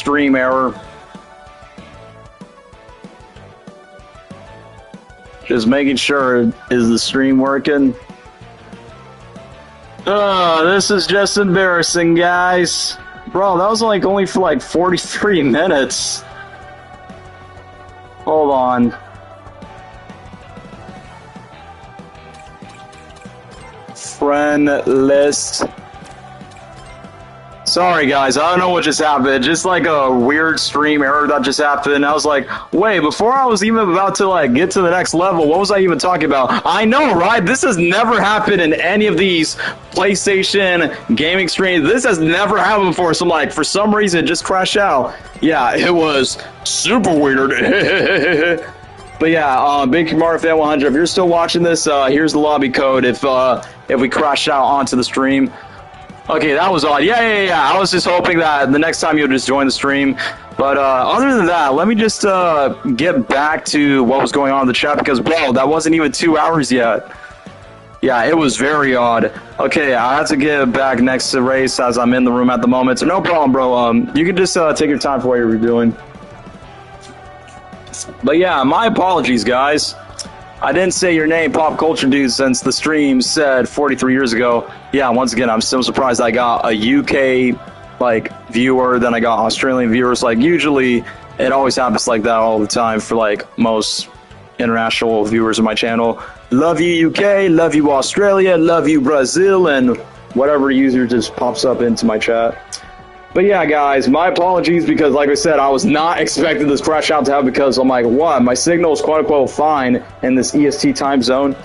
stream error. Just making sure, is the stream working? This is just embarrassing, guys. Bro, that was like only for like 43 minutes. Hold on. Friend list. Sorry guys, I don't know what just happened. Just like a weird stream error that just happened. I was like, wait, before I was even about to like get to the next level, what was I even talking about? I know, right? This has never happened in any of these PlayStation gaming streams. This has never happened before. So I'm like, for some reason, it just crashed out. Yeah, it was super weird. But yeah, Big Mario Fan 100, if you're still watching this, here's the lobby code if we crash out onto the stream. Okay, that was odd. Yeah. I was just hoping that the next time you'll just join the stream. But other than that, let me just get back to what was going on in the chat because, bro, that wasn't even 2 hours yet. Yeah, it was very odd. Okay, I have to get back next to Race as I'm in the room at the moment. So no problem, bro. You can just take your time for what you're doing. But yeah, my apologies, guys. I didn't say your name, Pop Culture Dude, since the stream said 43 years ago. Yeah, once again, I'm still surprised I got a UK viewer, then I got Australian viewers. Like, usually, it always happens like that all the time for, like, most international viewers of my channel. Love you, UK, love you, Australia, love you, Brazil, and whatever user just pops up into my chat. But yeah, guys, my apologies because, like I said, I was not expecting this crash out to happen because I'm like, what? My signal is quote-unquote fine in this EST time zone.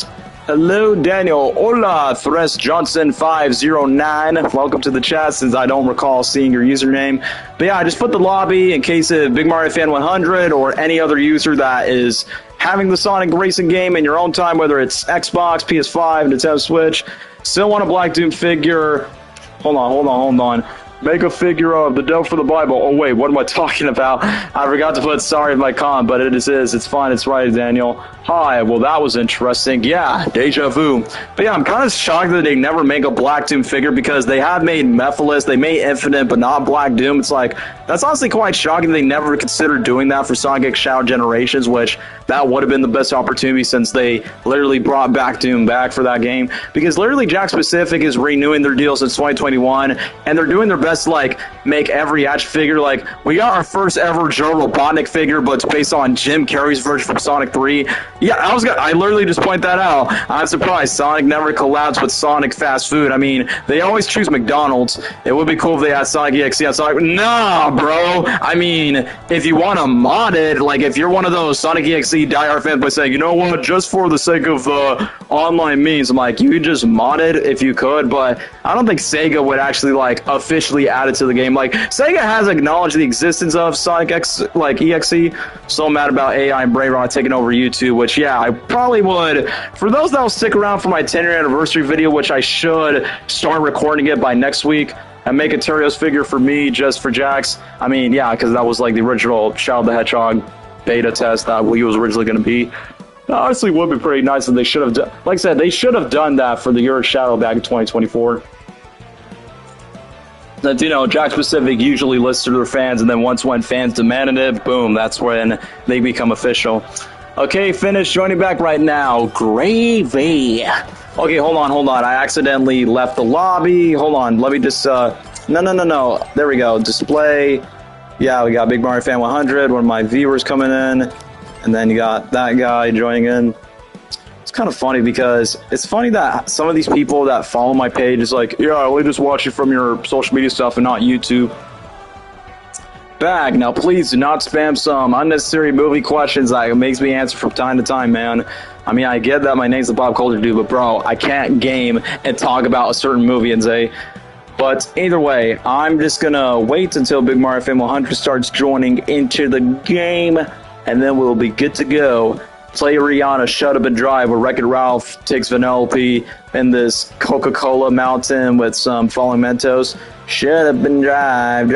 Hello, Daniel. Hola, Thres Johnson 509. Welcome to the chat since I don't recall seeing your username. But yeah, I just put the lobby in case of Big Mario Fan 100 or any other user that is having the Sonic Racing game in your own time, whether it's Xbox, PS5, Nintendo Switch. Still want a Black Doom figure. Hold on. Make a figure of the devil for the Bible. Oh, wait, what am I talking about? I forgot to put sorry in my comment, but it is. It's fine. It's right, Daniel. Hi. Well, that was interesting. Yeah, deja vu. But yeah, I'm kind of shocked that they never make a Black Doom figure because they have made Mephiles, they made Infinite, but not Black Doom. It's like, that's honestly quite shocking they never considered doing that for Sonic Shadow Generations, which that would have been the best opportunity since they literally brought back Doom back for that game. Because literally Jack Specific is renewing their deal since 2021, and they're doing their best to like make every action figure. Like, we got our first ever Joe Robotnik figure, but it's based on Jim Carrey's version from Sonic 3. Yeah, I literally just point that out. I'm surprised Sonic never collabs with Sonic Fast Food. I mean, they always choose McDonald's. It would be cool if they had Sonic EXE on Sonic. Nah, bro. I mean, if you want to mod it, like if you're one of those Sonic EXE diehard fans by saying, you know what, just for the sake of online means, I'm like, you could just mod it if you could, but I don't think Sega would actually like officially add it to the game. Like, Sega has acknowledged the existence of Sonic EXE. So mad about AI and Brain Rot taking over YouTube, which yeah, I probably would. For those that will stick around for my 10-year anniversary video, which I should start recording it by next week, and make a Terios figure for me just for Jax. I mean, yeah, because that was like the original Shadow the Hedgehog beta test that Wii was originally going to be. Honestly, would be pretty nice if they should have done. Like I said, they should have done that for the Earth Shadow back in 2024. That, you know, Jack Specific usually lists to their fans, and then once when fans demanded it, boom, that's when they become official. Okay, finish. Joining back right now. Gravy. Okay, hold on. I accidentally left the lobby. Hold on. Let me just, No. There we go. Display. Yeah, we got Big Mario Fan 100, one of my viewers coming in. And then you got that guy joining in. It's kind of funny because it's funny that some of these people that follow my page is like, yeah, I only just watch it from your social media stuff and not YouTube. Bag. Now, please do not spam some unnecessary movie questions that it makes me answer from time to time, man. I mean, I get that my name's the Pop Culture Dude, but bro, I can't game and talk about a certain movie and say. But either way, I'm just gonna wait until Big Mario Fan 100 starts joining into the game, and then we'll be good to go. Play Rihanna, Shut Up and Drive, where Wreck-It Ralph takes Vanellope in this Coca-Cola mountain with some falling Mentos. Shut up and drive.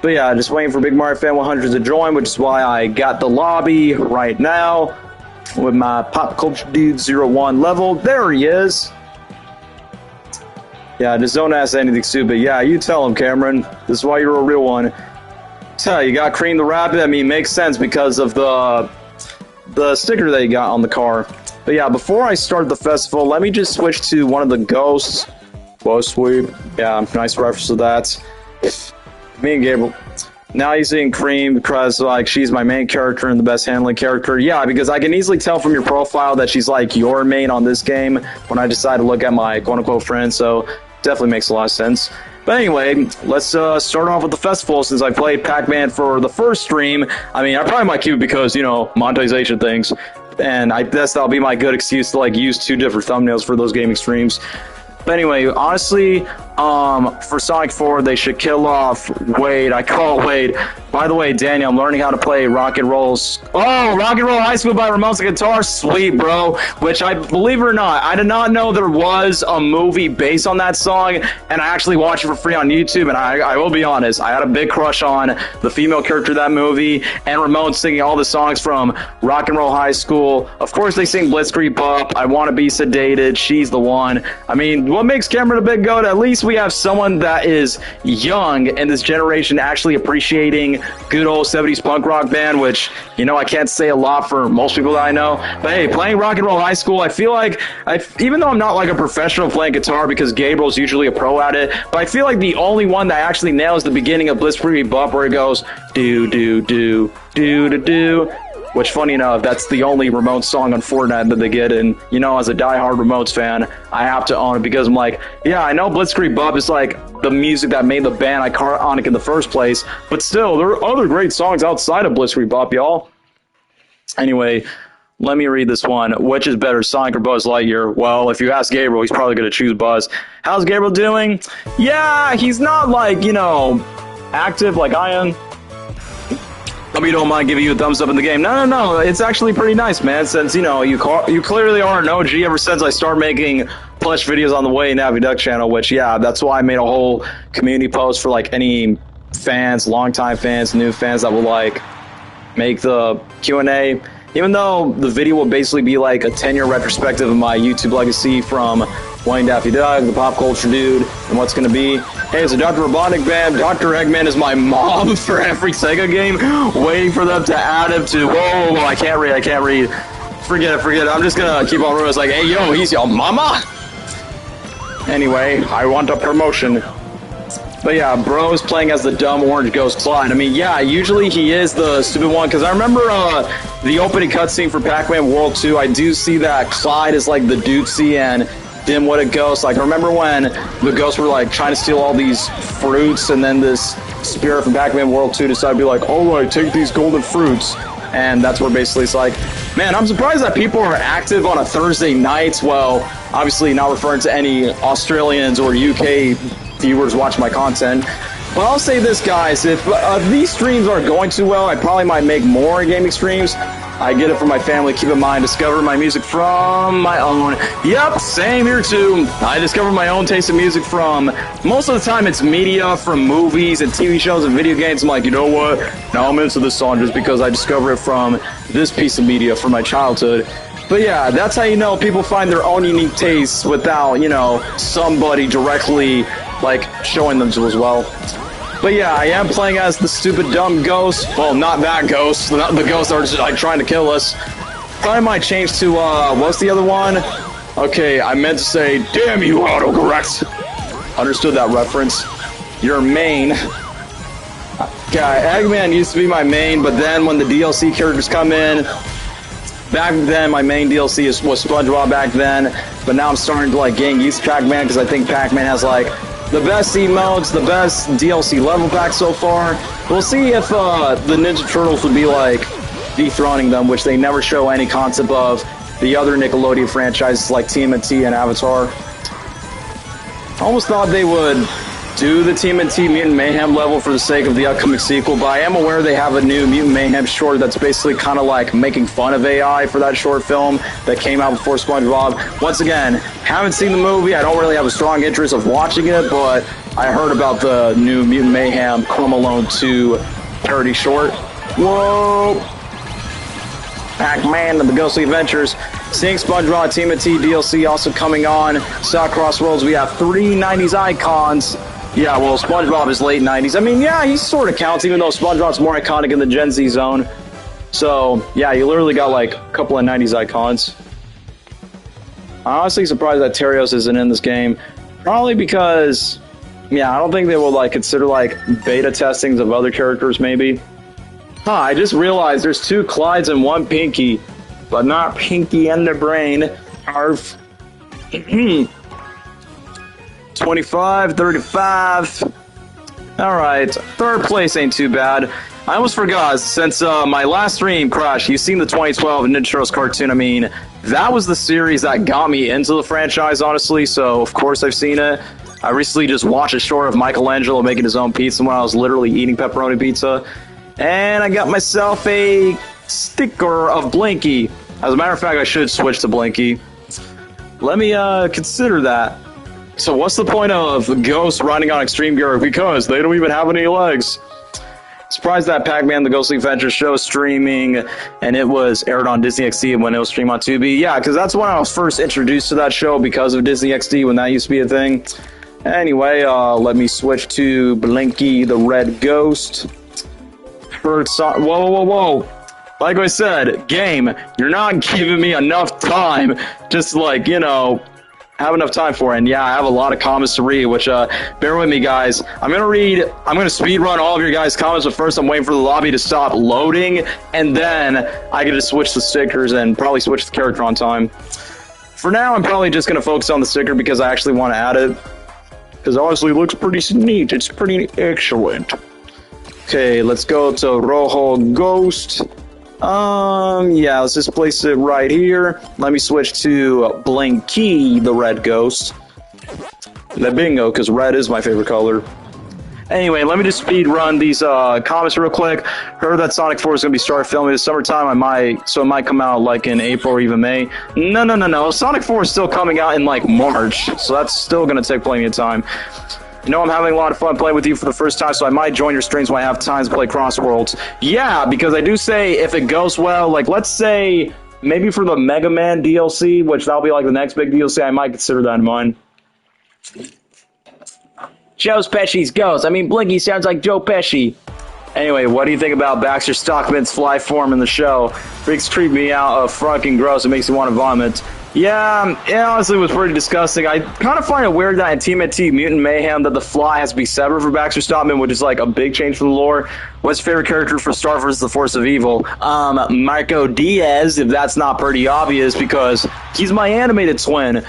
But yeah, just waiting for Big Mario Fan 100 to join, which is why I got the lobby right now with my Pop Culture Dude 01 level. There he is. Yeah, just don't ask anything stupid. Yeah, you tell him, Cameron. This is why you're a real one. Tell you got Cream the Rabbit. I mean, makes sense because of the sticker that you got on the car. But yeah, before I start the festival, let me just switch to one of the ghosts. Whoa, sweep. Yeah, nice reference to that. Me and Gabriel. Now he's seeing Cream because, like, she's my main character and the best handling character. Yeah, because I can easily tell from your profile that she's, like, your main on this game when I decide to look at my quote-unquote friends, so definitely makes a lot of sense. But anyway, let's start off with the festival since I played Pac-Man for the first stream. I mean, I probably might keep it because, you know, monetization things. And I guess that'll be my good excuse to, like, use 2 different thumbnails for those gaming streams. But anyway, honestly, for Sonic 4, they should kill off Wade. I call it Wade. By the way, Daniel, I'm learning how to play Rock and Roll. Oh, Rock and Roll High School by Ramones Guitar. Sweet, bro. Which, I believe it or not, I did not know there was a movie based on that song, and I actually watched it for free on YouTube, and I will be honest, I had a big crush on the female character of that movie, and Ramones singing all the songs from Rock and Roll High School. Of course, they sing Blitzkrieg Bop, I Want to Be Sedated, She's the One. I mean, what makes Cameron a big goat? At least we have someone that is young in this generation actually appreciating good old 70s punk rock band, which, you know, I can't say a lot for most people that I know. But hey, playing Rock and Roll High School, I feel like, even though I'm not like a professional playing guitar because Gabriel's usually a pro at it, but I feel like the only one that actually nails the beginning of Blitzkrieg Bop where it goes, do, do, do, do, do, do. Which, funny enough, that's the only Ramones song on Fortnite that they get, and, you know, as a diehard Ramones fan, I have to own it because I'm like, yeah, I know Blitzkrieg Bop is like the music that made the band iconic in the first place, but still, there are other great songs outside of Blitzkrieg Bop, y'all. Anyway, let me read this one. Which is better, Sonic or Buzz Lightyear? Well, if you ask Gabriel, he's probably going to choose Buzz. How's Gabriel doing? Yeah, he's not like, you know, active like I am. Hope you don't mind giving you a thumbs up in the game. No, it's actually pretty nice, man, since, you know, you clearly are an OG ever since I started making plush videos on the Way Navi Duck channel, which, yeah, that's why I made a whole community post for, like, any fans, longtime fans, new fans that will, like, make the Q&A. Even though the video will basically be, like, a 10-year retrospective of my YouTube legacy from Wayne Daffy Doug, the pop culture dude, and what's going to be. Hey, it's a Dr. Robotnik band. Dr. Eggman is my mom for every Sega game. Waiting for them to add him to... Whoa, I can't read. Forget it. I'm just going to keep on reading. It's like, hey, yo, he's your mama? Anyway, I want a promotion. But yeah, bro's playing as the dumb orange ghost Clyde. I mean, yeah, usually he is the stupid one, because I remember the opening cutscene for Pac-Man World 2, I do see that Clyde is like the dudesy and dim-witted ghost. Like, I remember when the ghosts were like trying to steal all these fruits, and then this spirit from Pac-Man World 2 decided to be like, alright, take these golden fruits. And that's where basically it's like, man, I'm surprised that people are active on a Thursday night. Well, obviously not referring to any Australians or UK viewers watching my content. But I'll say this, guys, if these streams aren't going too well, I probably might make more gaming streams. I get it from my family. Keep in mind, discover my music from my own. Yep, same here too. I discover my own taste of music from, most of the time it's media, from movies and TV shows and video games. I'm like, you know what? Now I'm into this song just because I discover it from this piece of media from my childhood. But yeah, that's how you know people find their own unique tastes without, you know, somebody directly, like, showing them to as well. But yeah, I am playing as the stupid dumb ghost. Well, not that ghost. The ghosts are just, like, trying to kill us. Probably might change to, what's the other one? Okay, I meant to say, damn you, autocorrect. Understood that reference. Your main. Okay, Eggman used to be my main, but then when the DLC characters come in, back then my main DLC was SpongeBob back then, but now I'm starting to, like, gain used to Pac-Man because I think Pac-Man has, like, the best emotes, the best DLC level pack so far. We'll see if the Ninja Turtles would be like dethroning them, which they never show any concept of the other Nickelodeon franchises like TMNT and Avatar. I almost thought they would do the TMNT Mutant Mayhem level for the sake of the upcoming sequel, but I am aware they have a new Mutant Mayhem short that's basically kind of like making fun of AI for that short film that came out before SpongeBob. Once again, haven't seen the movie, I don't really have a strong interest of watching it, but I heard about the new Mutant Mayhem Chrome Alone 2 parody short. Whoa! Pac-Man and the Ghostly Adventures. Seeing SpongeBob Team of T DLC also coming on. Sonic CrossWorlds, we have 3 90s icons. Yeah, well, SpongeBob is late 90s. I mean, yeah, he sort of counts, even though SpongeBob's more iconic in the Gen Z zone. So, yeah, you literally got like a couple of 90s icons. I'm honestly surprised that Terios isn't in this game. Probably because, yeah, I don't think they will like consider like beta testings of other characters, maybe. Huh, I just realized there's 2 Clydes and 1 Pinky, but not Pinky and the Brain. Arf. 25, 35. Alright, 3rd place ain't too bad. I almost forgot, since my last stream, Crash, you've seen the 2012 Ninja Turtles cartoon. I mean, that was the series that got me into the franchise, honestly, so of course I've seen it. I recently just watched a short of Michelangelo making his own pizza when I was literally eating pepperoni pizza. And I got myself a sticker of Blinky. As a matter of fact, I should switch to Blinky. Let me consider that. So what's the point of Ghost riding on Extreme Gear? Because they don't even have any legs. Surprised that Pac-Man The Ghostly Adventure show streaming, and it was aired on Disney XD when it was streamed on Tubi. Yeah, because that's when I was first introduced to that show because of Disney XD, when that used to be a thing. Anyway, let me switch to Blinky the Red Ghost. Whoa. Like I said, game, you're not giving me enough time. Just like, you know, have enough time for it. And yeah, I have a lot of comments to read, which bear with me, guys. I'm gonna speed run all of your guys' comments, but first I'm waiting for the lobby to stop loading, and then I can just switch the stickers and probably switch the character on time. For now, I'm probably just gonna focus on the sticker because I actually want to add it, because honestly it looks pretty neat. It's pretty excellent. Okay, let's go to Rojo Ghost. Yeah, let's just place it right here. Let me switch to Blinky the Red Ghost. The bingo, because red is my favorite color. Anyway, let me just speed run these comments real quick. Heard that Sonic 4 is going to be started filming this summertime. So it might come out like in April or even May. No. Sonic 4 is still coming out in like March, so that's still going to take plenty of time. You know, I'm having a lot of fun playing with you for the first time, so I might join your streams when I have time to play CrossWorlds. Yeah, because I do say if it goes well, like let's say maybe for the Mega Man DLC, which that'll be like the next big DLC, I might consider that in mind. Joe Pesci's Ghost. I mean, Blinky sounds like Joe Pesci. Anyway, what do you think about Baxter Stockman's fly form in the show? Freaks creep me out, fucking gross. It makes me want to vomit. Yeah, it honestly was pretty disgusting. I kind of find it weird that in Team at T Mutant Mayhem that the fly has to be severed for Baxter Stockman, which is like a big change for the lore. What's your favorite character for Star vs. the Force of Evil? Marco Diaz, if that's not pretty obvious, because he's my animated twin.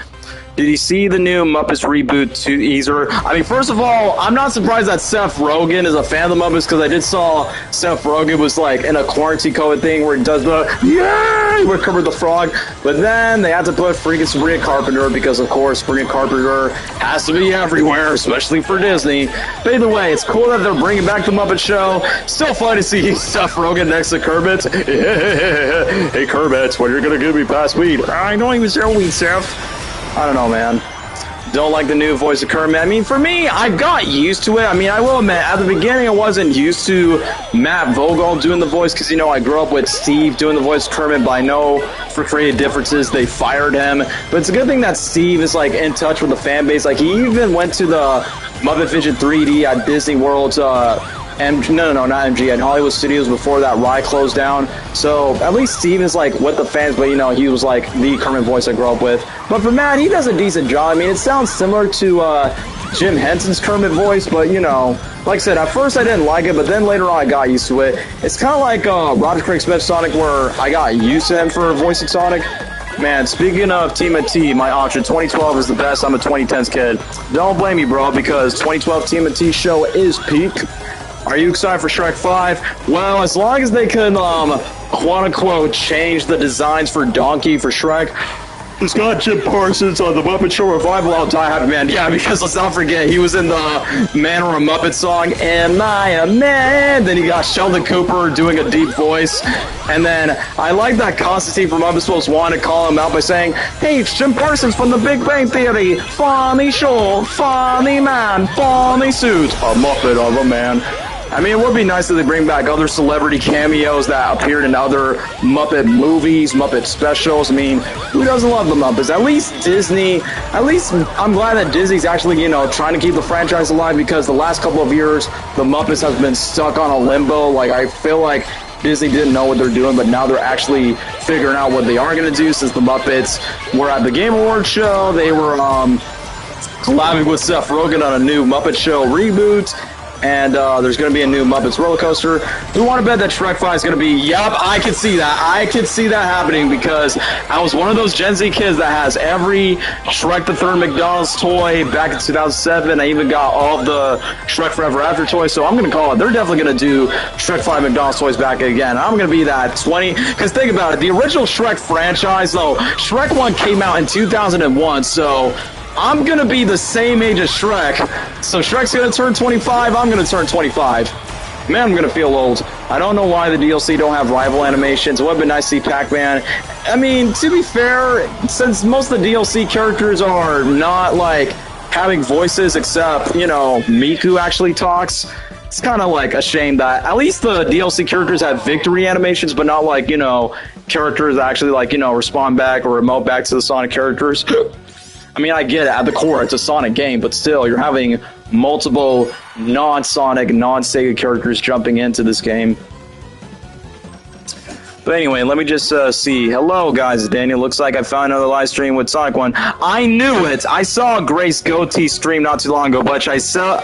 Did you see the new Muppets reboot teaser? I mean, first of all, I'm not surprised that Seth Rogen is a fan of the Muppets, because I did saw Seth Rogen was like in a quarantine code thing where he does the yay with Kermit the Frog, but then they had to put freaking Sabrina Carpenter because, of course, Sabrina Carpenter has to be everywhere, especially for Disney. But either way, it's cool that they're bringing back the Muppet Show. Still fun to see Seth Rogen next to Kermit. Hey Kermit, when you're gonna give me past weed? I don't even sell weed, Seth. I don't know, man. Don't like the new voice of Kermit. I mean, for me, I got used to it. I mean, I will admit, at the beginning, I wasn't used to Matt Vogel doing the voice because, you know, I grew up with Steve doing the voice of Kermit, but I know for creative differences, they fired him. But it's a good thing that Steve is, like, in touch with the fan base. Like, he even went to the Muppet Vision 3D at Disney World's, not MG, at Hollywood Studios before that ride closed down. So at least Steve is like with the fans, but you know, he was like the Kermit voice I grew up with. But for Matt, he does a decent job. I mean, it sounds similar to Jim Henson's Kermit voice, but you know, like I said, at first I didn't like it, but then later on I got used to it. It's kind of like Roger Craig Smith Sonic, where I got used to him for voicing Sonic. Man, speaking of Team at T, my option, 2012 is the best. I'm a 2010s kid. Don't blame me, bro, because 2012 Team at T show is peak. Are you excited for Shrek 5? Well, as long as they can, quote-unquote, change the designs for Donkey for Shrek. It's got Jim Parsons on the Muppet Show Revival. I'll die happy, man. Yeah, because let's not forget, he was in the Man or a Muppet song, Am I a Man? Then you got Sheldon Cooper doing a deep voice. And then I like that Constantine from Muppets Most Wanted call him out by saying, hey, it's Jim Parsons from The Big Bang Theory. Funny show, funny man, funny suit. A Muppet of a man. I mean, it would be nice if they bring back other celebrity cameos that appeared in other Muppet movies, Muppet specials. I mean, who doesn't love the Muppets? At least Disney, I'm glad that Disney's actually, you know, trying to keep the franchise alive, because the last couple of years, the Muppets have been stuck on a limbo. Like, I feel like Disney didn't know what they're doing, but now they're actually figuring out what they are going to do, since the Muppets were at the Game Awards show. They were collabing with Seth Rogen on a new Muppet Show reboot. And there's going to be a new Muppets roller coaster. We want to bet that Shrek 5 is going to be, yep, I can see that. I can see that happening, because I was one of those Gen Z kids that has every Shrek the Third McDonald's toy back in 2007. I even got all of the Shrek Forever After toys, so I'm going to call it. They're definitely going to do Shrek 5 McDonald's toys back again. I'm going to be that 20, because think about it. The original Shrek franchise, though, Shrek 1 came out in 2001, so I'm going to be the same age as Shrek. So Shrek's going to turn 25, I'm going to turn 25. Man, I'm going to feel old. I don't know why the DLC don't have rival animations. It would have been nice to see Pac-Man. I mean, to be fair, since most of the DLC characters are not, like, having voices except, you know, Miku actually talks, it's kind of, like, a shame that at least the DLC characters have victory animations, but not, like, you know, characters that actually, like, you know, respond back or emote back to the Sonic characters. I mean, I get it. At the core, it's a Sonic game, but still, you're having multiple non-Sonic, non-Sega characters jumping into this game. But anyway, let me just see. Hello, guys. Daniel, looks like I found another live stream with Sonic 1. I knew it! I saw Grace Goatee stream not too long ago, but I saw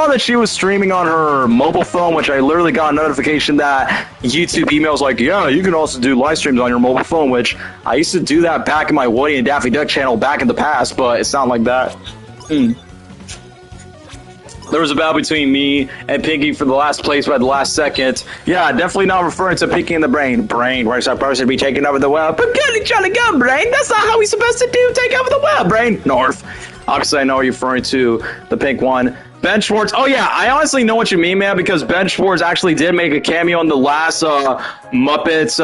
that she was streaming on her mobile phone, which I literally got a notification that YouTube emails like, yeah, you can also do live streams on your mobile phone, which I used to do that back in my Woody and Daffy Duck channel back in the past, but it's not like that. There was a battle between me and Pinky for the last place by the last second. Yeah, definitely not referring to Pinky in the brain. Brain, where's that person to be taking over the world? But good, Johnny Gun, brain. That's not how we supposed to do. Take over the world, brain. North. Obviously, I know you're referring to the pink one. Ben Schwartz. Oh, yeah, I honestly know what you mean, man, because Ben Schwartz actually did make a cameo in the last Muppets.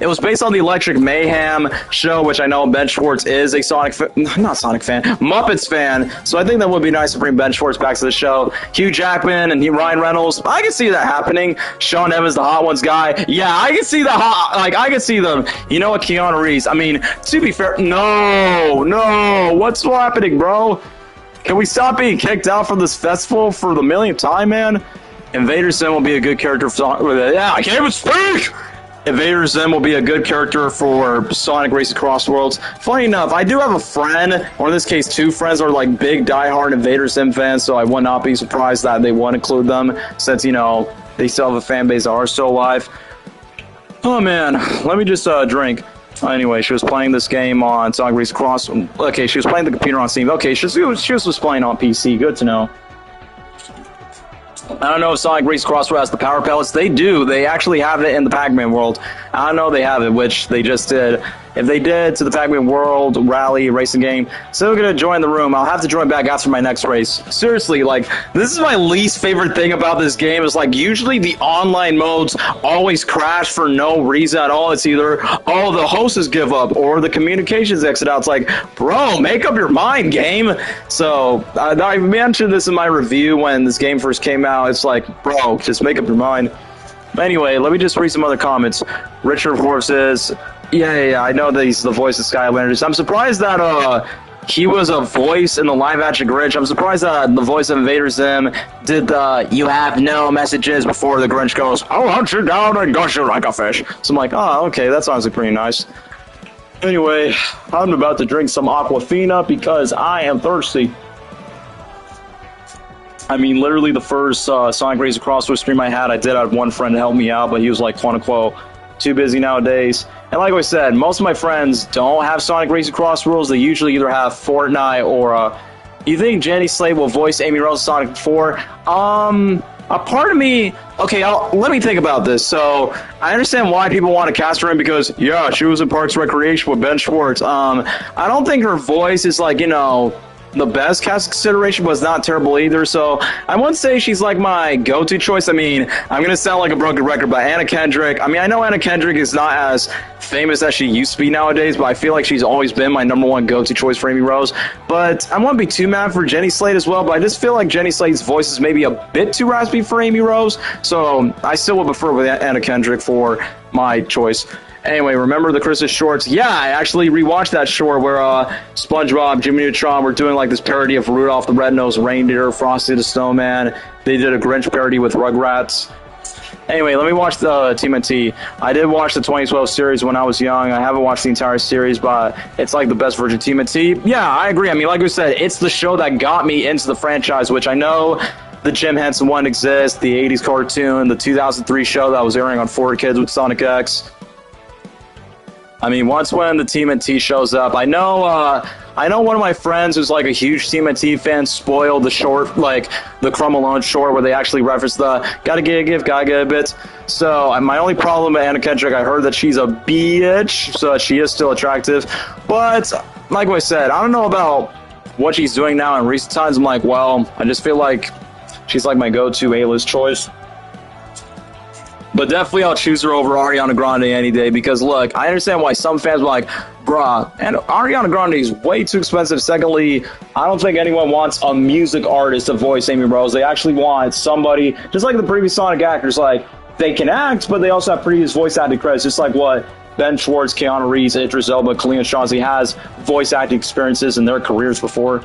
It was based on the Electric Mayhem show, which I know Ben Schwartz is a Muppets fan. So I think that would be nice to bring Ben Schwartz back to the show. Hugh Jackman and Ryan Reynolds. I can see that happening. Sean Evans, the Hot Ones guy. Yeah, I can see I can see them. You know what, Keanu Reeves? I mean, to be fair, no. What's happening, bro? Can we stop being kicked out from this festival for the millionth time, man? Invader Zim will be a good character for... Yeah, I can't even speak! Invader Zim will be a good character for Sonic Racing CrossWorlds. Funny enough, I do have a friend, or in this case, two friends, who are like big diehard Invader Zim fans, so I would not be surprised that they would include them, since, you know, they still have a fan base that are still alive. Oh, man. Let me just drink. Anyway, she was playing this game on Sonic Racing Cross. Okay, she was playing the computer on Steam. Okay, she was playing on PC. Good to know. I don't know if Sonic Racing CrossWorlds has the power pellets. They do. They actually have it in the Pac-Man world. I don't know they have it, which they just did. If they did to the Pac-Man World Rally racing game, still gonna join the room. I'll have to join back after my next race. Seriously, like, this is my least favorite thing about this game. Is like, usually the online modes always crash for no reason at all. It's either, oh, the hosts give up, or the communications exit out. It's like, bro, make up your mind, game. So, I mentioned this in my review when this game first came out. It's like, bro, just make up your mind. But anyway, let me just read some other comments. Richard Forbes says, yeah, I know that he's the voice of Skylanders. I'm surprised that he was a voice in the live-action Grinch. I'm surprised that the voice of Invader Zim did the "you have no messages" before the Grinch goes, "I'll hunt you down and gush you like a fish." So I'm like, oh, okay, that's honestly pretty nice. Anyway, I'm about to drink some Aquafina because I am thirsty. I mean, literally the first Sonic Racing CrossWorlds stream I had, I did have one friend help me out, but he was like, quote-unquote, too busy nowadays. And like I said, most of my friends don't have Sonic Racing CrossWorlds. They usually either have Fortnite or, you think Jenny Slate will voice Amy Rose in Sonic 4? A part of me, okay, let me think about this. So, I understand why people want to cast her in because, yeah, she was in Parks and Recreation with Ben Schwartz. I don't think her voice is like, you know, the best cast consideration, but it's not terrible either. So I wouldn't say she's like my go-to choice. I mean, I'm gonna sound like a broken record, but Anna Kendrick. I mean, I know Anna Kendrick is not as famous as she used to be nowadays, but I feel like she's always been my number one go-to choice for Amy Rose. But I won't be too mad for Jenny Slate as well. But I just feel like Jenny Slate's voice is maybe a bit too raspy for Amy Rose. So I still would prefer with Anna Kendrick for my choice. Anyway, remember the Christmas shorts? Yeah, I actually rewatched that short where SpongeBob, Jimmy Neutron were doing like this parody of Rudolph the Red-Nosed Reindeer, Frosty the Snowman. They did a Grinch parody with Rugrats. Anyway, let me watch the TMNT. I did watch the 2012 series when I was young. I haven't watched the entire series, but it's like the best version of TMNT. Yeah, I agree. I mean, like we said, it's the show that got me into the franchise, which I know the Jim Henson one exists, the 80s cartoon, the 2003 show that was airing on 4Kids with Sonic X. I mean, once when the TMNT shows up, I know one of my friends who's like a huge TMNT fan spoiled the short, like the Crumb Alone short, where they actually reference the gotta get a gift, gotta get a bit. So my only problem with Anna Kendrick, I heard that she's a bitch, so she is still attractive. But like I said, I don't know about what she's doing now in recent times. I'm like, well, I just feel like she's like my go-to A-list choice. But definitely I'll choose her over Ariana Grande any day because, look, I understand why some fans were like, bruh, and Ariana Grande is way too expensive. Secondly, I don't think anyone wants a music artist to voice Amy Rose. They actually want somebody, just like the previous Sonic actors, like, they can act, but they also have previous voice acting credits, just like what Ben Schwartz, Keanu Reeves, Idris Elba, Khalil Shazi has voice acting experiences in their careers before.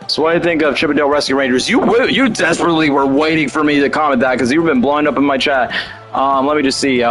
So what do you think of Chippendale Rescue Rangers? You desperately were waiting for me to comment that because you've been blowing up in my chat. Let me just see.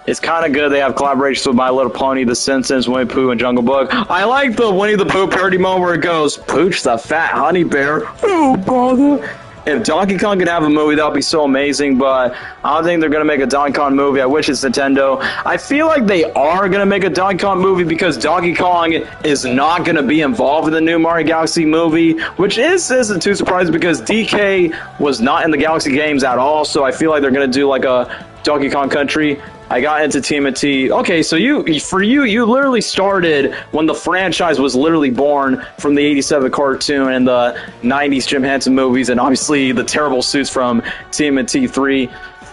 It's kind of good. They have collaborations with My Little Pony, The Simpsons, Winnie the Pooh, and Jungle Book. I like the Winnie the Pooh parody moment where it goes, Pooch the fat honey bear. Oh, bother. If Donkey Kong could have a movie, that would be so amazing, but I don't think they're going to make a Donkey Kong movie. I wish it's Nintendo. I feel like they are going to make a Donkey Kong movie because Donkey Kong is not going to be involved in the new Mario Galaxy movie, which isn't too surprising because DK was not in the Galaxy games at all, so I feel like they're going to do like a Donkey Kong Country. I got into TMNT. Okay, so you literally started when the franchise was literally born from the 87 cartoon and the 90s Jim Henson movies and obviously the terrible suits from TMNT 3.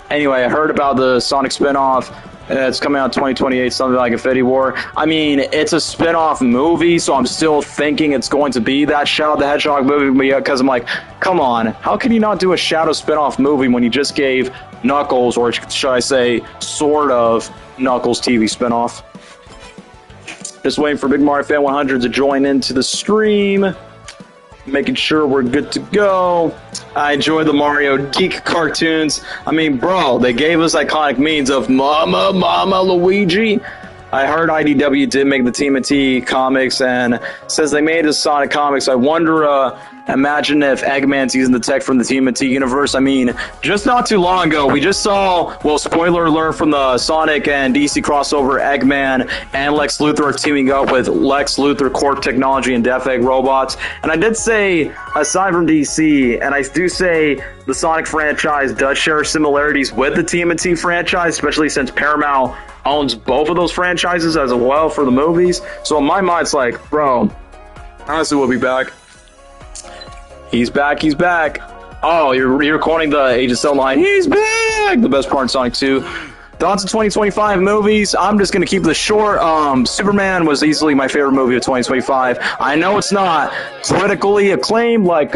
Anyway, I heard about the Sonic spinoff. It's coming out in 2028, something like Infinity War. I mean, it's a spin-off movie, so I'm still thinking it's going to be that Shadow the Hedgehog movie because I'm like, come on, how can you not do a Shadow spin-off movie when you just gave Knuckles, or should I say, sort of Knuckles TV spin-off? Just waiting for Big Mario Fan 100 to join into the stream. Making sure we're good to go. I enjoy the Mario Geek cartoons. I mean, bro, they gave us iconic memes of Mama Luigi. I heard IDW did make the TMNT comics, and says they made the Sonic comics. I wonder, imagine if Eggman's using the tech from the TMNT universe. I mean, just not too long ago, we just saw, well, spoiler alert from the Sonic and DC crossover, Eggman and Lex Luthor are teaming up with Lex Luthor Corp Technology and Death Egg Robots. And I did say, aside from DC, and I do say the Sonic franchise does share similarities with the TMNT franchise, especially since Paramount owns both of those franchises as well for the movies. So in my mind, it's like, bro, honestly, we'll be back. He's back, he's back. Oh, you're quoting the Age of Cell line. He's back! The best part in Sonic 2. Thoughts of 2025 movies? I'm just going to keep this short. Superman was easily my favorite movie of 2025. I know it's not critically acclaimed like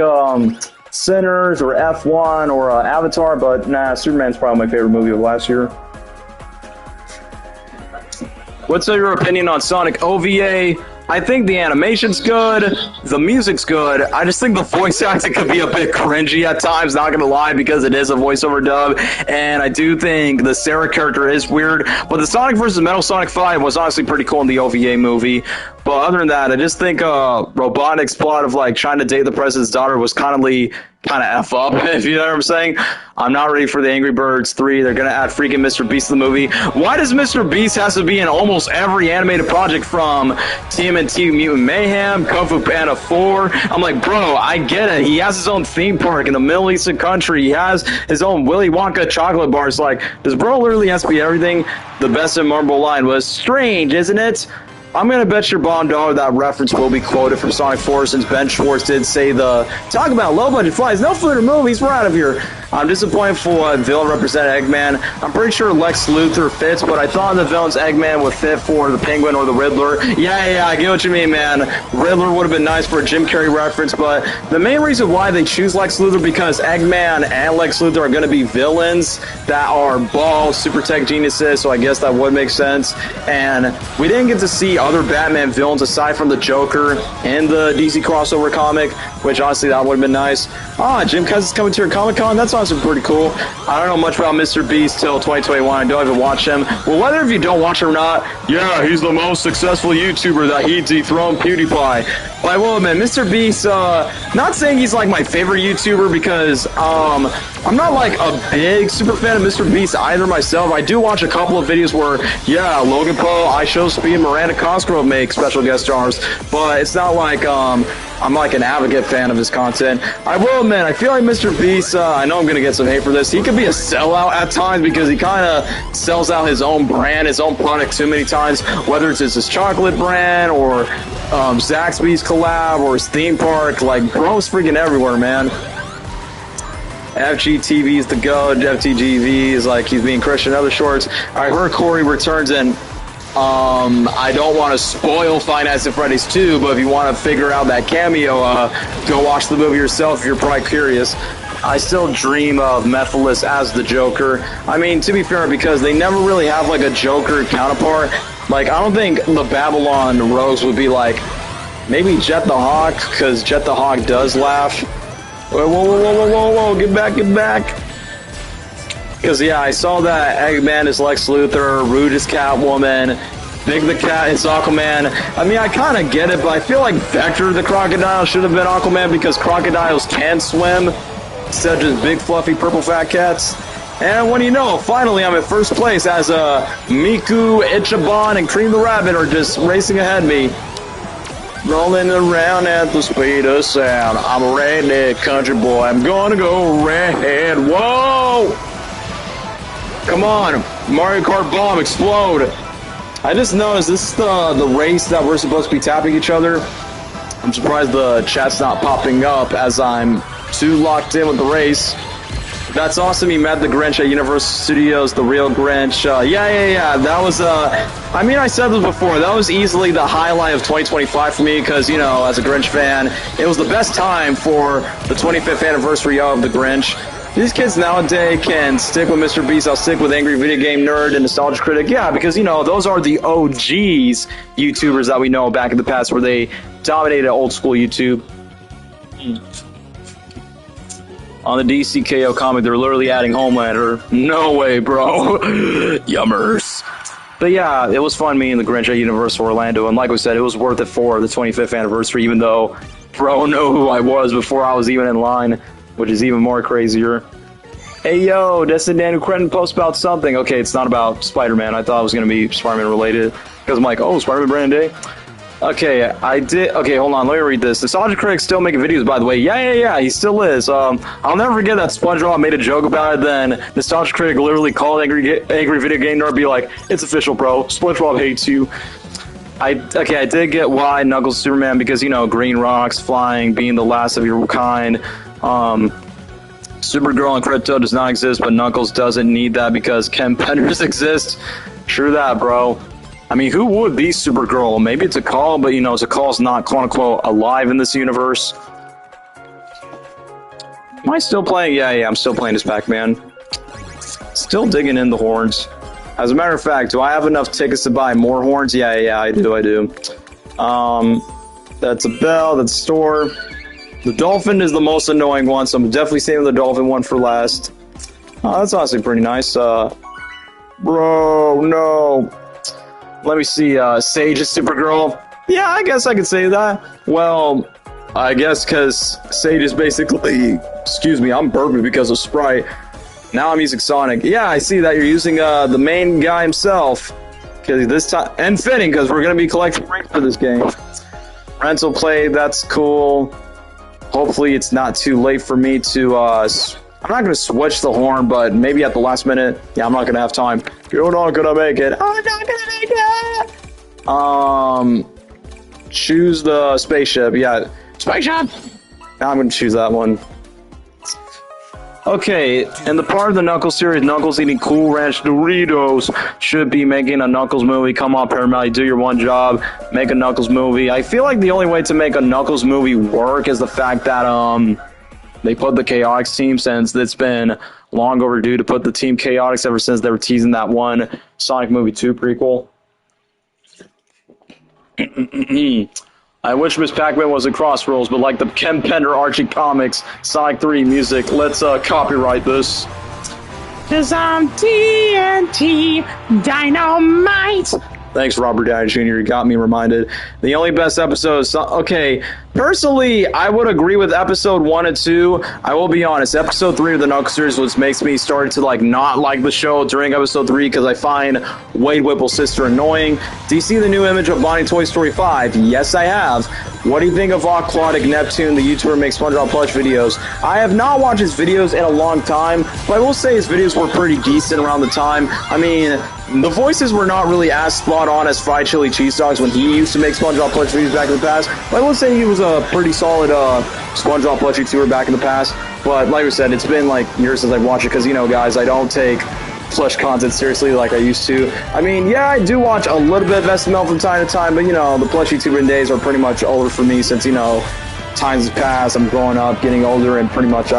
Sinners or F1 or Avatar, but nah, Superman's probably my favorite movie of last year. What's your opinion on Sonic OVA? I think the animation's good, the music's good. I just think the voice acting could be a bit cringy at times, not gonna lie, because it is a voiceover dub. And I do think the Sarah character is weird, but the Sonic vs. Metal Sonic 5 was honestly pretty cool in the OVA movie. But other than that, I just think Robotnik's plot of like trying to date the president's daughter was kind of F up, if you know what I'm saying. I'm not ready for the Angry Birds 3. They're going to add freaking Mr. Beast to the movie. Why does Mr. Beast has to be in almost every animated project from TMNT Mutant Mayhem, Kung Fu Panda 4? I'm like, bro, I get it. He has his own theme park in the Middle Eastern country. He has his own Willy Wonka chocolate bars. Like, does bro literally has to be everything? The best and memorable line was, strange, isn't it? I'm gonna bet your bond dollar that reference will be quoted from Sonic 4, since Ben Schwartz did say talk about low budget flies, no food or movies, we're out of here. I'm disappointed for what villain represented Eggman. I'm pretty sure Lex Luthor fits, but I thought the villain's Eggman would fit for the Penguin or the Riddler. Yeah, I get what you mean, man. Riddler would have been nice for a Jim Carrey reference, but the main reason why they choose Lex Luthor because Eggman and Lex Luthor are going to be villains that are bald, super tech geniuses, so I guess that would make sense. And we didn't get to see other Batman villains aside from the Joker in the DC crossover comic, which honestly that would have been nice. Jim Cuz is coming to your Comic-Con? That's also pretty cool. I don't know much about Mr. Beast till 2021. I don't even watch him. Well, whether if you don't watch him or not, yeah, he's the most successful YouTuber that he dethroned PewDiePie. But I will admit, Mr. Beast, not saying he's like my favorite YouTuber because I'm not like a big super fan of Mr. Beast either myself. I do watch a couple of videos where, yeah, Logan Paul, I Show Speed, Miranda Cosgrove make special guest stars, but it's not like I'm like an advocate fan of his content. I will admit, I feel like Mr. Beast, I know I'm going to get some hate for this, he could be a sellout at times because he kind of sells out his own brand, his own product too many times, whether it's his chocolate brand or Zaxby's collab or his theme park. Like, bro's freaking everywhere, man. FGTV is the go. FTGV is like he's being Christian in other shorts. I heard Corey returns in. I don't want to spoil Five Nights at Freddy's 2, but if you want to figure out that cameo, go watch the movie yourself if you're probably curious. I still dream of Mephiles as the Joker. I mean, to be fair, because they never really have like a Joker counterpart. Like, I don't think the Babylon Rogues would be like, maybe Jet the Hawk, because Jet the Hawk does laugh. Whoa, get back. Because, yeah, I saw that Eggman is Lex Luthor, Rude is Catwoman, Big the Cat is Aquaman. I mean, I kind of get it, but I feel like Vector the Crocodile should have been Aquaman because crocodiles can swim instead of just big, fluffy, purple fat cats. And when you know, finally I'm in first place as Miku, Ichiban, and Cream the Rabbit are just racing ahead of me. Rolling around at the speed of sound. I'm a redneck country boy. I'm gonna go red. Whoa! Come on, Mario Kart bomb, explode! I just noticed this is the race that we're supposed to be tapping each other. I'm surprised the chat's not popping up as I'm too locked in with the race. That's awesome. You met the Grinch at Universal Studios, the real Grinch. Yeah. That was, I mean, I said this before. That was easily the highlight of 2025 for me because, you know, as a Grinch fan, it was the best time for the 25th anniversary of the Grinch. These kids nowadays can stick with Mr. Beast. I'll stick with Angry Video Game Nerd and Nostalgia Critic. Yeah, because, you know, those are the OGs YouTubers that we know back in the past where they dominated old school YouTube. On the DCKO comic, they're literally adding Homelander. No way, bro. Yummers. But yeah, it was fun meeting the Grinch at Universal Orlando, and like we said, it was worth it for the 25th anniversary, even though bro knew who I was before I was even in line, which is even more crazier. Hey yo, Destin Daniel Cretton post about something. Okay, it's not about Spider-Man. I thought it was going to be Spider-Man related, because I'm like, oh, Spider-Man brand day? Okay, I did. Okay, hold on. Let me read this. Nostalgia Critic's still making videos, by the way. Yeah. He still is. I'll never forget that SpongeBob made a joke about it. Then Nostalgia Critic literally called Angry Video Game Nerd, be like, "It's official, bro. SpongeBob hates you." I did get why Knuckles Superman because you know green rocks, flying, being the last of your kind. Supergirl and Crypto does not exist, but Knuckles doesn't need that because Ken Penders exists. True that, bro. I mean, who would be Supergirl? Maybe it's a call, but you know, Zakal's not quote-unquote alive in this universe. Am I still playing? Yeah, I'm still playing as Pac-Man. Still digging in the horns. As a matter of fact, do I have enough tickets to buy more horns? Yeah, I do. That's a bell, that's a store. The dolphin is the most annoying one, so I'm definitely saving the dolphin one for last. Oh, that's honestly pretty nice. Bro, no. Let me see, Sage is Supergirl. Yeah, I guess I could say that. Well, I guess because Sage is basically... Excuse me, I'm burping because of Sprite. Now I'm using Sonic. Yeah, I see that you're using the main guy himself. Because this time... And fitting, because we're going to be collecting rings for this game. Rental play, that's cool. Hopefully it's not too late for me to... I'm not going to switch the horn, but maybe at the last minute. Yeah, I'm not going to have time. You're not going to make it. I'm not going to make it! Choose the spaceship. Yeah, spaceship. Now I'm gonna choose that one. Okay, in the part of the Knuckles series, Knuckles eating Cool Ranch Doritos should be making a Knuckles movie. Come on, Paramount, do your one job. Make a Knuckles movie. I feel like the only way to make a Knuckles movie work is the fact that they put the Chaotix team, since it's been long overdue to put the Team Chaotix ever since they were teasing that one Sonic Movie 2 prequel. I wish Miss Pac-Man was in CrossWorlds, but like the Ken Pender Archie comics, Sonic 3 music, let's copyright this. 'Cause I'm TNT Dynamite. Thanks, Robert Downey Jr. You got me reminded. The only best episodes. Okay, personally, I would agree with episode 1 and 2. I will be honest. Episode 3 of the Knuckles series, which makes me start to like not like the show during episode 3 because I find Wade Whipple's sister annoying. Do you see the new image of Bonnie Toy Story 5? Yes, I have. What do you think of Aquatic Neptune, the YouTuber makes SpongeBob plush videos? I have not watched his videos in a long time, but I will say his videos were pretty decent around the time. I mean, the voices were not really as spot on as Fried Chili Cheese Dogs when he used to make SpongeBob plush videos back in the past. But I will say he was a pretty solid SpongeBob plush YouTuber back in the past. But like I said, it's been like years since I've watched it because, you know, guys, I don't take plush content seriously like I used to. I mean, yeah, I do watch a little bit of SML from time to time, but, you know, the plush YouTuber days are pretty much over for me since, you know, times have passed, I'm growing up, getting older, and pretty much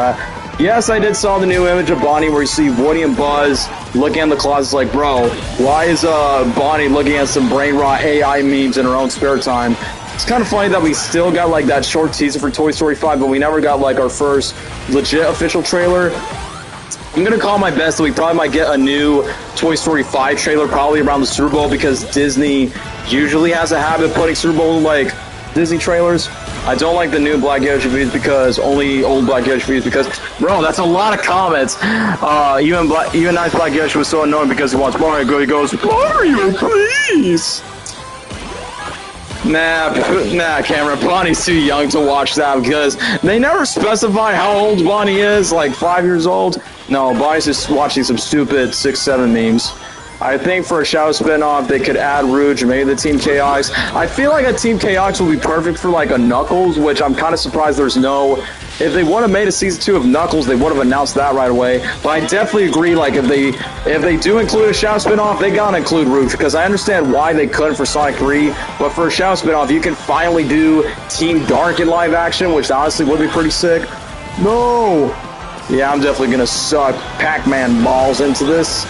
yes, I did saw the new image of Bonnie where you see Woody and Buzz looking in the closet like, bro, why is Bonnie looking at some brain rot AI memes in her own spare time? It's kind of funny that we still got like that short teaser for Toy Story 5, but we never got like our first legit official trailer. I'm going to call my best that we probably might get a new Toy Story 5 trailer probably around the Super Bowl because Disney usually has a habit of putting Super Bowl like Disney trailers. I don't like the new Black Yoshi videos because only old Black Yoshi videos because, bro, that's a lot of comments. Even Nice Black Yoshi was so annoying because he wants Mario. He goes, Mario, please. Nah, Cameron, Bonnie's too young to watch that because they never specify how old Bonnie is, like 5 years old. No, Bonnie's just watching some stupid 6-7 memes. I think for a Shadow spinoff, they could add Rouge or maybe the Team Chaotix. I feel like a Team Chaotix would be perfect for like a Knuckles, which I'm kind of surprised there's no. If they would have made a season 2 of Knuckles, they would have announced that right away. But I definitely agree. Like if they do include a Shadow spinoff, they gotta include Rouge because I understand why they couldn't for Sonic 3. But for a Shadow spinoff, you can finally do Team Dark in live action, which honestly would be pretty sick. No. Yeah, I'm definitely gonna suck Pac-Man balls into this.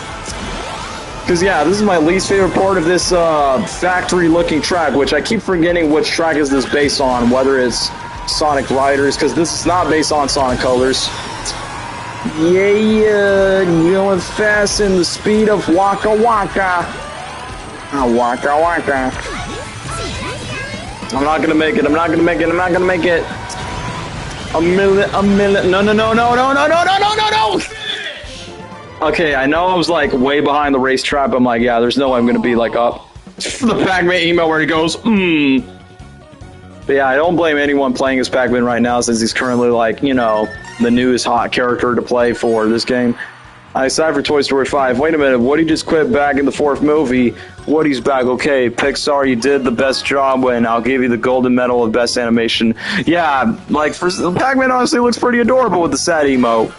Because, yeah, this is my least favorite part of this factory-looking track, which I keep forgetting which track is this based on, whether it's Sonic Riders, because this is not based on Sonic Colors. Yeah, going fast in the speed of Wakka Wakka. Wakka Wakka. I'm not going to make it. I'm not going to make it. I'm not going to make it. A minute. No. Okay, I know I was like way behind the race trap. I'm like, yeah, there's no way I'm gonna be like up. The Pac-Man email where he goes, But yeah, I don't blame anyone playing as Pac-Man right now since he's currently like, you know, the newest hot character to play for this game. I decided for Toy Story 5. Wait a minute, Woody just quit back in the 4th movie. Woody's back. Okay, Pixar, you did the best job and I'll give you the golden medal of best animation. Yeah, like for Pac-Man honestly looks pretty adorable with the sad emote.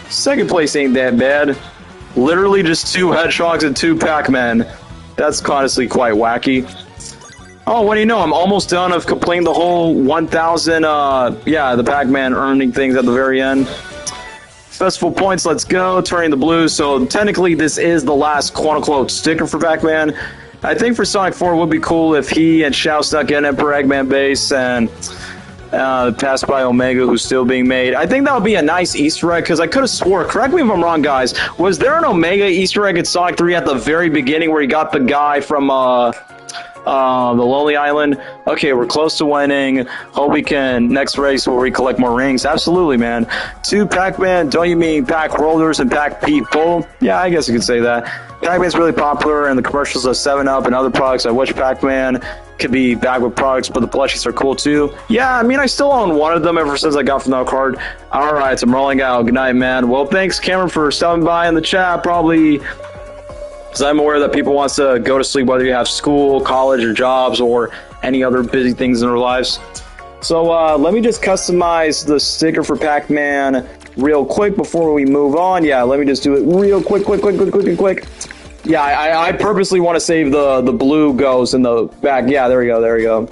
Second place ain't that bad. Literally just 2 Hedgehogs and 2 Pac-Man. That's honestly quite wacky. Oh, what do you know? I'm almost done of completing the whole 1,000, the Pac-Man earning things at the very end. Festival points, let's go. Turning the blue. So technically this is the last quote-unquote sticker for Pac-Man. I think for Sonic 4 it would be cool if he and Shao snuck in Emperor Eggman base and passed by Omega, who's still being made. I think that would be a nice Easter egg, because I could have swore, correct me if I'm wrong, guys, was there an Omega Easter egg in Sonic 3 at the very beginning where he got the guy from the Lonely Island? Okay, we're close to winning. Hope we can next race where we collect more rings. Absolutely, man. 2 Pac-Man, don't you mean Pac Rollers and Pac People? Yeah, I guess you could say that. Pac-Man's really popular in the commercials of 7-Up and other products. I wish Pac-Man could be back with products, but the plushies are cool too. Yeah, I mean, I still own one of them ever since I got from that card. Alright, so I'm rolling out. Good night, man. Well, thanks, Cameron, for stopping by in the chat. Probably because I'm aware that people want to go to sleep, whether you have school, college, or jobs, or any other busy things in their lives. So let me just customize the sticker for Pac-Man real quick before we move on. Yeah, let me just do it real quick. Yeah, I purposely want to save the blue ghost in the back. Yeah, there we go.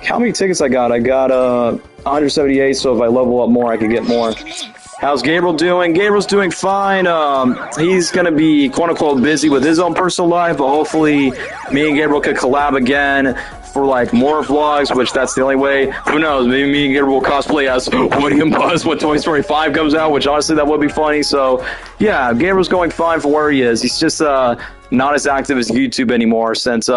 How many tickets I got? I got 178, so if I level up more, I can get more. How's Gabriel doing? Gabriel's doing fine. He's going to be, quote-unquote, busy with his own personal life, but hopefully me and Gabriel could collab again for, like, more vlogs, which that's the only way. Who knows? Maybe me and Gabriel will cosplay as Woody and Buzz when Toy Story 5 comes out, which honestly, that would be funny. So, yeah, Gabriel's going fine for where he is. He's just not as active as YouTube anymore since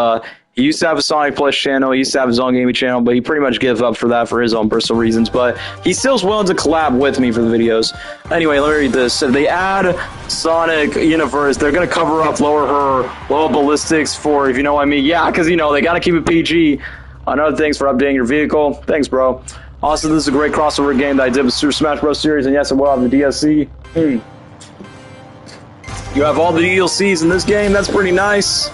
he used to have a Sonic Plus channel, he used to have his own gaming channel, but he pretty much gave up for that for his own personal reasons. But he still's willing to collab with me for the videos. Anyway, let me read this. If they add Sonic Universe, they're going to cover up lower ballistics for, if you know what I mean. Yeah, because, you know, they got to keep it PG. Another thanks for updating your vehicle. Thanks, bro. Also, this is a great crossover game that I did with Super Smash Bros. Series, and yes, it will have the DLC. You have all the DLCs in this game. That's pretty nice.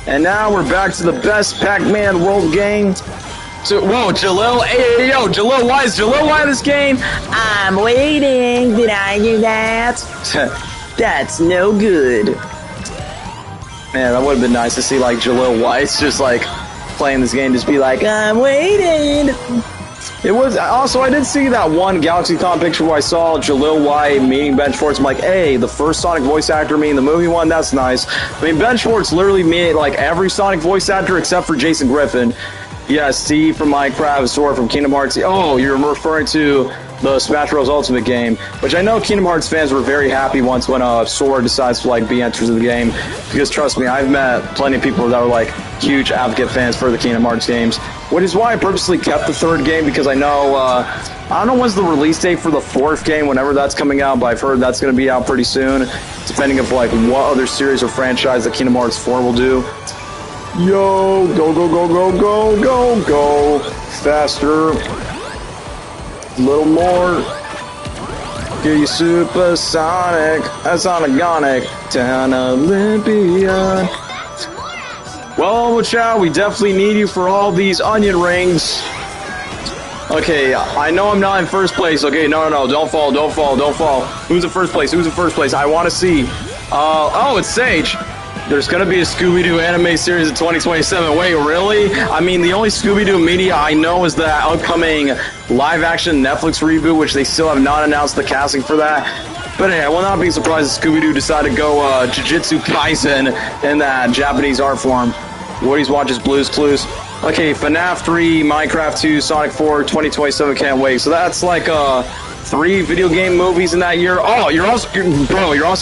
And now we're back to the best Pac-Man world game. So, whoa, Jalil. Hey, yo, Jalil, why is Jalil in this game? I'm waiting. Did I do that? That's no good. Man, that would have been nice to see, like, Jalil White's just, like, playing this game, just be like, I'm waiting. It was, also, I did see that one GalaxyCon picture where I saw Jalil White meeting Ben Schwartz. I'm like, hey, the first Sonic voice actor meeting the movie one, that's nice. I mean, Ben Schwartz literally made, like, every Sonic voice actor except for Jason Griffin. Yeah, Steve from Minecraft, Sora from Kingdom Hearts. Oh, you're referring to the Smash Bros. Ultimate game, which I know Kingdom Hearts fans were very happy once when Sora decides to, like, be entered in the game. Because, trust me, I've met plenty of people that were, like, huge advocate fans for the Kingdom Hearts games. Which is why I purposely kept the third game, because I know, I don't know when's the release date for the fourth game, whenever that's coming out, but I've heard that's going to be out pretty soon, depending on, like, what other series or franchise that Kingdom Hearts 4 will do. Yo, go. Faster. A little more. Get you supersonic. Soniconic. Down Olympian. Well, Chow, we definitely need you for all these onion rings. Okay, I know I'm not in first place. Okay, no, don't fall. Who's in first place? I want to see. Oh, it's Sage. There's going to be a Scooby-Doo anime series in 2027. Wait, really? I mean, the only Scooby-Doo media I know is the upcoming live-action Netflix reboot, which they still have not announced the casting for that. But hey, I will not be surprised if Scooby-Doo decided to go Jujutsu Kaisen in that Japanese art form. Woody's watches Blue's Clues. Okay, FNAF 3, Minecraft 2, Sonic 4, 2027, can't wait. So that's like 3 video game movies in that year. Oh, you're also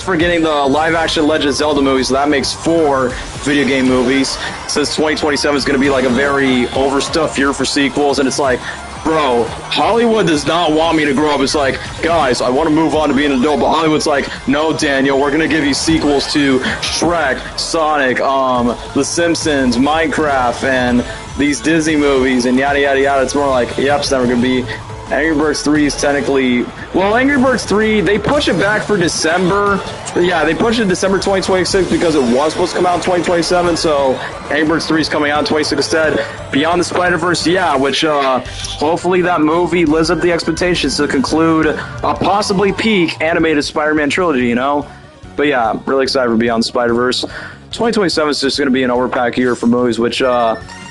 forgetting the live-action Legend of Zelda movie, so that makes 4 video game movies. Since 2027 is going to be like a very overstuffed year for sequels, and it's like, bro, Hollywood does not want me to grow up. It's like, guys, I want to move on to being an adult, but Hollywood's like, no, Daniel, we're going to give you sequels to Shrek, Sonic, The Simpsons, Minecraft, and these Disney movies, and yada, yada, yada. It's more like, yep, it's never going to be. Angry Birds 3 is technically... Well, Angry Birds 3, they push it back for December. Yeah, they pushed it to December 2026 because it was supposed to come out in 2027, so Angry Birds 3 is coming out in 2026 instead. Beyond the Spider-Verse, yeah, which hopefully that movie lives up to the expectations to conclude a possibly peak animated Spider-Man trilogy, you know? But yeah, I'm really excited for Beyond the Spider-Verse. 2027 is just going to be an overpack year for movies, which...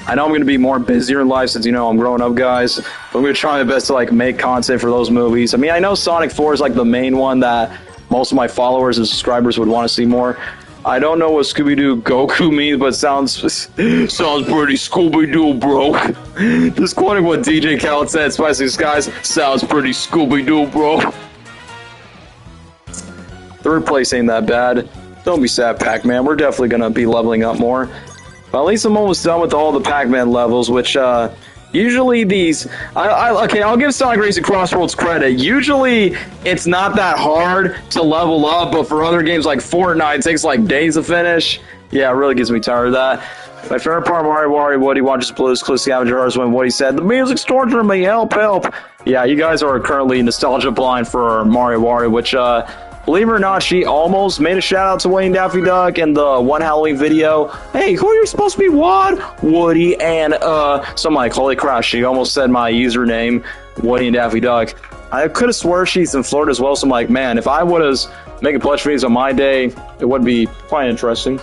I know I'm going to be more busier in life since, you know, I'm growing up, guys. But I'm going to try my best to, like, make content for those movies. I mean, I know Sonic 4 is, like, the main one that most of my followers and subscribers would want to see more. I don't know what Scooby-Doo Goku means, but it sounds pretty Scooby-Doo, bro. Just quoting what DJ Khaled said, Spicy Skies, sounds pretty Scooby-Doo, bro. Third place ain't that bad. Don't be sad, Pac-Man. We're definitely going to be leveling up more. But at least I'm almost done with all the Pac-Man levels, which, usually these... okay, I'll give Sonic Racing CrossWorlds credit. Usually, it's not that hard to level up, but for other games like Fortnite, it takes, like, days to finish. Yeah, it really gets me tired of that. My favorite part of Mario Woody watches Blue's Clues Scavenger Hearts when Woody said, the music's torturing me, help. Yeah, you guys are currently nostalgia blind for Mario Wario, which, Believe it or not, she almost made a shout out to Woody and Daffy Duck in the one Halloween video. Hey, who are you supposed to be? What? Woody and So I'm like, holy crap, she almost said my username, Woody and Daffy Duck. I could have swore she's in Florida as well, so I'm like, man, if I would have making plush videos on my day, it would be quite interesting.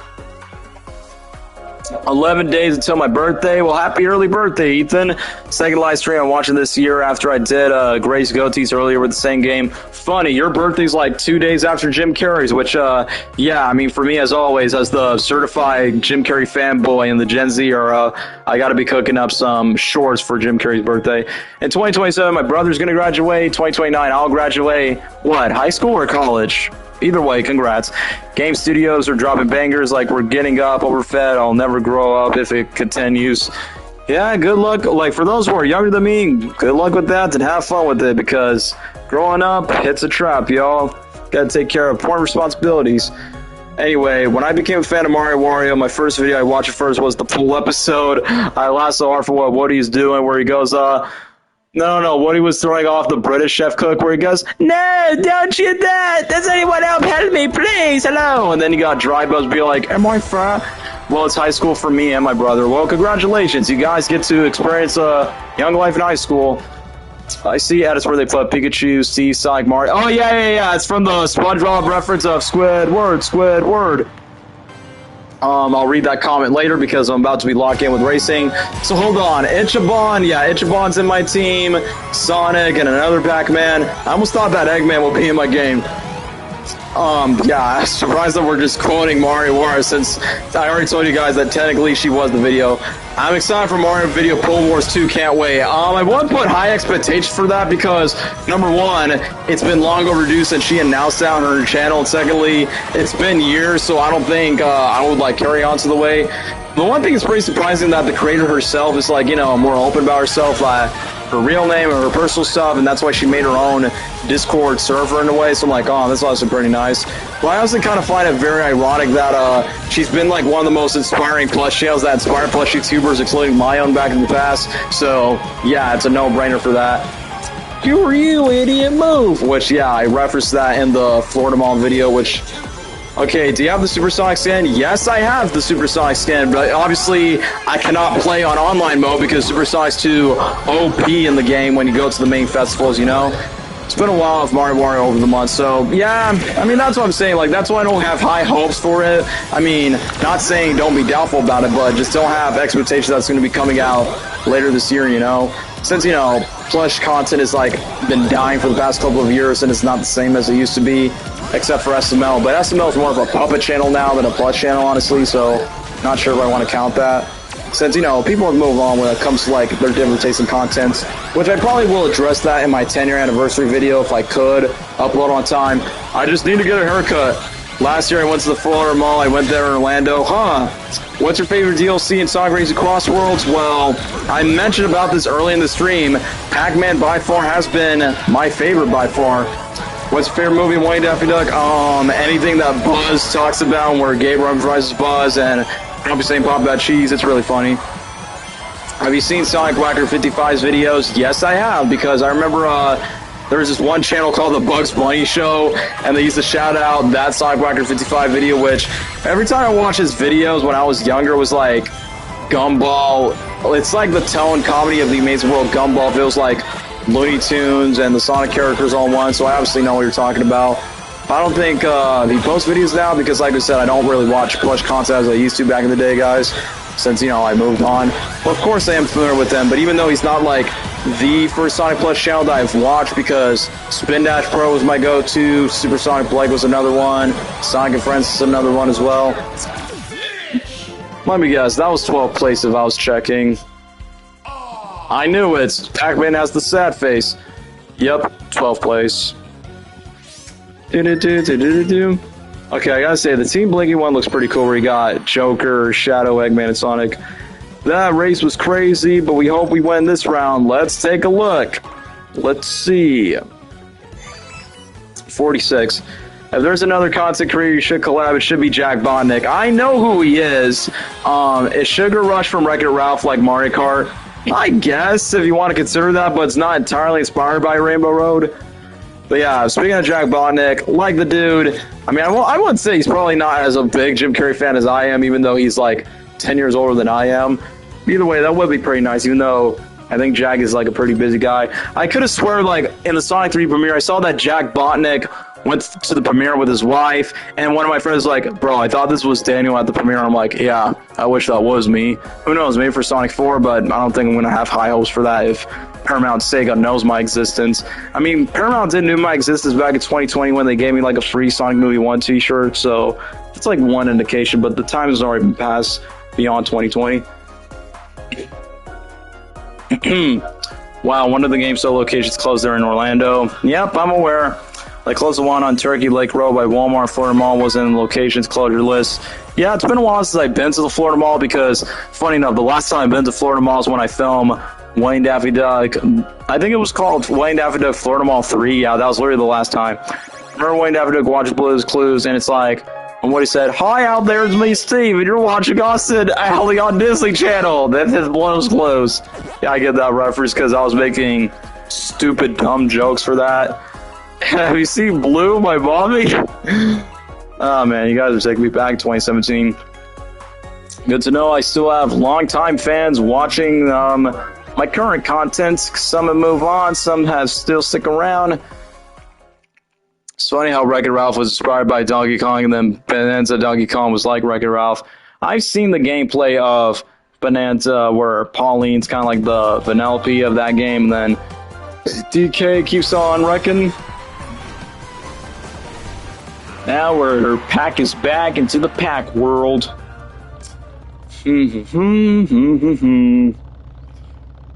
11 days until my birthday. Well, happy early birthday, Ethan. Second live stream I'm watching this year after I did Grace Goatees earlier with the same game. Funny, your birthday's like 2 days after Jim Carrey's, which, yeah, I mean, for me, as always, as the certified Jim Carrey fanboy in the Gen Z era, I got to be cooking up some shorts for Jim Carrey's birthday. In 2027, my brother's going to graduate. 2029, I'll graduate, what, high school or college? Either way, congrats. Game studios are dropping bangers like we're getting up, overfed, I'll never grow up if it continues. Yeah, good luck. Like, for those who are younger than me, good luck with that and have fun with it because growing up, it's a trap, y'all. Gotta take care of important responsibilities. Anyway, when I became a fan of Mario Wario, my first video I watched first was the full episode. I laughed so hard for what Woody's doing, where he goes, No, Woody was throwing off the British chef cook where he goes, no, don't you that. Does anyone help me, please? Hello. And then you got Dry Buzz be like, am I fat? Well, it's high school for me and my brother. Well, congratulations. You guys get to experience a young life in high school. I see edits where they put Pikachu, Steve, Sonic, Mario. Oh, yeah. It's from the SpongeBob reference of Squidward. I'll read that comment later because I'm about to be locked in with racing. So hold on. Ichiban. Yeah, Ichiban's in my team. Sonic and another Pac-Man. I almost thought that Eggman would be in my game. Yeah, I'm surprised that we're just quoting Mario Wars since I already told you guys that technically she was the video. I'm excited for Mario Video Pool Wars 2, can't wait. I won't put high expectations for that because, number one, it's been long overdue since she announced that on her channel, and secondly, it's been years, so I don't think I would, like, carry on to the way. The one thing that's pretty surprising that the creator herself is, like, you know, more open about herself, her real name and her personal stuff, and that's why she made her own Discord server in a way, so I'm like, oh, that's also pretty nice. But I also kind of find it very ironic that she's been like one of the most inspiring plush channels that inspire plush YouTubers, including my own back in the past, so yeah, it's a no-brainer for that. Who are you, idiot? Move! Which, yeah, I referenced that in the Florida Mall video, which... Okay, do you have the Supersonic skin? Yes, I have the Supersonic skin, but obviously I cannot play on online mode because Supersonic's too OP in the game when you go to the main festivals, you know? It's been a while with Mario Wario over the months, so yeah, I mean, that's what I'm saying. Like, that's why I don't have high hopes for it. I mean, not saying don't be doubtful about it, but just don't have expectations that's going to be coming out later this year, you know? Since, you know, plush content has, like, been dying for the past couple of years and it's not the same as it used to be, except for SML. But SML is more of a puppet channel now than a plush channel, honestly, so not sure if I want to count that. Since, you know, people have moved on when it comes to, like, their different tastes in content, which I probably will address that in my 10-year anniversary video if I could upload on time. I just need to get a haircut. Last year I went to the Florida Mall. I went there in Orlando. What's your favorite DLC in Sonic Racing CrossWorlds? Well, I mentioned about this early in the stream. Pac-Man by far has been my favorite by far. What's your favorite movie in Woody Daffy Duck? Anything that Buzz talks about where Gabe references Buzz and Grumpy saying pop that cheese. It's really funny. Have you seen Sonic Whacker 55's videos? Yes, I have, because I remember there was this one channel called The Bugs Bunny Show, and they used to shout out that Sonic Whacker 55 video, which every time I watched his videos when I was younger, it was like Gumball. It's like the tone comedy of the Amazing World Gumball. It feels like Looney Tunes and the Sonic characters all in one, so I obviously know what you're talking about. I don't think he posts videos now because, like I said, I don't really watch plush content as I used to back in the day, guys, since, you know, I moved on. Well, of course I am familiar with them, but even though he's not, like, the first Sonic Plush channel that I've watched, because Spin Dash Pro was my go-to, Super Sonic Blake was another one, Sonic and Friends is another one as well. Let me guess, that was 12th place if I was checking. I knew it. Pac-Man has the sad face. Yep, 12th place. Okay, I gotta say, the Team Blinky one looks pretty cool, where you got Joker, Shadow, Eggman, and Sonic. That race was crazy, but we hope we win this round. Let's take a look. Let's see. 46. If there's another content creator you should collab, it should be Jack Botnick. I know who he is. Is Sugar Rush from Wreck-It Ralph like Mario Kart? I guess, if you want to consider that, but it's not entirely inspired by Rainbow Road. But yeah, speaking of Jack Botnick, like the dude, I mean, I wouldn't say he's probably not as a big Jim Carrey fan as I am, even though he's like 10 years older than I am. Either way, that would be pretty nice, even though I think Jack is like a pretty busy guy. I could have sworn like in the Sonic 3 premiere, I saw that Jack Botnick went to the premiere with his wife, and one of my friends was like, bro, I thought this was Daniel at the premiere. I'm like, yeah, I wish that was me. Who knows, maybe for Sonic 4, but I don't think I'm going to have high hopes for that if Paramount Sega knows my existence. I mean, Paramount didn't know my existence back in 2020 when they gave me like a free Sonic Movie 1 t-shirt, so it's like one indication, but the time has already been passed beyond 2020. Wow, one of the GameStop locations closed there in Orlando. Yep, I'm aware. They closed the one on Turkey Lake Road by Walmart. Florida Mall was in the locations closure list. Yeah, it's been a while since I've been to the Florida Mall because, funny enough, the last time I've been to Florida Mall is when I film Wayne Daffy Duck. I think it was called Wayne Daffy Duck Florida Mall 3. Yeah, that was literally the last time. Remember Wayne Daffy Duck watches Blue's Clues, and it's like, and what he said, hi out there, it's me, Steve, and you're watching Austin Alley on Disney Channel. That's his Blue's Clues. Yeah, I get that reference because I was making stupid, dumb jokes for that. Have you seen Blue, my mommy? Oh, man, you guys are taking me back to 2017. Good to know I still have longtime fans watching my current content. Some have moved on, some have still stick around. It's funny how Wreck-It Ralph was inspired by Donkey Kong, and then Bonanza Donkey Kong was like Wreck-It Ralph. I've seen the gameplay of Bonanza where Pauline's kind of like the Vanellope of that game, and then DK keeps on wrecking. Now her pack is back into the pack world.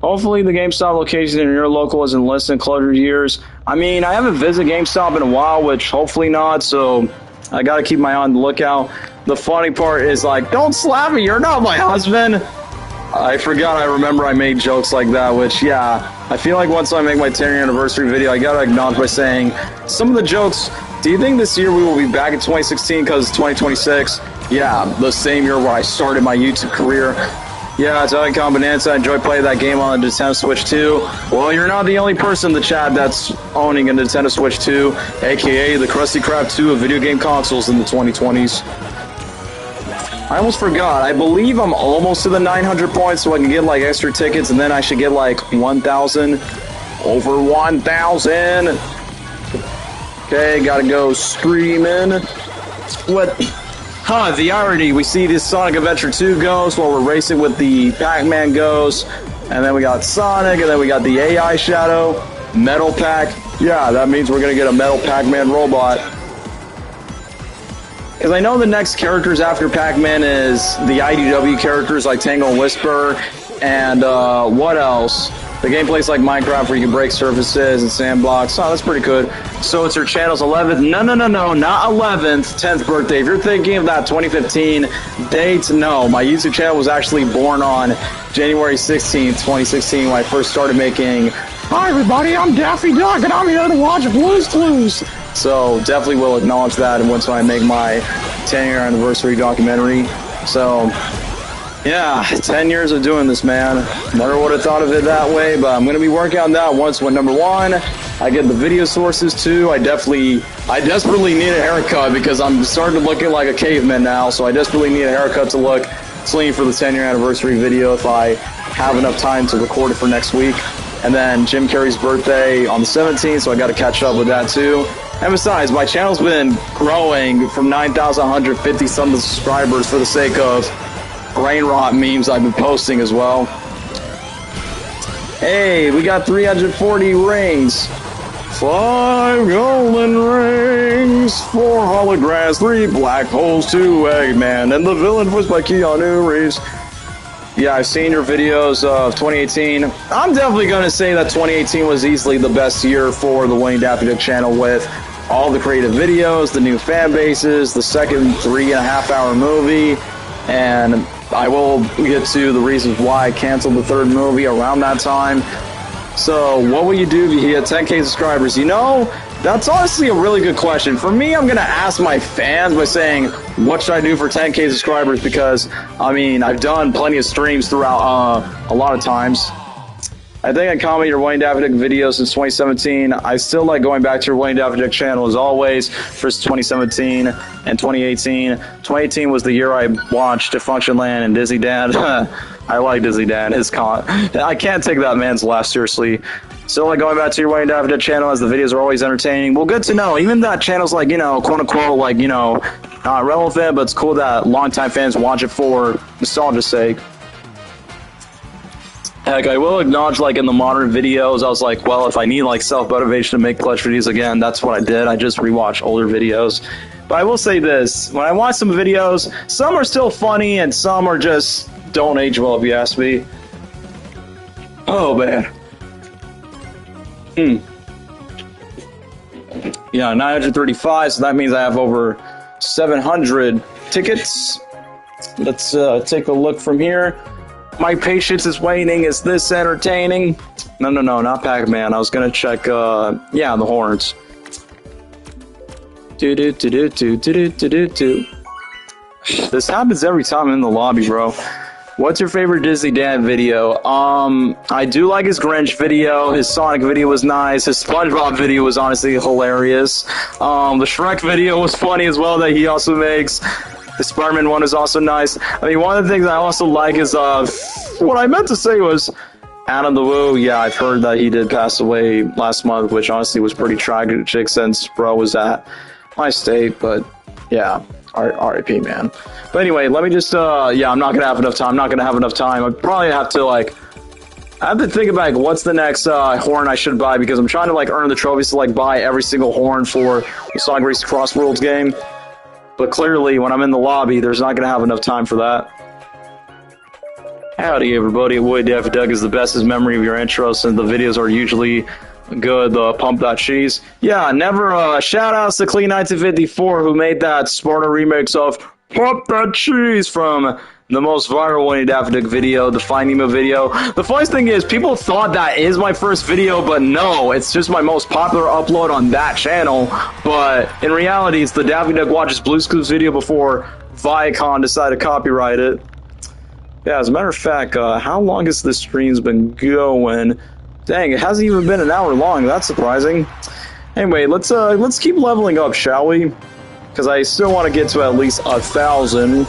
Hopefully the GameStop location in your local isn't less than closure years. I mean, I haven't visited GameStop in a while, which hopefully not, so I gotta keep my eye on the lookout. The funny part is like, don't slap me, you're not my husband. I forgot, I remember I made jokes like that, which, yeah, I feel like once I make my 10-year anniversary video, I gotta acknowledge by saying, some of the jokes, do you think this year we will be back in 2016 because it's 2026? Yeah, the same year where I started my YouTube career. Yeah, it's Donkey Kong Bonanza. I enjoy playing that game on the Nintendo Switch 2. Well, you're not the only person in the chat that's owning a Nintendo Switch 2, aka the Krusty Krab 2 of video game consoles in the 2020s. I almost forgot. I believe I'm almost to the 900 points so I can get like extra tickets, and then I should get like 1,000. Over 1,000. Okay, gotta go screaming. What? Huh, the irony. We see this Sonic Adventure 2 ghost while we're racing with the Pac-Man ghost. And then we got Sonic, and then we got the AI Shadow. Metal Pac. Yeah, that means we're gonna get a Metal Pac-Man robot. Because I know the next characters after Pac-Man is the IDW characters like Tangle and Whisper. And what else? The gameplay's like Minecraft where you can break surfaces and sand blocks. Oh, that's pretty good. So it's her channel's 11th. No, not 11th. 10th birthday. If you're thinking of that 2015 date, no. My YouTube channel was actually born on January 16th, 2016 when I first started making, hi everybody, I'm Daffy Duck and I'm here to watch Blue's Clues. So definitely will acknowledge that and once I make my 10-year anniversary documentary. So yeah, 10 years of doing this, man. Never would have thought of it that way, but I'm going to be working on that once when, number one, I get the video sources, too. I desperately need a haircut because I'm starting to look like a caveman now, so I desperately need a haircut to look clean for the 10-year anniversary video if I have enough time to record it for next week. And then Jim Carrey's birthday on the 17th, so I got to catch up with that, too. And besides, my channel's been growing from 9,150 something subscribers for the sake of brain rot memes I've been posting as well. Hey, we got 340 rings. 5 golden rings, 4 holograms, 3 black holes, 2 Eggman, and the villain voiced by Keanu Reeves. Yeah, I've seen your videos of 2018. I'm definitely going to say that 2018 was easily the best year for the Wayne Daffy Duck channel with all the creative videos, the new fan bases, the second 3.5-hour movie, and I will get to the reasons why I canceled the third movie around that time. So, what will you do if you hit 10K subscribers? You know, that's honestly a really good question. For me, I'm going to ask my fans by saying, what should I do for 10K subscribers? Because, I mean, I've done plenty of streams throughout a lot of times. I think I commented your Wayne Davidic video since 2017. I still like going back to your Wayne Davidic channel as always for 2017 and 2018. 2018 was the year I watched Defunctionland and Dizzy Dad. I like Dizzy Dad. I can't take that man's laugh seriously. Still like going back to your Wayne Davidic channel as the videos are always entertaining. Well, good to know. Even that channel's like, you know, quote unquote, like, you know, not relevant, but it's cool that longtime fans watch it for nostalgia's sake. Heck, I will acknowledge, like, in the modern videos, I was like, well, if I need, like, self-motivation to make clutch videos again, that's what I did. I just rewatch older videos. But I will say this. When I watch some videos, some are still funny, and some are just don't age well, if you ask me. Oh, man. Yeah, 935, so that means I have over 700 tickets. Let's take a look from here. My patience is waning. Is this entertaining? No, not Pac-Man. I was gonna check, yeah, the horns. This happens every time I'm in the lobby, bro. What's your favorite Disney Dad video? I do like his Grinch video. His Sonic video was nice. His SpongeBob video was honestly hilarious. The Shrek video was funny as well that he also makes. The Spider-Man one is also nice. I mean, one of the things I also like is, what I meant to say was Adam the Woo. Yeah, I've heard that he did pass away last month, which honestly was pretty tragic since bro was at my state, but yeah, R.I.P. man. But anyway, let me just, yeah, I'm not gonna have enough time. I probably have to, like, I have to think about, like, what's the next horn I should buy, because I'm trying to, like, earn the trophies to, like, buy every single horn for the Sonic Racing CrossWorlds game. But clearly, when I'm in the lobby, there's not going to have enough time for that. Howdy, everybody. Woody Daffy Duck is the bestest memory of your intro, since the videos are usually good. Pump That Cheese. Yeah, never. Shout outs to Clean1954 who made that Sparta remix of Pump That Cheese from the most viral Woody Daffy Duck video, the Finding Nemo video. The funniest thing is, people thought that is my first video, but no, it's just my most popular upload on that channel. But in reality, it's the Daffy Duck Watches Blue's Clues video before Viacom decided to copyright it. Yeah, as a matter of fact, how long has this stream's been going? Dang, it hasn't even been an hour long. That's surprising. Anyway, let's keep leveling up, shall we? Because I still want to get to at least 1,000.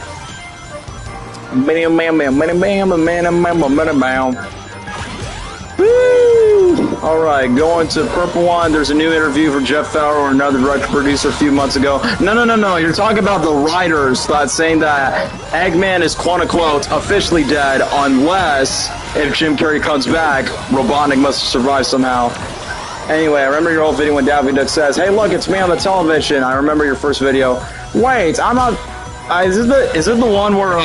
Alright, going to Purple One. There's a new interview from Jeff Fowler or another director producer a few months ago. No. You're talking about the writers that saying that Eggman is quote-unquote officially dead unless if Jim Carrey comes back, Robotnik must have survived somehow. Anyway, I remember your old video when Daffy Duck says, hey look, it's me on the television. I remember your first video. Wait, I'm not... is it the one where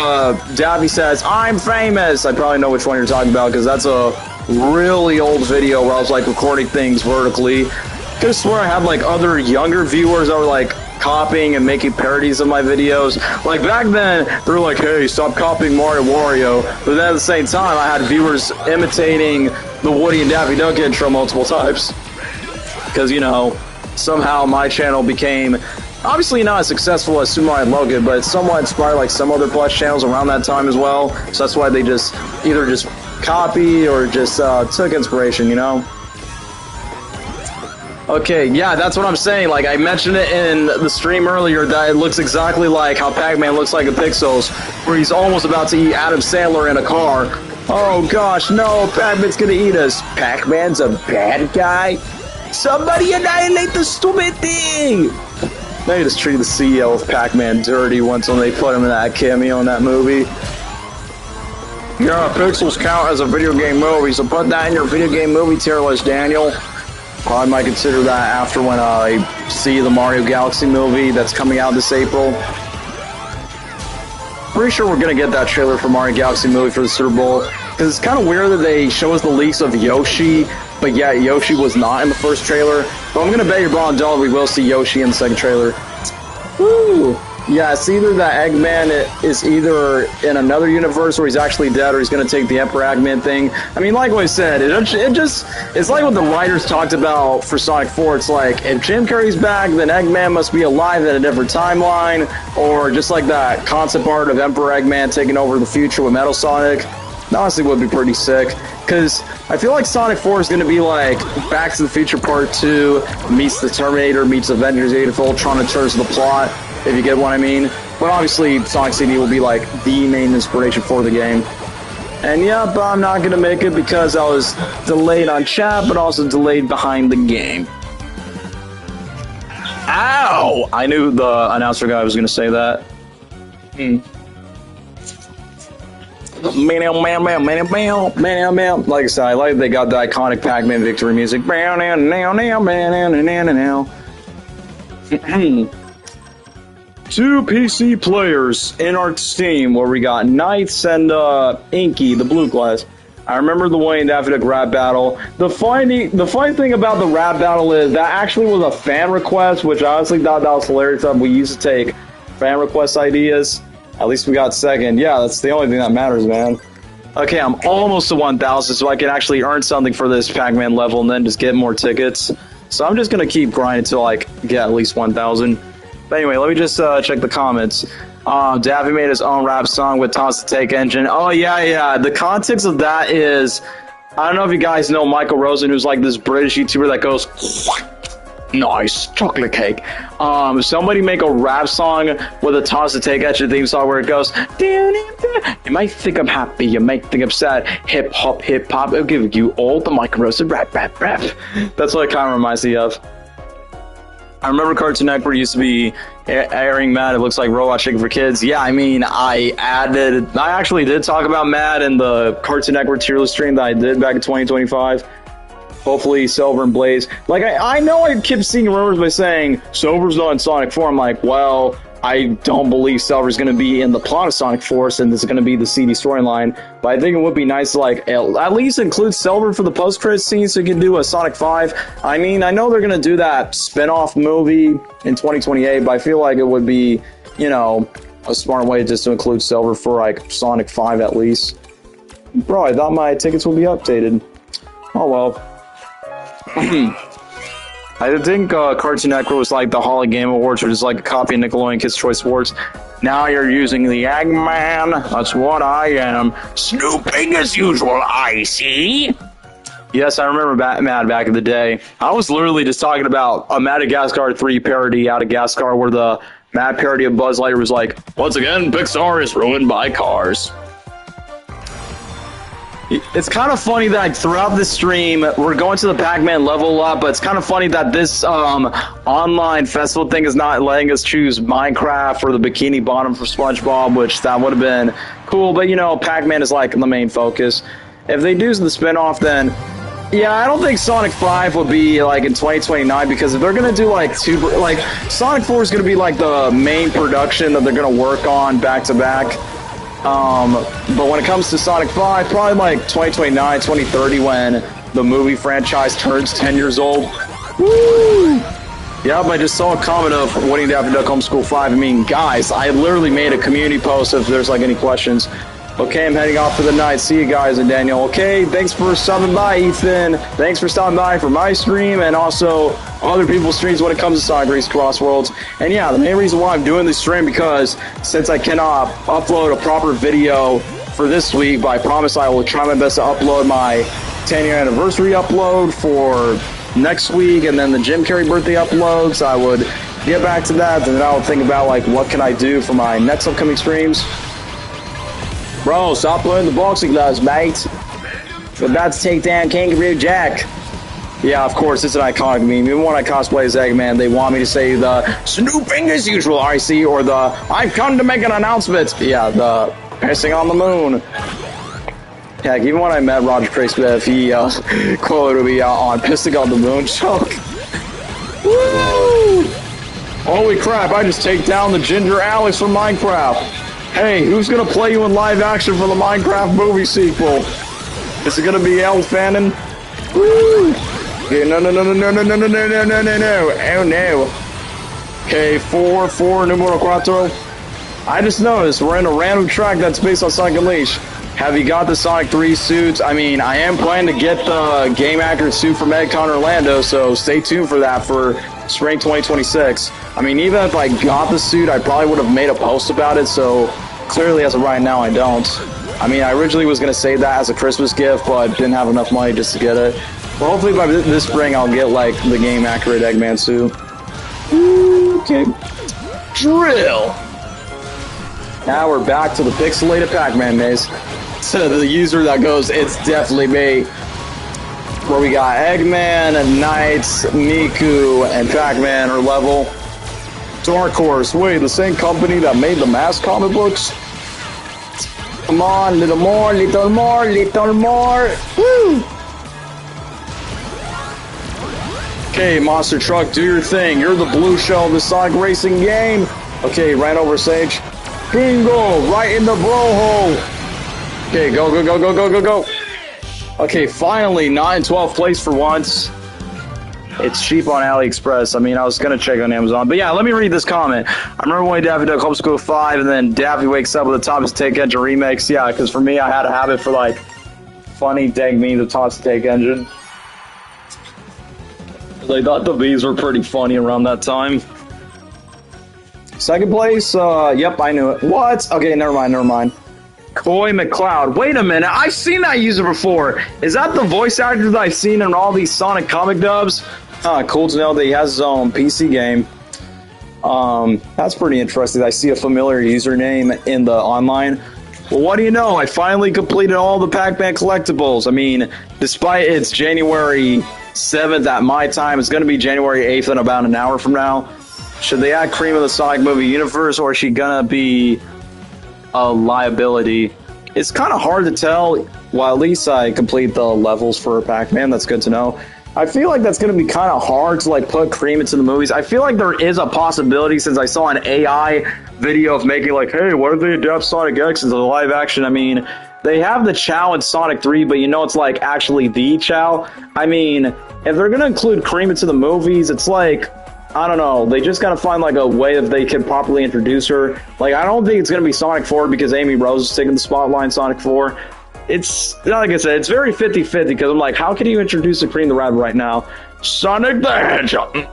Daffy says, I'm famous? I probably know which one you're talking about, because that's a really old video where I was like recording things vertically. I could swear I had like other younger viewers that were like copying and making parodies of my videos. Like back then, they were like, hey, stop copying Mario Wario. But then at the same time, I had viewers imitating the Woody and Daffy Duck intro multiple times. Because, you know, somehow my channel became... obviously not as successful as Sumo and Logan, but it's somewhat inspired like some other plush channels around that time as well. So that's why they just either just copied or just took inspiration, you know? Okay, yeah, that's what I'm saying. Like, I mentioned it in the stream earlier that it looks exactly like how Pac-Man looks like in Pixels, where he's almost about to eat Adam Sandler in a car. Oh gosh, no, Pac-Man's gonna eat us. Pac-Man's a bad guy? Somebody annihilate the stupid thing! They just treated the CEO of Pac-Man dirty once when they put him in that cameo in that movie. Yeah, Pixels count as a video game movie, so put that in your video game movie tier list, Daniel. I might consider that after when I see the Mario Galaxy movie that's coming out this April. Pretty sure we're gonna get that trailer for Mario Galaxy movie for the Super Bowl, because it's kind of weird that they show us the leaks of Yoshi, but yeah, Yoshi was not in the first trailer. But I'm gonna bet your bond dollar we will see Yoshi in the second trailer. Woo! Yeah, it's either that Eggman is either in another universe or he's actually dead, or he's gonna take the Emperor Eggman thing. I mean, like what I said, it's like what the writers talked about for Sonic 4. It's like, if Jim Carrey's back, then Eggman must be alive in a different timeline, or just like that concept art of Emperor Eggman taking over the future with Metal Sonic. honestly would be pretty sick. Because I feel like Sonic 4 is going to be like Back to the Future Part 2 meets the Terminator meets Avengers Age of Ultron in terms of the plot, if you get what I mean. But obviously, Sonic CD will be like the main inspiration for the game. And yeah, but I'm not going to make it because I was delayed on chat, but also delayed behind the game. Ow! I knew the announcer guy was going to say that. Like I said, I like they got the iconic Pac-Man victory music. Two PC players in our team where we got Knights and Inky, the blue class. I remember the Wayne Daffy Duck rap battle. The funny thing about the rap battle is that actually was a fan request, which I honestly thought that was hilarious. We used to take fan request ideas. At least we got second. Yeah, that's the only thing that matters, man. Okay, I'm almost to 1,000, so I can actually earn something for this Pac-Man level and then just get more tickets. So I'm just gonna keep grinding until I get at least 1,000. But anyway, let me just check the comments. Daffy made his own rap song with Toss the Take Engine. Oh, yeah. The context of that is, I don't know if you guys know Michael Rosen, who's like this British YouTuber that goes, nice, chocolate cake. Somebody make a rap song with a Toss the Take Engine theme song where it goes, you might think I'm happy, you might think I'm sad, hip hop, I'll give you all the Michael Rosen rap. That's what it kind of reminds me of. I remember Cartoon Network used to be airing Mad. It looks like Robot Chicken for kids. Yeah, I mean, I actually did talk about Mad in the Cartoon Network tier list stream that I did back in 2025. Hopefully, Silver and Blaze. Like, I know I kept seeing rumors by saying Silver's not in Sonic 4. I'm like, well, I don't believe Silver's going to be in the plot of Sonic 4, and this is going to be the CD storyline. But I think it would be nice to, like, at least include Silver for the post-credit scene so you can do a Sonic 5. I mean, I know they're going to do that spin-off movie in 2028, but I feel like it would be, you know, a smart way just to include Silver for, like, Sonic 5 at least. Bro, I thought my tickets would be updated. Oh, well. I think Cartoon Network was like the Hall of Game Awards, which is like a copy of Nickelodeon Kids' Choice Awards. Now you're using the Eggman. That's what I am. Snooping as usual, I see. Yes, I remember Mad back in the day. I was literally just talking about a Madagascar 3 parody out of Gascar where the Mad parody of Buzz Lightyear was like, once again, Pixar is ruined by cars. It's kind of funny that throughout the stream, we're going to the Pac-Man level a lot, but it's kind of funny that this online festival thing is not letting us choose Minecraft or the Bikini Bottom for SpongeBob, which that would have been cool, but you know, Pac-Man is like the main focus. If they do the spin-off, then yeah, I don't think Sonic 5 will be like in 2029, because if they're going to do like Sonic 4 is going to be like the main production that they're going to work on back-to-back. But when it comes to Sonic 5, probably like 2029, 2030 when the movie franchise turns 10 years old. Woo! Yep, I just saw a comment of Winning Daffy Duck Homeschool 5. I mean, guys, I literally made a community post if there's like any questions. Okay, I'm heading off for the night. See you guys and Daniel. Okay, thanks for stopping by, Ethan. Thanks for stopping by for my stream and also other people's streams when it comes to Sonic Racing CrossWorlds. And yeah, the main reason why I'm doing this stream because since I cannot upload a proper video for this week, but I promise I will try my best to upload my 10-year anniversary upload for next week and then the Jim Carrey birthday uploads. I would get back to that and then I would think about like what can I do for my next upcoming streams. Bro, stop playing the boxing gloves, mate. We're about to take down Kangaroo Jack. Yeah, of course, it's an iconic meme. Even when I cosplay as Eggman, they want me to say the snooping as usual, I see, or the I've come to make an announcement. Yeah, the pissing on the moon. Yeah, even when I met Roger Craig Smith, he quoted me on pissing on the moon joke. Woo! Holy crap, I just take down the Ginger Alex from Minecraft. Hey, who's gonna play you in live action for the Minecraft movie sequel? Is it gonna be Elle Fanning? Woo! Yeah, no. Oh no. Okay, 4 numero cuatro. I just noticed we're in a random track that's based on Sonic Unleashed. Have you got the Sonic 3 suits? I mean, I am planning to get the game accurate suit from MedCon Orlando, so stay tuned for that for spring 2026. I mean, even if I got the suit, I probably would have made a post about it, so clearly as of right now, I don't. I mean, I originally was going to save that as a Christmas gift, but didn't have enough money just to get it. But hopefully by this spring, I'll get, like, the game-accurate Eggman suit. Okay. Drill! Now we're back to the pixelated Pac-Man maze. To the user that goes, it's definitely me. Where we got Eggman, Knights, Miku, and Pac-Man are level. Dark Horse, wait, the same company that made the Mask comic books? Come on, little more, little more, little more. Woo! Okay, Monster Truck, do your thing. You're the blue shell of the Sonic Racing game. Okay, ran over Sage. Bingo! Right in the bro hole. Okay, go, go, go, go, go, go, go. Okay, finally, not in 12th place for once. It's cheap on AliExpress. I mean, I was going to check on Amazon. But yeah, let me read this comment. I remember when Daffy Duck Hope School 5, and then Daffy wakes up with the Thomas Tank Engine remix. Yeah, because for me, I had a habit for, like, funny dang memes of Thomas Tank Engine. I thought the V's were pretty funny around that time. Second place? Yep, I knew it. What? Okay, never mind, never mind. Coy McLeod. Wait a minute, I've seen that user before. Is that the voice actor that I've seen in all these Sonic comic dubs? Cool to know that he has his own PC game. That's pretty interesting. I see a familiar username in the online. Well, what do you know? I finally completed all the Pac-Man collectibles. I mean, despite it's January 7th at my time, it's going to be January 8th in about an hour from now. Should they add Cream of the Sonic movie universe, or is she going to be a liability? It's kind of hard to tell. Well, at least I complete the levels for Pac-Man. That's good to know. I feel like that's going to be kind of hard to like put Cream into the movies. I feel like there is a possibility, since I saw an AI video of making like, hey, what if they adapt Sonic X into the live action? I mean, they have the Chow in Sonic 3, but you know it's like actually the Chow. I mean, if they're going to include Cream into the movies, it's like, I don't know, they just gotta find like a way that they can properly introduce her. Like, I don't think it's gonna be Sonic 4 because Amy Rose is taking the spotlight in Sonic 4. It's, like I said, it's very 50-50 because I'm like, how can you introduce the Cream the Rabbit right now? Sonic the Hedgehog.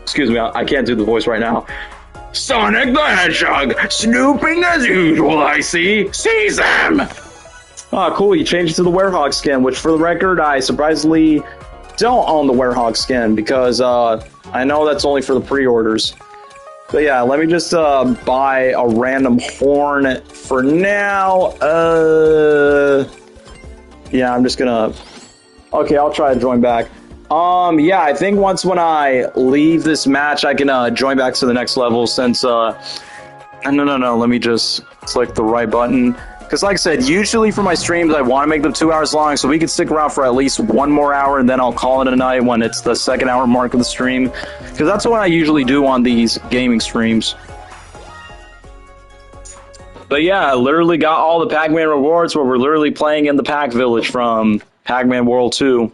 Excuse me, I can't do the voice right now. Sonic the Hedgehog, snooping as usual, I see. Seize them! Oh, cool, you changed it to the Werehog skin, which for the record, I surprisingly don't own the Werehog skin because, I know that's only for the pre-orders. But yeah, let me just buy a random horn for now. Yeah, I'm just gonna... Okay, I'll try to join back. Yeah, I think when I leave this match, I can join back to the next level since... No, let me just select the right button. Because like I said, usually for my streams, I want to make them 2 hours long, so we can stick around for at least one more hour, and then I'll call it a night when it's the 2nd hour mark of the stream. Because that's what I usually do on these gaming streams. But yeah, I literally got all the Pac-Man rewards where we're literally playing in the Pac Village from Pac-Man World 2.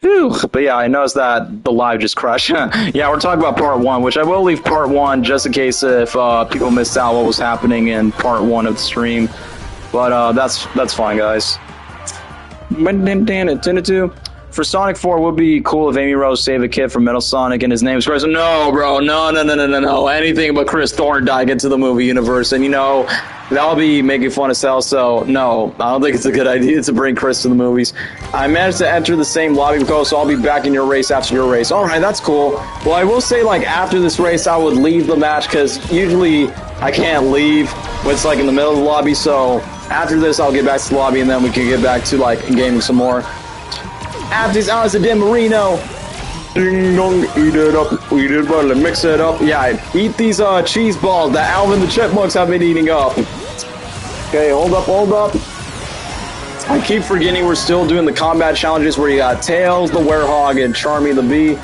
Whew. But yeah, I noticed that the live just crashed. Yeah, we're talking about part 1, which I will leave part 1 just in case if people missed out what was happening in part 1 of the stream. But that's fine, guys. For Sonic 4, it would be cool if Amy Rose saved a kid from Metal Sonic and his name's Chris. No, bro, no. Anything but Chris Thorndike into the movie universe. And, you know, that'll be making fun of Cell, so no, I don't think it's a good idea to bring Chris to the movies. I managed to enter the same lobby code, so I'll be back in your race after your race. All right, that's cool. Well, I will say, like, after this race, I would leave the match, because usually I can't leave when it's, like, in the middle of the lobby, so after this, I'll get back to the lobby, and then we can get back to, like, gaming some more. After these hours of Dan Marino. Ding dong, eat it up, mix it up. Yeah, eat these cheese balls that Alvin the Chipmunks have been eating up. Okay, hold up. I keep forgetting we're still doing the combat challenges where you got Tails, the Werehog, and Charmy the Bee.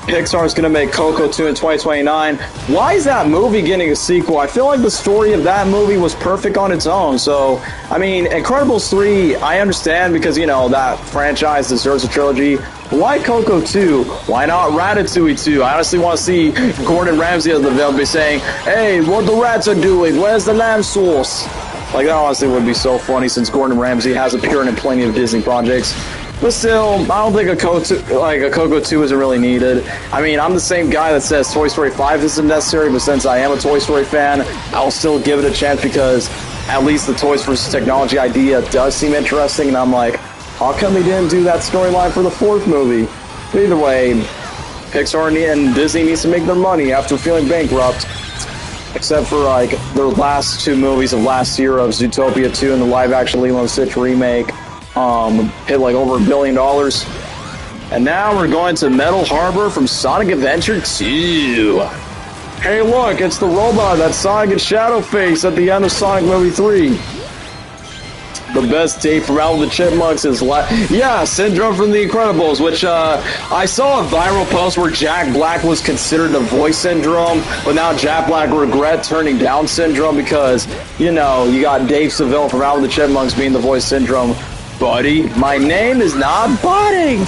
Pixar's gonna make Coco 2 in 2029. Why is that movie getting a sequel? I feel like the story of that movie was perfect on its own. So, I mean, Incredibles 3, I understand because, you know, that franchise deserves a trilogy. Why Coco 2? Why not Ratatouille 2? I honestly want to see Gordon Ramsay as the villain be saying, hey, what the rats are doing? Where's the lamb sauce? Like, that honestly would be so funny since Gordon Ramsay has appeared in plenty of Disney projects. But still, I don't think a Coco 2 isn't really needed. I mean, I'm the same guy that says Toy Story 5 isn't necessary, but since I am a Toy Story fan, I'll still give it a chance because at least the toys versus technology idea does seem interesting, and I'm like, how come they didn't do that storyline for the 4th movie? But either way, Pixar and Disney needs to make their money after feeling bankrupt. Except for like their last 2 movies of last year of Zootopia 2 and the live-action Lilo and Stitch remake hit like over $1 billion. And now we're going to Metal Harbor from Sonic Adventure 2. Hey look, it's the robot that Sonic and Shadow face at the end of Sonic Movie 3. The best tape from Alvin the Chipmunks is Syndrome from The Incredibles, which I saw a viral post where Jack Black was considered to voice Syndrome, but now Jack Black regret turning down Syndrome because, you know, you got Dave Seville from Alvin the Chipmunks being the voice Syndrome. Buddy, my name is not Buddy.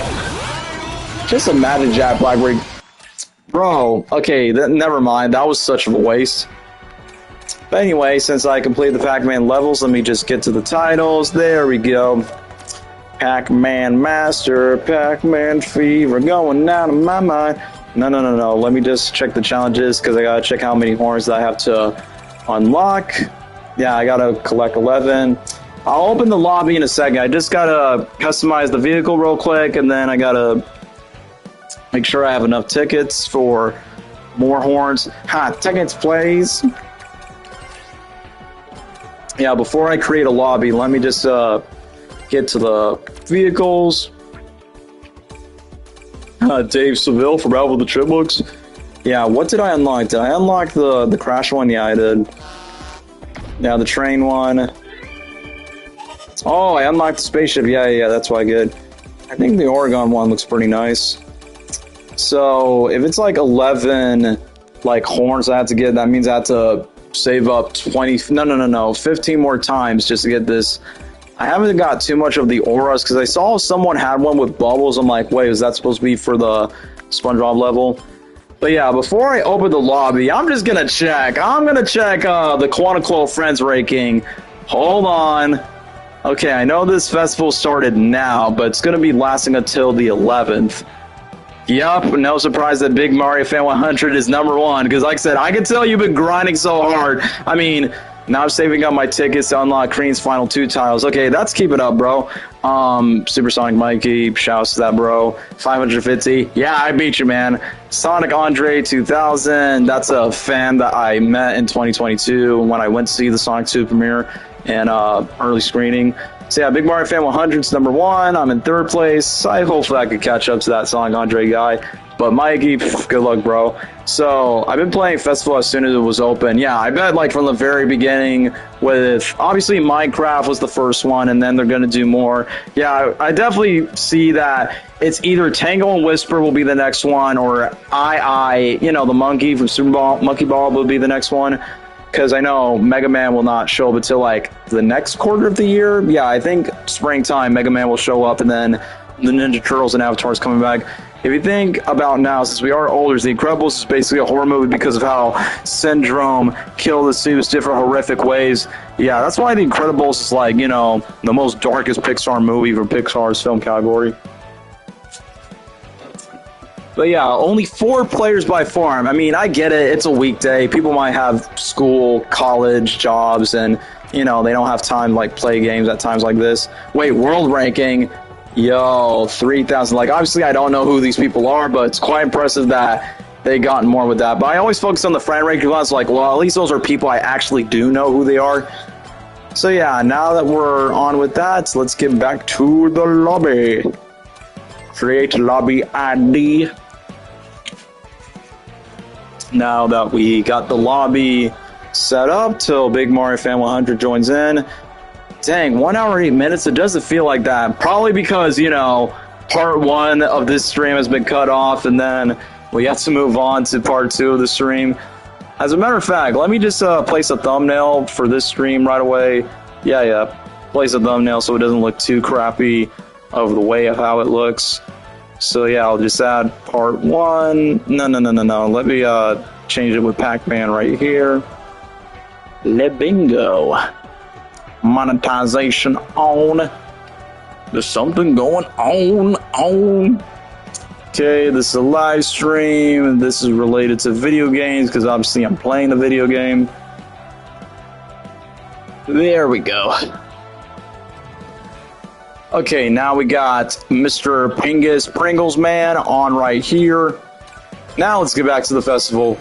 Just imagine Jack Black. Bro, okay, never mind. That was such a waste. But anyway, since I completed the Pac-Man levels, let me just get to the titles. There we go. Pac-Man Master, Pac-Man Fever, going out of my mind. No. Let me just check the challenges, because I gotta check how many horns that I have to unlock. Yeah, I gotta collect 11. I'll open the lobby in a second. I just gotta customize the vehicle real quick, and then I gotta make sure I have enough tickets for more horns. Tickets, please. Yeah, before I create a lobby, let me just get to the vehicles. Dave Seville from Alvin the Chipmunks. Yeah, what did I unlock? Did I unlock the crash one? Yeah, I did. Yeah, the train one. Oh, I unlocked the spaceship. Yeah, that's why I did. I think the Oregon one looks pretty nice. So, if it's like 11 like horns I have to get, that means I have to save up 15 more times just to get this. I haven't got too much of the auras because I saw someone had one with bubbles. I'm like, wait, is that supposed to be for the SpongeBob level? But yeah, before I open the lobby, I'm just gonna check. I'm gonna check the Quantico Friends ranking. Hold on. Okay, I know this festival started now, but it's gonna be lasting until the 11th. Yup, no surprise that Big Mario Fan 100 is #1, because like I said, I can tell you've been grinding so hard. I mean, now I'm saving up my tickets to unlock Crean's final 2 titles. Okay, that's keep it up, bro. Supersonic Mikey, shouts to that, bro. 550, yeah, I beat you, man. Sonic Andre 2000, that's a fan that I met in 2022 when I went to see the Sonic 2 premiere and early screening. So yeah, Big Mario Fan 100's #1. I'm in 3rd place. Hopefully I could catch up to that Sonic Andre guy. But Mikey, good luck, bro. So I've been playing Festival as soon as it was open. Yeah, I bet like from the very beginning with obviously Minecraft was the first one, and then they're gonna do more. Yeah, I definitely see that it's either Tango and Whisper will be the next one, or you know, the monkey from Monkey Ball will be the next one. Because I know Mega Man will not show up until like the next quarter of the year. Yeah, I think springtime Mega Man will show up, and then the Ninja Turtles and Avatars coming back. If you think about now, since we are older, The Incredibles is basically a horror movie because of how Syndrome killed the suits different horrific ways. Yeah, that's why The Incredibles is like, you know, the most darkest Pixar movie for Pixar's film category. But yeah, only 4 players by farm. I mean, I get it. It's a weekday. People might have school, college, jobs, and, you know, they don't have time to, like, play games at times like this. Wait, world ranking. Yo, 3,000. Like, obviously, I don't know who these people are, but it's quite impressive that they gotten more with that. But I always focus on the friend ranking ones. Like, well, at least those are people I actually do know who they are. So yeah, now that we're on with that, let's get back to the lobby. Create lobby ID. Now that we got the lobby set up till Big Mario Fan 100 joins in. Dang, 1 hour 8 minutes, it doesn't feel like that. Probably because, you know, part 1 of this stream has been cut off, and then we have to move on to part 2 of the stream. As a matter of fact, let me just place a thumbnail for this stream right away. Yeah, place a thumbnail so it doesn't look too crappy of the way of how it looks. So yeah, I'll just add part 1. No. Let me change it with Pac-Man right here. Le bingo. Monetization on. There's something going on. Okay, this is a live stream. This is related to video games because obviously I'm playing the video game. There we go. Okay, now we got Mr. Pingus Pringles Man on right here. Now let's get back to the festival.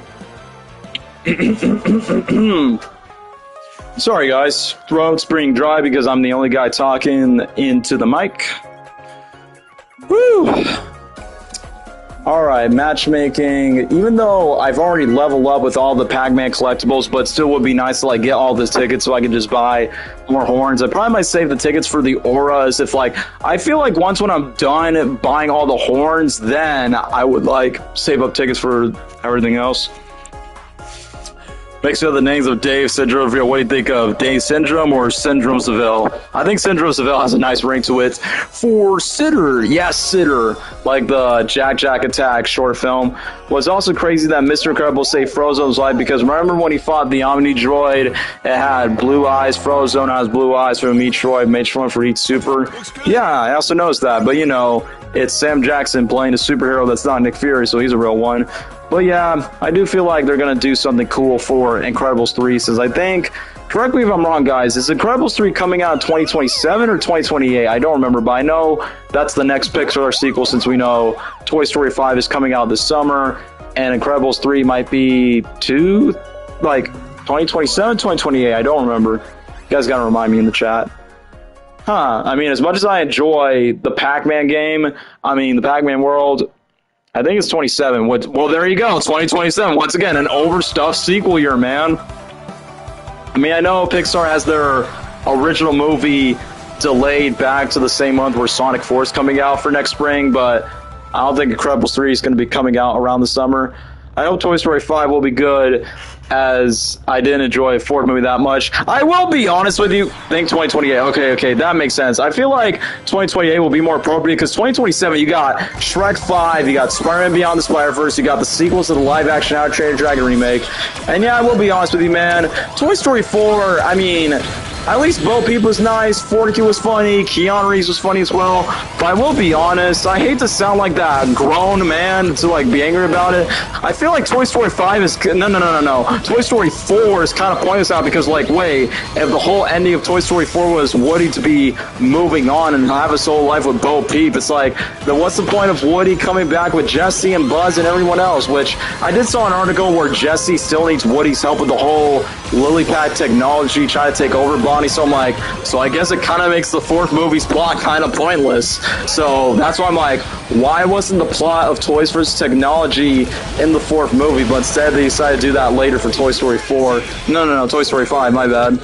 Sorry guys, throat's being dry because I'm the only guy talking into the mic. Woo! Alright, matchmaking. Even though I've already leveled up with all the Pac-Man collectibles, but still would be nice to like get all the tickets so I can just buy more horns. I probably might save the tickets for the auras if like, I feel like once when I'm done buying all the horns, then I would like save up tickets for everything else. Mix up the names of Dave Syndrome. What do you think of Dave Syndrome or Syndrome Seville? I think Syndrome Seville has a nice ring to it. For Sitter, yes, Sitter, like the Jack Attack short film. Was also crazy that Mr. Incredible saved Frozone's life because remember when he fought the Omni Droid, it had blue eyes. Frozone has blue eyes from each droid, made one for each super. Yeah, I also noticed that, but you know, it's Sam Jackson playing a superhero that's not Nick Fury, so he's a real one. But yeah, I do feel like they're going to do something cool for Incredibles 3, since I think, correct me if I'm wrong guys, is Incredibles 3 coming out in 2027 or 2028? I don't remember, but I know that's the next Pixar sequel since we know Toy Story 5 is coming out this summer, and Incredibles 3 might be 2027, 2028, I don't remember. You guys got to remind me in the chat. I mean, as much as I enjoy the Pac-Man game, I mean, the Pac-Man world, I think it's 27. Well, there you go. 2027. Once again, an overstuffed sequel year, man. I mean, I know Pixar has their original movie delayed back to the same month where Sonic 4 is coming out for next spring, but I don't think Incredibles 3 is going to be coming out around the summer. I hope Toy Story 5 will be good, as I didn't enjoy a Ford movie that much. I will be honest with you. Think 2028. Okay, that makes sense. I feel like 2028 will be more appropriate because 2027 you got Shrek 5, you got Spider-Man Beyond the Spider-Verse, you got the sequels to the live-action How to Train Your Dragon remake. And yeah, I will be honest with you, man. Toy Story 4, I mean, at least Bo Peep was nice, Fortitude was funny, Keanu Reeves was funny as well, but I will be honest, I hate to sound like that grown man to like be angry about it. I feel like Toy Story 5 is, no. Toy Story 4 is kind of pointless out because like, wait, if the whole ending of Toy Story 4 was Woody to be moving on and have his whole life with Bo Peep, it's like, then what's the point of Woody coming back with Jesse and Buzz and everyone else, which I did saw an article where Jesse still needs Woody's help with the whole lily pad technology trying to take over Bonnie, so I'm like, so I guess it kind of makes the fourth movie's plot kind of pointless. So that's why I'm like, why wasn't the plot of Toys vs. Technology in the fourth movie, but instead they decided to do that later for Toy Story 4. No, Toy Story 5, my bad.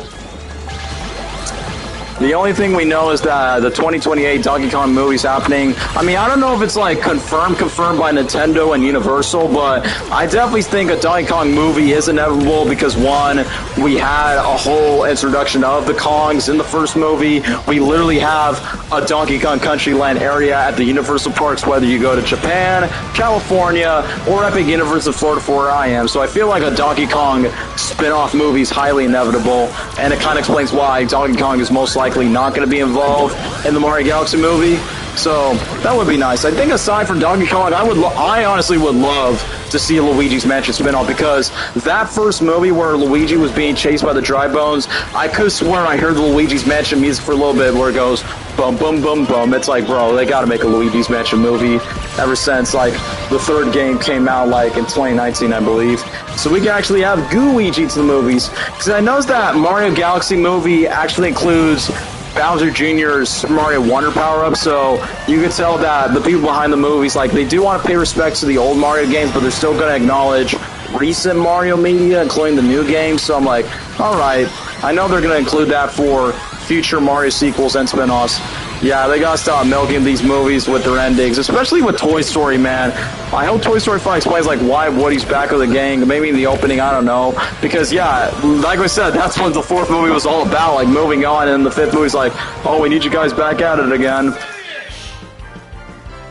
The only thing we know is that the 2028 Donkey Kong movie's happening. I mean, I don't know if it's like confirmed by Nintendo and Universal, but I definitely think a Donkey Kong movie is inevitable because one, we had a whole introduction of the Kongs in the first movie. We literally have a Donkey Kong Countryland area at the Universal Parks, whether you go to Japan, California, or Epic Universe in Florida for where I am. So I feel like a Donkey Kong spin-off movie is highly inevitable, and it kind of explains why Donkey Kong is most likely not going to be involved in the Mario Galaxy movie. So that would be nice. I think aside from Donkey Kong, I honestly would love to see a Luigi's Mansion spin-off because that first movie where Luigi was being chased by the Dry Bones, I could swear I heard the Luigi's Mansion music for a little bit where it goes bum bum bum bum. It's like, bro, they got to make a Luigi's Mansion movie ever since like the third game came out like in 2019, I believe. So we can actually have Gooigi to the movies because I noticed that Mario Galaxy movie actually includes Bowser Jr.'s Mario Wonder power-up, so you can tell that the people behind the movies, like, they do want to pay respect to the old Mario games, but they're still going to acknowledge recent Mario media, including the new games, so I'm like, alright, I know they're going to include that for future Mario sequels and spin-offs. Yeah, they gotta stop milking these movies with their endings, especially with Toy Story, man. I hope Toy Story 5 explains, like, why Woody's back with the gang, maybe in the opening, I don't know. Because, yeah, like I said, that's what the fourth movie was all about, like, moving on, and the fifth movie's like, oh, we need you guys back at it again.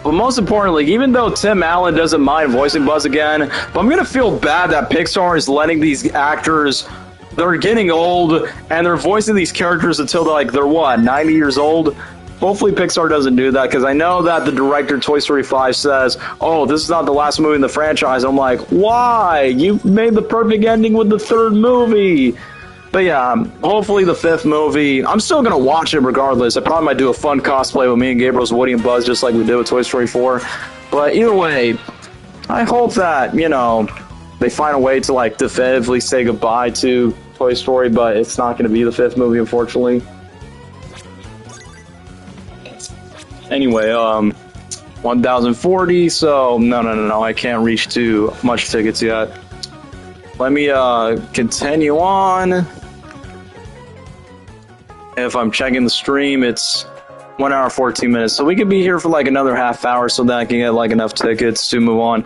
But most importantly, even though Tim Allen doesn't mind voicing Buzz again, but I'm gonna feel bad that Pixar is letting these actors, they're getting old, and they're voicing these characters until they're what, 90 years old? Hopefully Pixar doesn't do that, because I know that the director of Toy Story 5 says, oh, this is not the last movie in the franchise. I'm like, why? You made the perfect ending with the third movie. But yeah, hopefully the 5th movie, I'm still going to watch it regardless. I probably might do a fun cosplay with me and Gabriel's Woody and Buzz just like we did with Toy Story 4. But either way, I hope that, you know, they find a way to like definitively say goodbye to Toy Story, but it's not going to be the 5th movie, unfortunately. Anyway, 1,040, so no, I can't reach too much tickets yet. Let me continue on. If I'm checking the stream, it's 1 hour 14 minutes, so we could be here for like another half hour so that I can get like enough tickets to move on.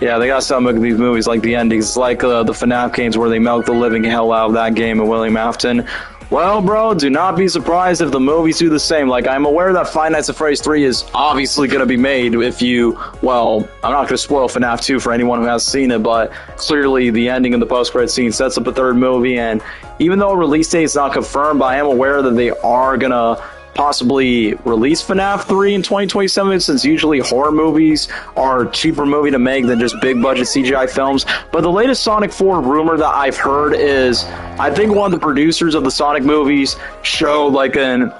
Yeah, they gotta stop making these movies like the endings. It's like the FNAF games where they milk the living hell out of that game of William Afton. Well, bro, do not be surprised if the movies do the same. Like, I'm aware that Five Nights at Freddy's 3 is obviously going to be made if you, well, I'm not going to spoil FNAF 2 for anyone who hasn't seen it, but clearly the ending of the post-credit scene sets up a 3rd movie, and even though a release date is not confirmed, I am aware that they are going to possibly release FNAF 3 in 2027, since usually horror movies are a cheaper movie to make than just big budget CGI films. But the latest Sonic 4 rumor that I've heard is, I think one of the producers of the Sonic movies showed like an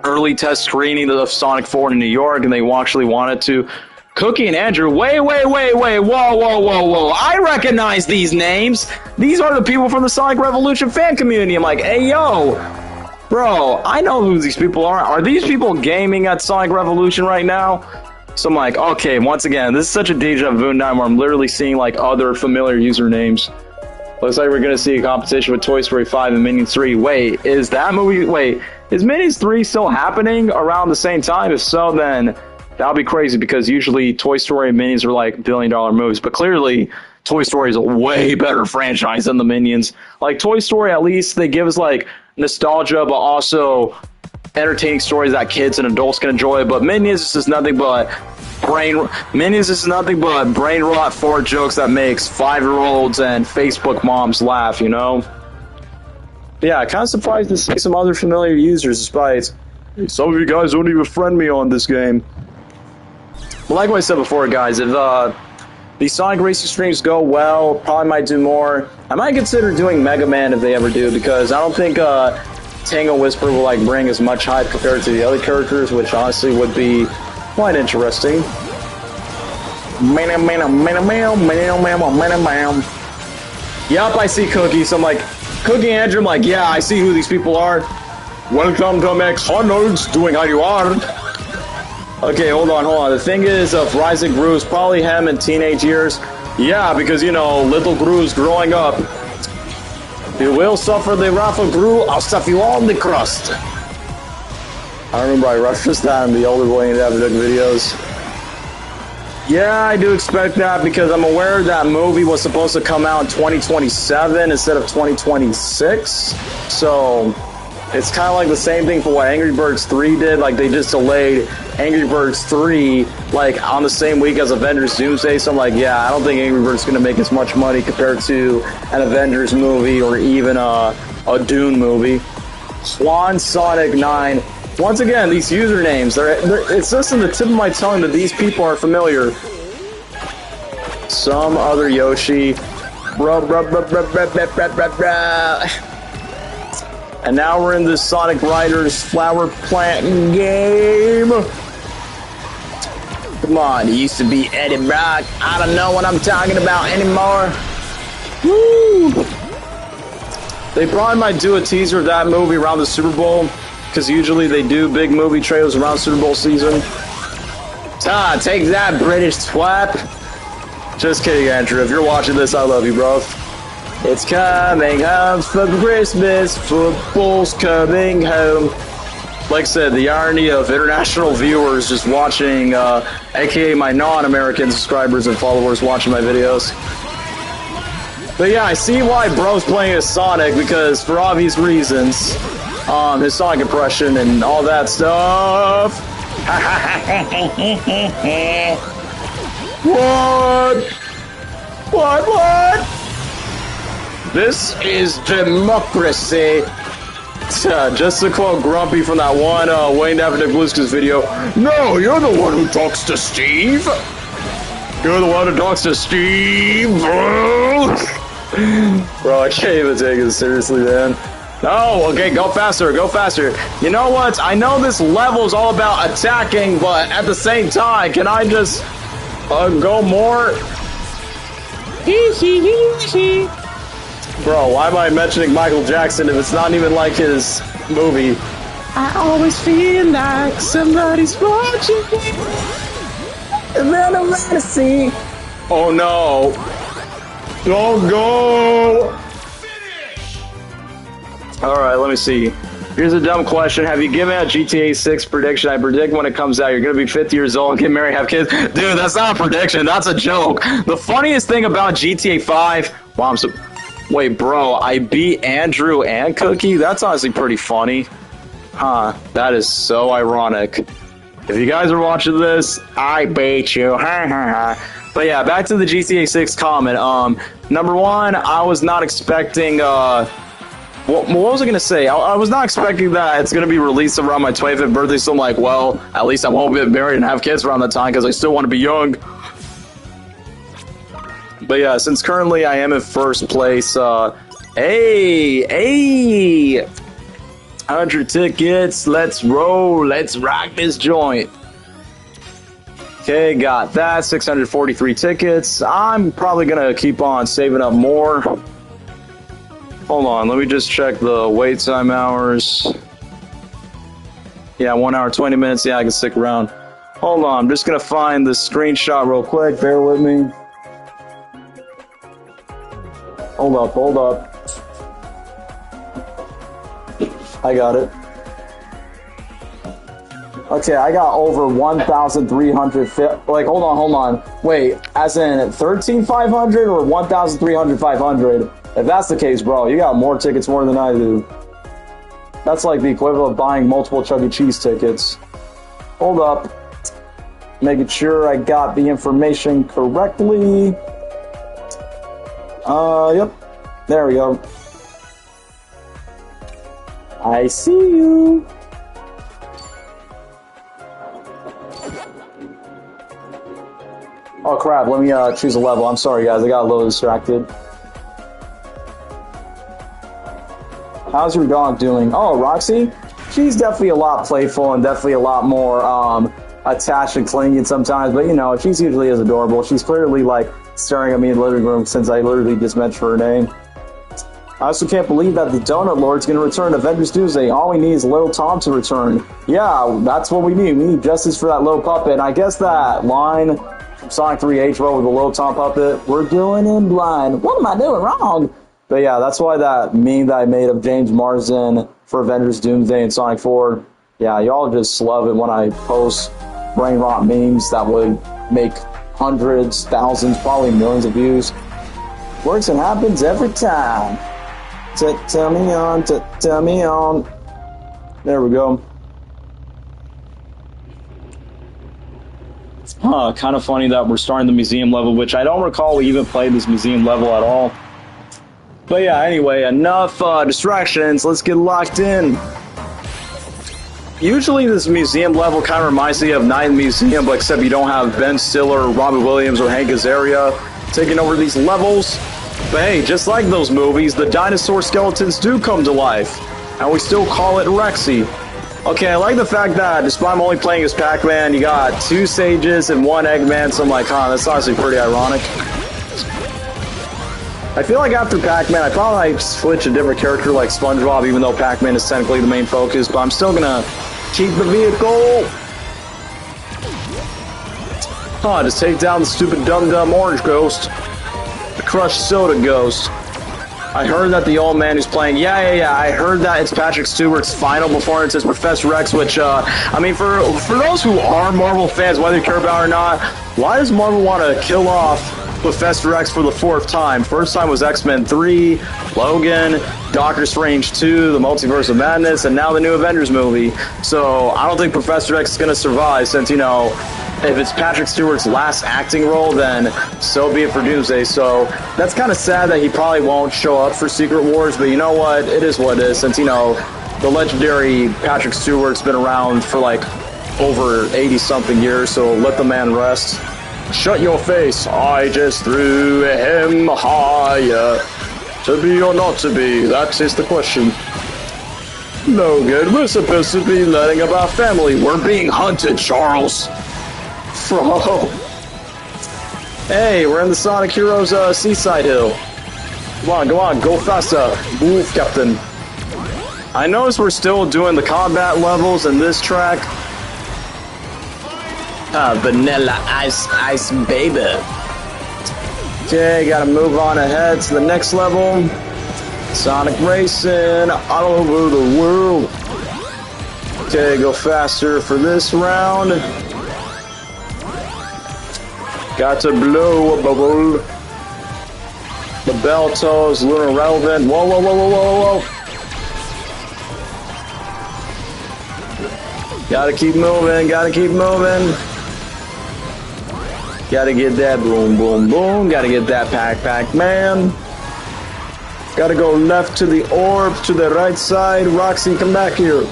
early test screening of Sonic 4 in New York, and they actually wanted to. Cookie and Andrew, wait, whoa, I recognize these names. These are the people from the Sonic Revolution fan community. I'm like, hey, yo, bro, I know who these people are. Are these people gaming at Sonic Revolution right now? So I'm like, okay, once again, this is such a deja vu now where I'm literally seeing like other familiar usernames. Looks like we're going to see a competition with Toy Story 5 and Minions 3. Wait, is that movie, wait, is Minions 3 still happening around the same time? If so, then that would be crazy, because usually Toy Story and Minions are like billion-dollar movies, but clearly Toy Story is a way better franchise than the Minions. Like, Toy Story, at least they give us like nostalgia, but also entertaining stories that kids and adults can enjoy. But Minions is nothing but brain rot for jokes that makes 5-year-olds and Facebook moms laugh, you know? But yeah, kind of surprised to see some other familiar users, despite some of you guys don't even friend me on this game. But like what I said before, guys, if these Sonic Racing streams go well, probably might do more. I might consider doing Mega Man if they ever do, because I don't think Tango Whisper will like bring as much hype compared to the other characters, which honestly would be quite interesting. Yup, I see Cookie. So I'm like, Cookie Andrew, I'm like, yeah, I see who these people are. Welcome to McDonald's, doing how you are. Okay, hold on. The thing is, of Rising Gru's probably him in teenage years. Yeah, because, you know, little Gru's growing up. You will suffer the wrath of Gru, I'll stuff you all in the crust. I remember I referenced that in the Older Boy and Hedgehog videos. Yeah, I do expect that, because I'm aware that movie was supposed to come out in 2027 instead of 2026. So it's kind of like the same thing for what Angry Birds 3 did. Like, they just delayed Angry Birds 3 like on the same week as Avengers Doomsday. So I'm like, yeah, I don't think Angry Birds is going to make as much money compared to an Avengers movie or even a Dune movie. Swan Sonic 9. Once again, these usernames, it's just in the tip of my tongue that these people are familiar. Some other Yoshi. And now we're in the Sonic Riders Flower Plant game. Come on, it used to be Eddie Brock. I don't know what I'm talking about anymore. Woo! They probably might do a teaser of that movie around the Super Bowl, because usually they do big movie trailers around Super Bowl season. Take that, British twat. Just kidding, Andrew. If you're watching this, I love you, bro. It's coming home for Christmas. Football's coming home. Like I said, the irony of international viewers just watching, aka my non-American subscribers and followers watching my videos. But yeah, I see why bro's playing as Sonic, because for obvious reasons, his Sonic impression and all that stuff. What? This is democracy. Just to quote Grumpy from that one Wayne David Blueskis video. No, you're the one who talks to Steve. You're the one who talks to Steve, bro. Bro, I can't even take it seriously, man. No, okay, go faster, go faster. You know what? I know this level's all about attacking, but at the same time, can I just go more? Bro, why am I mentioning Michael Jackson if it's not even like his movie? I always feel like somebody's watching me. And then I'm gonna see. Oh no. Don't go. Alright, let me see. Here's a dumb question. Have you given out GTA 6 prediction? I predict when it comes out, you're going to be 50 years old and get married, have kids. Dude, that's not a prediction. That's a joke. The funniest thing about GTA 5... Wow, wait, bro, I beat Andrew and Cookie? That's honestly pretty funny. Huh, that is so ironic. If you guys are watching this, I beat you. But yeah, back to the GTA 6 comment. Number one, I was not expecting... what was I going to say? I was not expecting that it's going to be released around my 25th birthday, so I'm like, well, at least I won't get married and have kids around that time because I still want to be young. But yeah, since currently I am in first place, hey, 100 tickets, let's roll, let's rock this joint. Okay, got that, 643 tickets. I'm probably going to keep on saving up more. Hold on, let me just check the wait time hours. Yeah, 1 hour, 20 minutes. Yeah, I can stick around. Hold on, I'm just going to find this screenshot real quick. Bear with me. Hold up, hold up. I got it. Okay, I got over 1,300. Like, hold on. Wait, as in 13,500 or 1,300, 500? If that's the case, bro, you got more tickets more than I do. That's like the equivalent of buying multiple Chuck E. Cheese tickets. Hold up. Making sure I got the information correctly. Yep. There we go. I see you. Oh crap, let me choose a level. I'm sorry guys, I got a little distracted. How's your dog doing? Oh, Roxy? She's definitely a lot playful and definitely a lot more attached and clingy sometimes, but you know, she's usually as adorable. She's clearly like staring at me in the living room since I literally just mentioned her name. I also can't believe that the Donut Lord's going to return to Avengers Doomsday. All we need is Little Tom to return. Yeah, that's what we need. We need justice for that little puppet. And I guess that line from Sonic 3H with the Little Tom puppet, we're doing in blind. What am I doing wrong? But yeah, that's why that meme that I made of James Marsden for Avengers Doomsday and Sonic 4, yeah, y'all just love it when I post brain rot memes that would make hundreds, thousands, probably millions of views. Works and happens every time. Tell me on, tell me on. There we go. Kind of funny that we're starting the museum level, which I don't recall we even played this museum level at all. But yeah, anyway, enough distractions. Let's get locked in. Usually this museum level kind of reminds me of Night in the Museum, but except you don't have Ben Stiller, Robin Williams, or Hank Azaria taking over these levels. But hey, just like those movies, the dinosaur skeletons do come to life, and we still call it Rexy. Okay, I like the fact that despite I'm only playing as Pac-Man, you got 2 Sages and 1 Eggman, so I'm like, that's honestly pretty ironic. I feel like after Pac-Man, I probably might switch a different character like SpongeBob, even though Pac-Man is technically the main focus, but I'm still gonna keep the vehicle. Just take down the stupid dumb orange ghost. The crushed soda ghost. I heard that the old man who's playing, yeah, I heard that it's Patrick Stewart's final performance as Professor X, which, I mean, for those who are Marvel fans, whether you care about it or not, why does Marvel want to kill off Professor X for the 4th time? First time was X-Men 3, Logan, Doctor Strange 2, the Multiverse of Madness, and now the new Avengers movie. So I don't think Professor X is going to survive since, you know, if it's Patrick Stewart's last acting role, then so be it for Doomsday. So that's kind of sad that he probably won't show up for Secret Wars, but you know what? It is what it is, since, you know, the legendary Patrick Stewart's been around for like over 80-something years, so let the man rest. Shut your face, I just threw him higher. To be or not to be, that is the question. No good, we're supposed to be learning about family. We're being hunted, Charles. Bro. Hey, we're in the Sonic Heroes Seaside Hill. Come on, go faster. Move, Captain. I notice we're still doing the combat levels in this track. Vanilla ice, baby. Okay, gotta move on ahead to the next level. Sonic Racing all over the world. Okay, go faster for this round. Got to blow a bubble. The bell toes, lunar relevant. Whoa, whoa, whoa, whoa, whoa, whoa. Gotta keep moving, gotta keep moving. Gotta get that boom, boom, boom. Gotta get that Pac-Man. Gotta go left to the orb, to the right side. Roxy, come back here.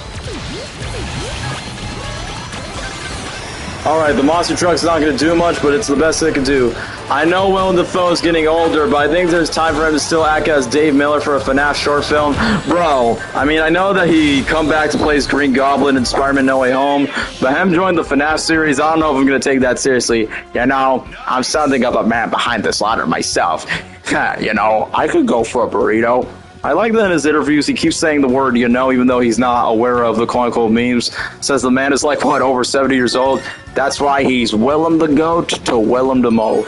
Alright, the monster truck's not gonna do much, but it's the best it can do. I know Willem Dafoe's getting older, but I think there's time for him to still act as Dave Miller for a FNAF short film. Bro, I mean, I know that he come back to play as Green Goblin in Spider-Man No Way Home, but him joining the FNAF series, I don't know if I'm gonna take that seriously. You know, I'm something of a man behind this ladder myself. You know, I could go for a burrito. I like that in his interviews he keeps saying the word, you know, even though he's not aware of the quote-unquote memes. Says the man is like, what, over 70 years old? That's why he's Willem the Goat to Willem the Mo.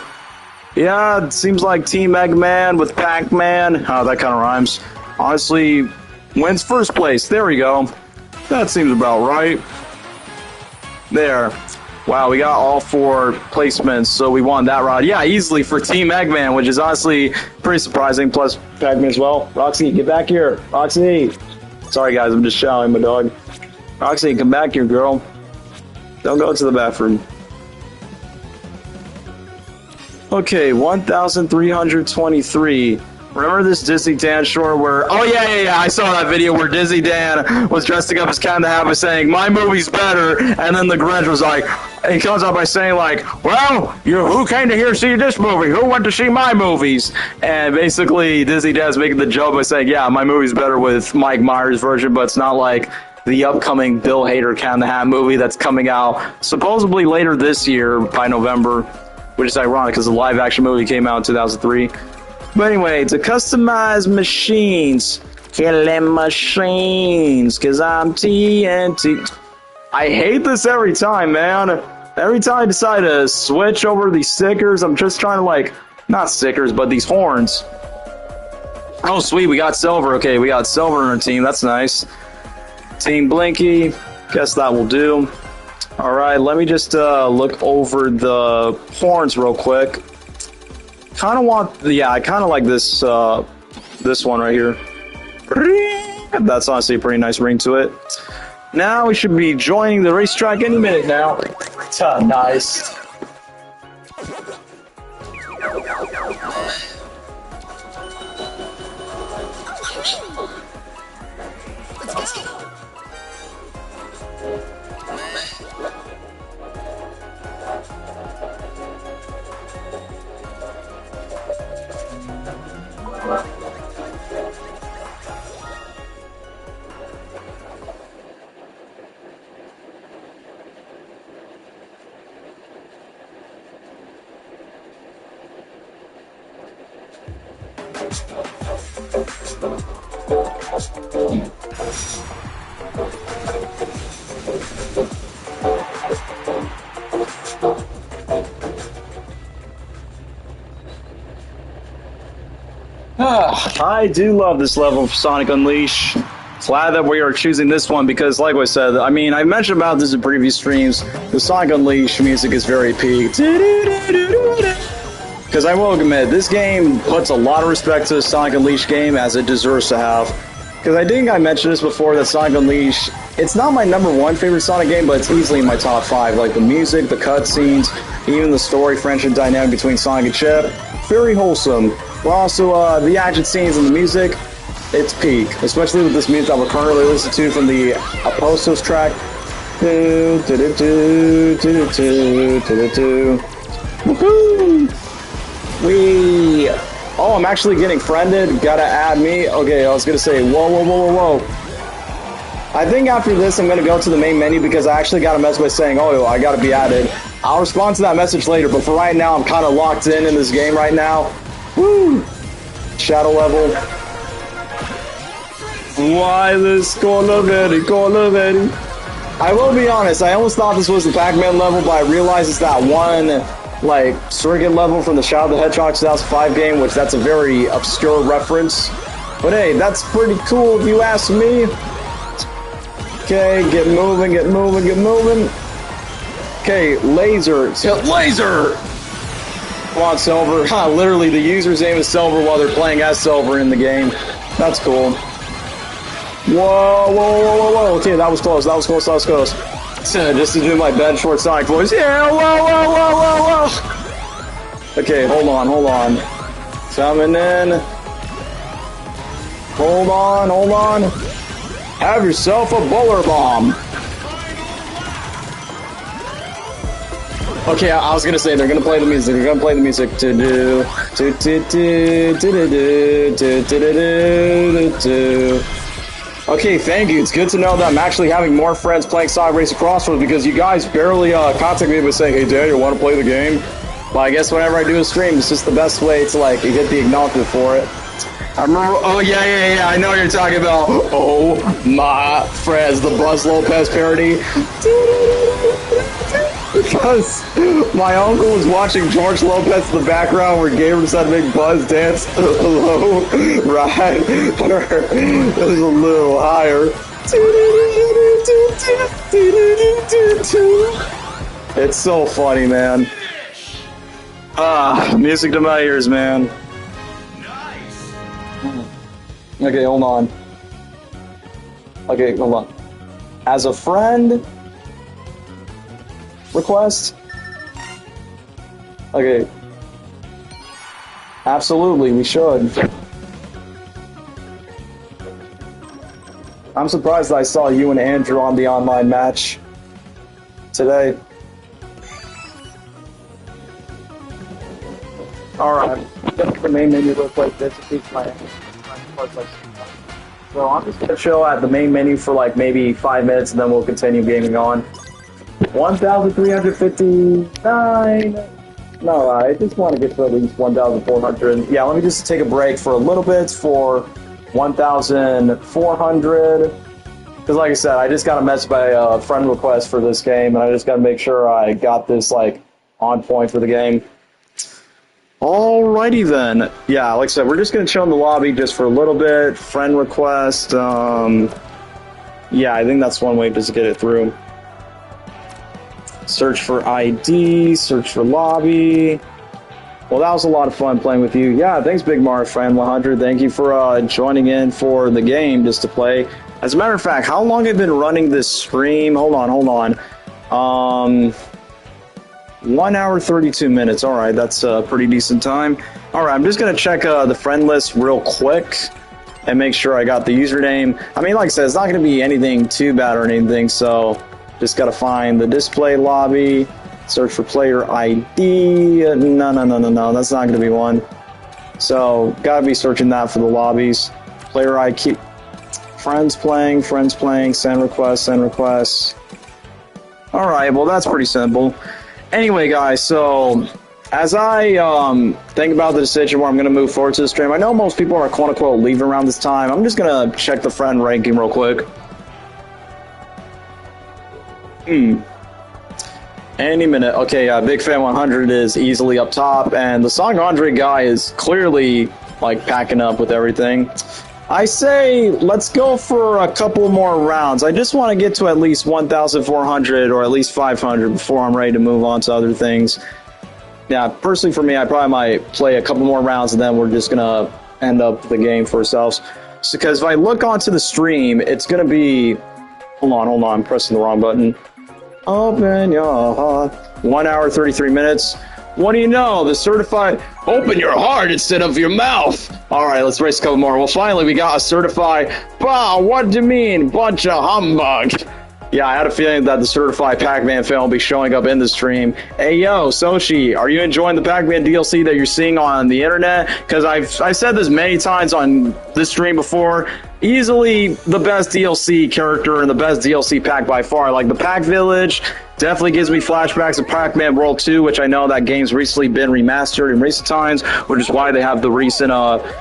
Yeah, it seems like Team Eggman with Pac-Man. Oh, that kind of rhymes. Honestly, wins first place. There we go. That seems about right. There. Wow, we got all 4 placements, so we won that round. Yeah, easily for Team Eggman, which is honestly pretty surprising. Plus, Pac-Man as well. Roxy, get back here. Roxy. Sorry, guys, I'm just shouting my dog. Roxy, come back here, girl. Don't go to the bathroom. Okay, 1,323. Remember this Dizzy Dan short where... Oh, yeah, I saw that video where Dizzy Dan was dressing up as Cat in the Hat by saying, my movie's better, and then the Grinch was like... He comes out by saying, like, well, who came to here to see this movie? Who went to see my movies? And basically, Dizzy Dan's making the joke by saying, yeah, my movie's better with Mike Myers' version, but it's not like the upcoming Bill Hader Cat in the Hat movie that's coming out supposedly later this year by November, which is ironic because the live-action movie came out in 2003. But anyway, to customize machines, killing machines, because I'm TNT. I hate this every time, man. Every time I decide to switch over these stickers, I'm just trying to, like, not stickers, but these horns. Oh, sweet, we got silver. Okay, we got silver in our team. That's nice. Team Blinky. Guess that will do. Alright, let me just look over the horns real quick. Kind of want... Yeah, I kind of like this, this one right here. That's honestly a pretty nice ring to it. Now we should be joining the racetrack any minute now. Nice. I do love this level of Sonic Unleash. Glad that we are choosing this one because, like I said, I mean, I mentioned about this in previous streams. The Sonic Unleash music is very peak. Because I will admit, this game puts a lot of respect to the Sonic Unleash game as it deserves to have. Because I think I mentioned this before, that Sonic Unleash, it's not my #1 favorite Sonic game, but it's easily in my top 5. Like the music, the cutscenes, even the story, friendship dynamic between Sonic and Chip, very wholesome. But also the action scenes and the music, it's peak. Especially with this music that we're currently listening to from the Apostos track. Woohoo! Wee! Oh, I'm actually getting friended. Gotta add me. Okay, I was gonna say, whoa, whoa, whoa, whoa, whoa. I think after this, I'm gonna go to the main menu because I actually got a message by saying, oh, I gotta be added. I'll respond to that message later, but for right now, I'm kind of locked in this game right now. Woo! Shadow level. Why this corner very? I will be honest, I almost thought this was the Pac-Man level, but I realized it's that one, like, circuit level from the Shadow the Hedgehog 2005 game, which that's a very obscure reference. But hey, that's pretty cool if you ask me. Okay, get moving, get moving, get moving. Okay, laser. Laser! Come on, Silver. Literally, the user's name is Silver while they're playing as Silver in the game. That's cool. Whoa, whoa, whoa, whoa, whoa. Okay, that was close, that was close, that was close. Just to do my Ben Short Sonic voice. Yeah, whoa, whoa, whoa, whoa, whoa. Okay, hold on, hold on. Coming in. Hold on, hold on. Have yourself a bowler bomb. Okay, I was gonna say they're gonna play the music. They're gonna play the music. Okay, thank you. It's good to know that I'm actually having more friends playing Sonic Racing CrossWorlds because you guys barely contact me by saying, "Hey, Daniel, want to play the game?" Well, I guess whenever I do a stream, it's just the best way to like get the acknowledgement for it. I remember. Oh yeah. I know what you're talking about. Oh my friends, the Buzz Lopez parody. Because my uncle was watching George Lopez in the background where Gabriel decided to make Buzz dance low, right? It was a little higher. It's so funny, man. Music to my ears, man. Okay, hold on. Okay, hold on. As a friend request? Okay. Absolutely, we should. I'm surprised I saw you and Andrew on the online match today. Alright, the main menu looks like this. It keeps my so I'm just gonna chill at the main menu for like maybe 5 minutes and then we'll continue gaming on. 1,359. No, I just want to get to at least 1,400. Yeah, let me just take a break for a little bit for 1,400. Because like I said, I just got a message by a friend request for this game, and I just got to make sure I got this like on point for the game. Alrighty then. Yeah, like I said, we're just going to chill in the lobby just for a little bit. Friend request. Yeah, I think that's one way just to get it through. Search for ID, search for lobby. Well, that was a lot of fun playing with you. Yeah, thanks, Big Mar Fan 100. Thank you for joining in for the game just to play. As a matter of fact, how long have I been running this stream? Hold on. 1 hour, 32 minutes. All right, that's a pretty decent time. All right, I'm just going to check the friend list real quick and make sure I got the username. I mean, like I said, it's not going to be anything too bad or anything, so just got to find the display lobby, search for player ID. No, that's not going to be one. So, got to be searching that for the lobbies. Player ID, friends playing, send request. All right, well, that's pretty simple. Anyway, guys, so as I think about the decision where I'm going to move forward to the stream, I know most people are quote-unquote leaving around this time. I'm just going to check the friend ranking real quick. Any minute. Okay, Big Fan 100 is easily up top, and the Sonic Andre guy is clearly, like, packing up with everything. I say let's go for a couple more rounds. I just want to get to at least 1,400 or at least 500 before I'm ready to move on to other things. Yeah, personally for me, I probably might play a couple more rounds and then we're just going to end up the game for ourselves. So, because if I look onto the stream, it's going to be... Hold on, I'm pressing the wrong button. Open your heart. 1 hour, 33 minutes. What do you know? The certified... Open your heart instead of your mouth. All right, let's race a couple more. Well, finally, we got a certified... Wow, what do you mean? Bunch of humbug. Yeah, I had a feeling that the certified Pac-Man fan will be showing up in the stream. Hey, yo, Sochi, are you enjoying the Pac-Man DLC that you're seeing on the internet? Because I've said this many times on this stream before. Easily the best DLC character and the best DLC pack by far. Like the Pac Village definitely gives me flashbacks of Pac-Man World 2, which I know that game's recently been remastered in recent times, which is why they have the recent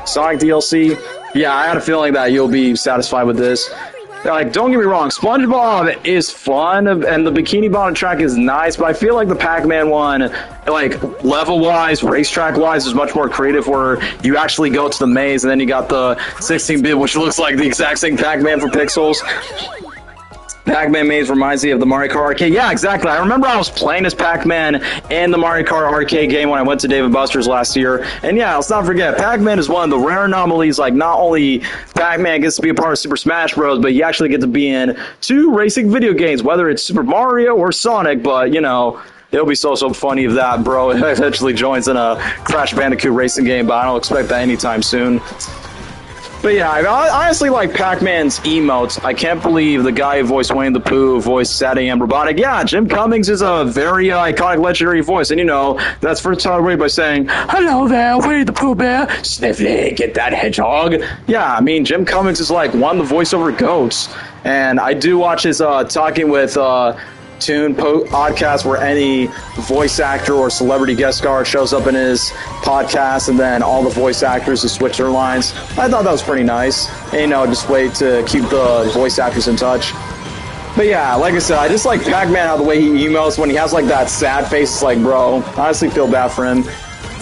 Sonic DLC. Yeah, I had a feeling that you'll be satisfied with this. Like, don't get me wrong, SpongeBob is fun, and the Bikini Bottom track is nice, but I feel like the Pac-Man one, like, level-wise, racetrack-wise, is much more creative, where you actually go to the maze, and then you got the 16-bit, which looks like the exact same Pac-Man for pixels. Pac-Man maze reminds me of the Mario Kart arcade. Yeah, exactly. I remember I was playing as Pac-Man in the Mario Kart arcade game when I went to Dave & Buster's last year. And yeah, let's not forget, Pac-Man is one of the rare anomalies. Like, not only Pac-Man gets to be a part of Super Smash Bros., but you actually get to be in 2 racing video games, whether it's Super Mario or Sonic. But, you know, it'll be so funny if that bro eventually joins in a Crash Bandicoot racing game, but I don't expect that anytime soon. But yeah, I honestly like Pac-Man's emotes. I can't believe the guy who voiced Winnie the Pooh voiced Sad AM Robotic. Yeah, Jim Cummings is a very iconic, legendary voice. And you know, that's first started away by saying, "Hello there, Winnie the Pooh Bear. Sniffly, get that hedgehog." Yeah, I mean, Jim Cummings is like one of the voiceover goats. And I do watch his Talking with Toon podcast where any voice actor or celebrity guest star shows up in his podcast, and then all the voice actors just switch their lines. I thought that was pretty nice. And, you know, just way to keep the voice actors in touch. But yeah, like I said, I just like Pac-Man, how the way he emotes when he has like that sad face. It's like, bro, I honestly feel bad for him.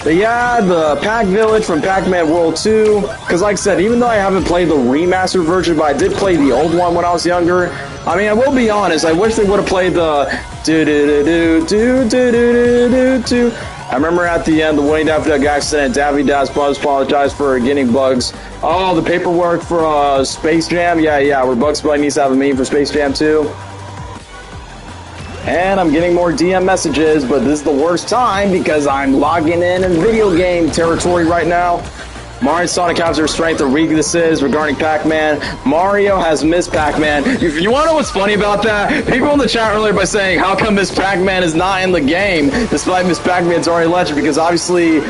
But yeah, the Pac Village from Pac-Man World 2, because like I said, even though I haven't played the remastered version, but I did play the old one when I was younger. I mean, I will be honest, I wish they would have played the do-do-do-do-do-do-do-do-do. I remember at the end, the Winnie Daffy Duck accident, Daffy Dash Bugs apologized for getting bugs. Oh, the paperwork for Space Jam? Yeah, where Bugs Bunny needs to have a meme for Space Jam 2. And I'm getting more DM messages, but this is the worst time because I'm logging in video game territory right now. Mario and Sonic have their strengths and weaknesses regarding Pac-Man. Mario has missed Pac-Man. If you want to know what's funny about that, people in the chat earlier by saying, how come Miss Pac-Man is not in the game, despite Miss Pac-Man's already legend? Because obviously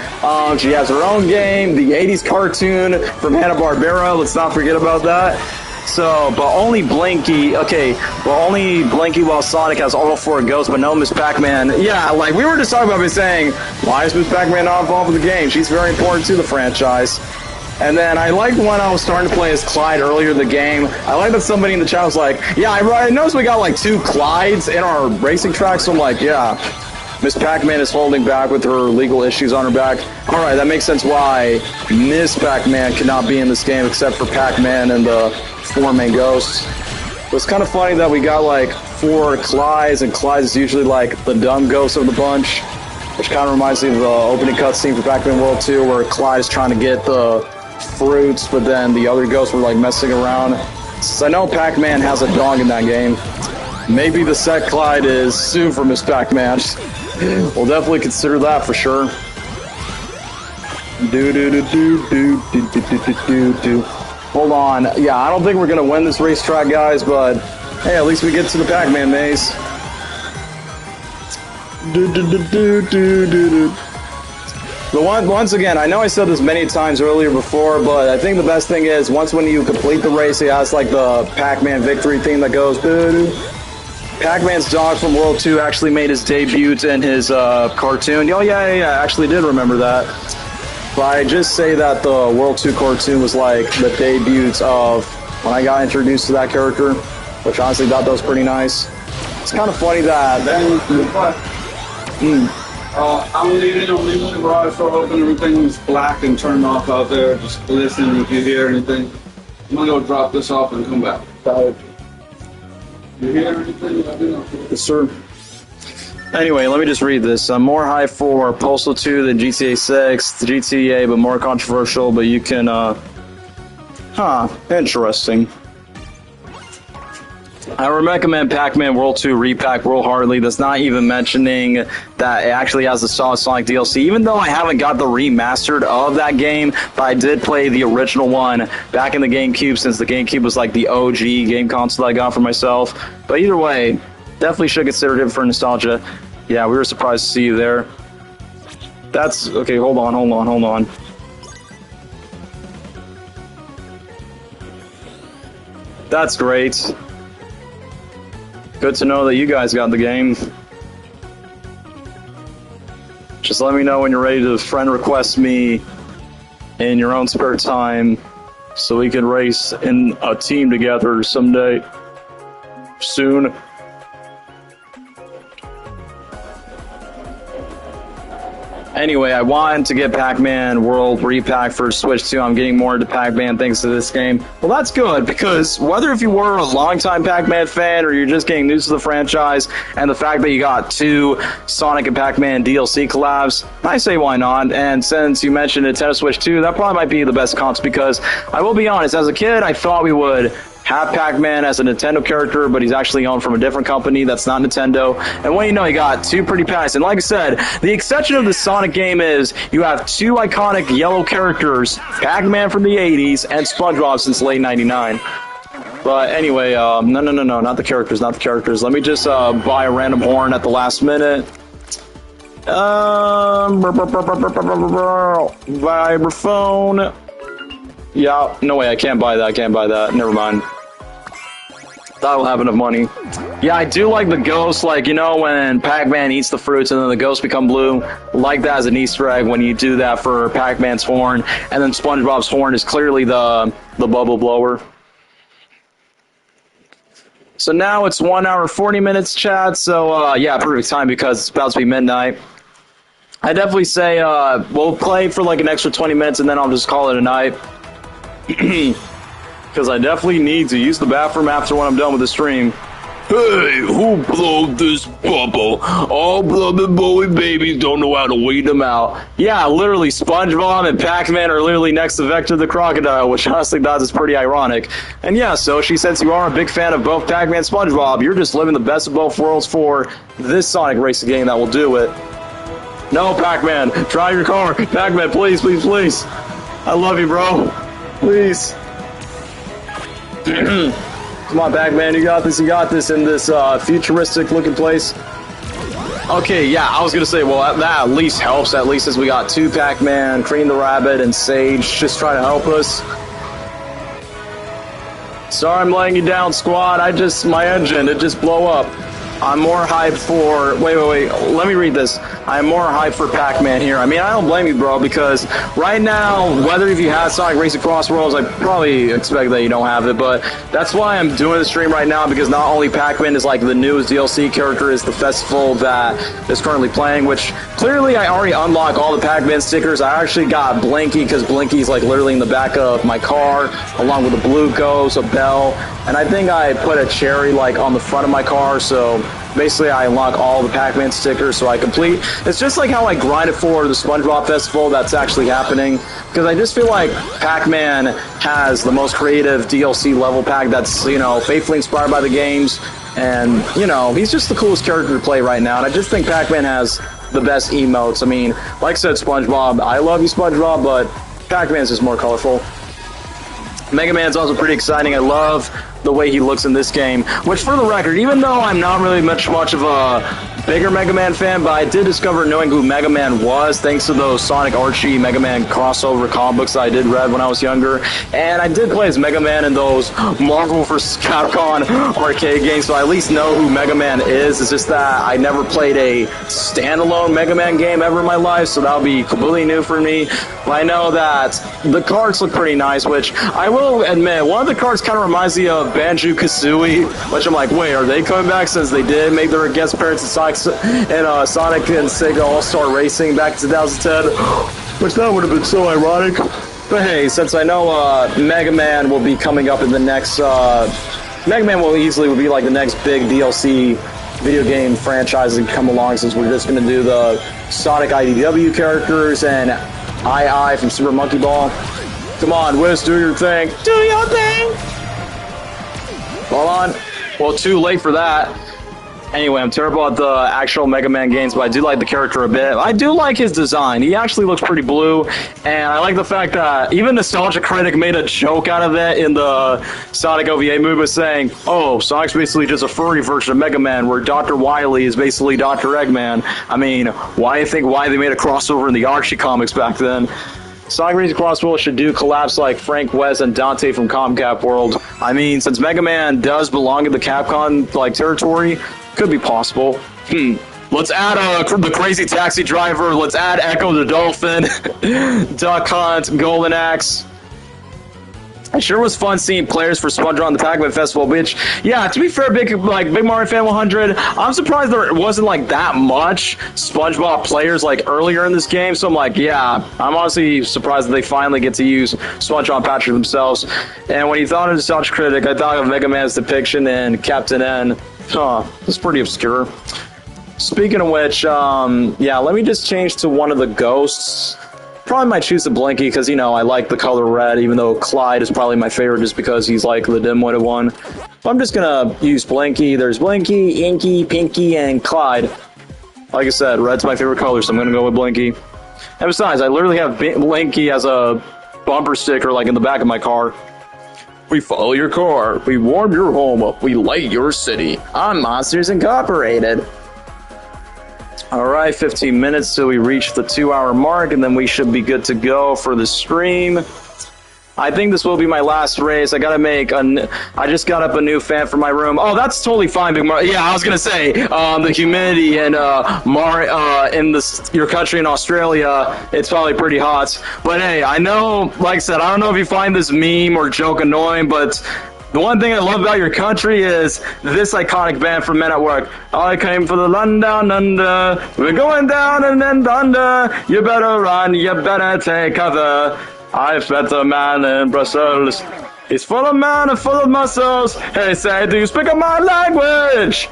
she has her own game, the 80s cartoon from Hanna-Barbera. Let's not forget about that. So, but only Blinky, only Blinky while Sonic has all 4 ghosts, but no Miss Pac-Man. Yeah, like, we were just talking about me saying, why is Miss Pac-Man not involved with the game? She's very important to the franchise. And then I liked when I was starting to play as Clyde earlier in the game. I like that somebody in the chat was like, yeah, I noticed we got like 2 Clydes in our racing track, so I'm like, yeah, Miss Pac-Man is holding back with her legal issues on her back. Alright, that makes sense why Miss Pac-Man cannot be in this game except for Pac-Man and the 4 main ghosts. It's kind of funny that we got like 4 Clydes, and Clyde is usually like the dumb ghost of the bunch, which kind of reminds me of the opening cutscene for Pac-Man World 2 where Clyde is trying to get the fruits, but then the other ghosts were like messing around. Since I know Pac-Man has a dog in that game, maybe the set Clyde is soon for Miss Pac-Man. We'll definitely consider that for sure. Hold on. Yeah, I don't think we're going to win this racetrack, guys, but hey, at least we get to the Pac-Man maze. But once again, I know I said this many times earlier before, but I think the best thing is once when you complete the race, it has like the Pac-Man victory theme that goes. Pac-Man's dog from World 2 actually made his debut in his cartoon. Oh, yeah, I actually did remember that. But I just say that the World 2 cartoon was like the debut of when I got introduced to that character, which honestly thought that was pretty nice. It's kind of funny that... I'm leaving the garage door open, everything's black and turned off out there. Just listen if you hear anything. I'm gonna go drop this off and come back. You hear anything? Yes, sir. Anyway, let me just read this. More hype for Postal 2 than GTA 6, the GTA, but more controversial, but you can, interesting. I would recommend Pac-Man World 2 Repack wholeheartedly. That's not even mentioning that it actually has the Solid Sonic DLC. Even though I haven't got the remastered of that game, but I did play the original one back in the GameCube, since the GameCube was like the OG game console I got for myself. But either way, definitely should consider it for nostalgia. Yeah, we were surprised to see you there. That's... okay, hold on. That's great. Good to know that you guys got the game. Just let me know when you're ready to friend request me in your own spare time so we can race in a team together someday. Soon. Anyway, I wanted to get Pac-Man World Repack for Switch 2. I'm getting more into Pac-Man thanks to this game. Well, that's good, because whether if you were a longtime Pac-Man fan or you're just getting news to the franchise, and the fact that you got 2 Sonic and Pac-Man DLC collabs, I say why not. And since you mentioned Nintendo Switch 2, that probably might be the best console, because I will be honest, as a kid, I thought we would have Pac-Man as a Nintendo character, but he's actually owned from a different company that's not Nintendo. And what you know, you got 2 pretty packs. And like I said, the exception of the Sonic game is you have 2 iconic yellow characters, Pac-Man from the 80s and SpongeBob since late 99. But anyway, no, not the characters. Let me just buy a random horn at the last minute. Vibraphone. Yeah, no way, I can't buy that, Never mind. That'll have enough money. Yeah, I do like the ghost, like, you know, when Pac-Man eats the fruits and then the ghosts become blue. Like that as an Easter egg when you do that for Pac-Man's horn, and then SpongeBob's horn is clearly the bubble blower. So now it's 1 hour 40 minutes, chat, so yeah, perfect time because it's about to be midnight. I definitely say we'll play for like an extra 20 minutes and then I'll just call it a night. Because I definitely need to use the bathroom after when I'm done with the stream. Hey, who blew this bubble? All blubber boy babies don't know how to weed them out. Yeah, literally, SpongeBob and Pac-Man are literally next to Vector the Crocodile, which honestly that is pretty ironic. And yeah, Soshi, since you are a big fan of both Pac-Man and SpongeBob, you're just living the best of both worlds for this Sonic Racing game that will do it. No, Pac-Man, drive your car. Pac-Man, please, please, please. I love you, bro. Please. Come on, Pac-Man, you got this in this futuristic looking place. Okay, yeah, I was gonna say, well, that at least helps, at least as we got 2 Pac-Man, Cream the Rabbit, and Sage just trying to help us. Sorry I'm laying you down, squad, my engine, it just blow up. I'm more hyped for... Wait, let me read this. I'm more hyped for Pac-Man here. I mean, I don't blame you, bro, because right now, whether if you have Sonic Racing CrossWorlds, I probably expect that you don't have it, but that's why I'm doing the stream right now, because not only Pac-Man is like the newest DLC character, is the festival that is currently playing, which clearly I already unlocked all the Pac-Man stickers. I actually got Blinky, because Blinky's like literally in the back of my car, along with a blue ghost, a bell, and I think I put a cherry like on the front of my car, so basically I unlock all the Pac-Man stickers, so I complete. It's just like how I grinded for the SpongeBob Festival that's actually happening, because I just feel like Pac-Man has the most creative DLC level pack that's, you know, faithfully inspired by the games, and, you know, he's just the coolest character to play right now, and I just think Pac-Man has the best emotes. I mean, like I said, SpongeBob, I love you, SpongeBob, but Pac-Man's just more colorful. Mega Man's also pretty exciting. I love the way he looks in this game, which for the record, even though I'm not really much of a bigger Mega Man fan, but I did discover knowing who Mega Man was thanks to those Sonic Archie Mega Man crossover comic books that I did read when I was younger, and I did play as Mega Man in those Marvel vs. Capcom arcade games, so I at least know who Mega Man is. It's just that I never played a standalone Mega Man game ever in my life, so that'll be completely new for me. But I know that the cards look pretty nice, which I will admit, one of the cards kind of reminds me of Banjo-Kazooie, which I'm like, wait, are they coming back, since they did make their guest appearance in Sonic and Sega All-Star Racing back in 2010, which that would have been so ironic. But hey, since I know Mega Man will be coming up in the next, Mega Man will be like the next big DLC video game franchise that come along, since we're just going to do the Sonic IDW characters and II from Super Monkey Ball. Come on, Wiz, do your thing. Do your thing! Hold on. Well, too late for that. Anyway, I'm terrible at the actual Mega Man games, but I do like the character a bit. I do like his design. He actually looks pretty blue, and I like the fact that even Nostalgia Critic made a joke out of it in the Sonic OVA movie saying, oh, Sonic's basically just a furry version of Mega Man, where Dr. Wily is basically Dr. Eggman. I mean, why do you think they made a crossover in the Archie comics back then? Sonic Racing CrossWorlds should do collabs like Frank West and Dante from Comcap World. I mean, since Mega Man does belong in the Capcom territory, could be possible. Let's add the Crazy Taxi Driver. Let's add Echo the Dolphin, Duck Hunt, Golden Axe. It sure was fun seeing players for SpongeBob the Pac-Man Festival, which, yeah, to be fair, Big Mario Fan 100, I'm surprised there wasn't, that much SpongeBob players, earlier in this game, so I'm yeah, I'm honestly surprised that they finally get to use SpongeBob and Patrick themselves. And when you thought of Nostalgia Critic, I thought of Mega Man's depiction in Captain N. It's pretty obscure. Speaking of which, yeah, let me just change to one of the ghosts. Probably might choose the Blinky because, I like the color red, even though Clyde is probably my favorite just because he's the dim-witted one. But I'm just going to use Blinky. There's Blinky, Inky, Pinky, and Clyde. Like I said, red's my favorite color, so I'm going to go with Blinky. And besides, I literally have Blinky as a bumper sticker in the back of my car. We follow your car, we warm your home up, we light your city. On Monsters Incorporated. Alright, 15 minutes till we reach the 2-hour mark, and then we should be good to go for the stream. I think this will be my last race. I just got up a new fan for my room. Oh, that's totally fine, Big Mario. Yeah, I was gonna say, the humidity in your country in Australia, it's probably pretty hot. But hey, I know, like I said, I don't know if you find this meme or joke annoying, but the one thing I love about your country is this iconic band from Men at Work. I came for the London down under. We're going down and then thunder. You better run, you better take cover. I've met a man in Brussels. He's full of man and full of muscles. He said, do you speak of my language?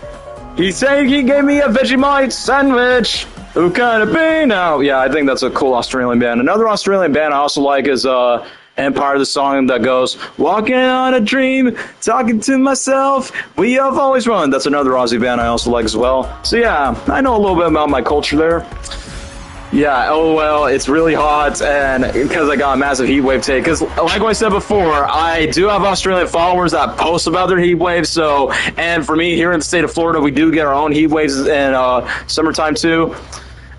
He said he gave me a Vegemite sandwich. Who can it be now? Yeah, I think that's a cool Australian band. Another Australian band I also like is Empire, the song that goes, walking on a dream, talking to myself, we have always run. That's another Aussie band I also like as well. So yeah, I know a little bit about my culture there. Yeah, oh well, it's really hot, and because I got a massive heat wave take, because like I said before, I do have Australian followers that post about their heat waves, so, and for me, here in the state of Florida, we do get our own heat waves in summertime too.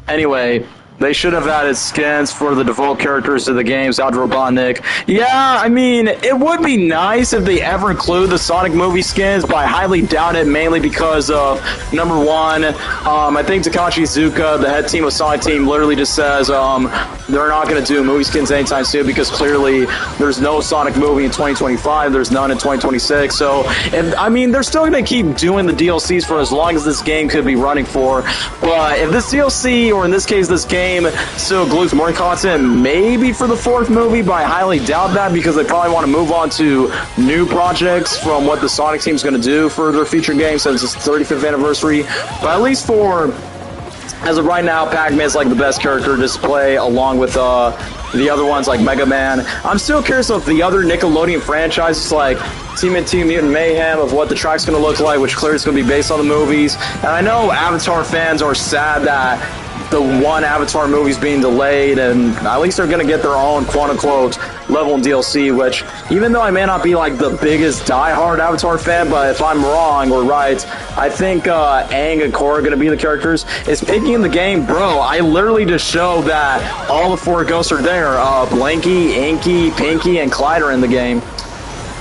Anyway, they should have added skins for the default characters to the games, Aldo Robotnik. Yeah, I mean, it would be nice if they ever include the Sonic movie skins, but I highly doubt it, mainly because of, number one, I think Takashi Iizuka, the head team of Sonic Team, literally just says they're not going to do movie skins anytime soon because clearly there's no Sonic movie in 2025, there's none in 2026, so, they're still going to keep doing the DLCs for as long as this game could be running for, but if this DLC, or in this case this game, still glues more content, maybe for the 4th movie, but I highly doubt that because they probably want to move on to new projects from what the Sonic team's going to do for their future game since it's 35th anniversary. But at least as of right now, Pac-Man is the best character to play along with the other ones like Mega Man. I'm still curious of the other Nickelodeon franchises like TMNT Mutant Mayhem, of what the track's going to look like, which clearly is going to be based on the movies. And I know Avatar fans are sad that the one Avatar movie's being delayed, and at least they're going to get their own quote-unquote level in DLC, which, even though I may not be the biggest die-hard Avatar fan, but if I'm wrong or right, I think Aang and Korra are going to be the characters. Is Pinky in the game? Bro, I literally just showed that all the 4 ghosts are there. Blinky, Inky, Pinky, and Clyde are in the game.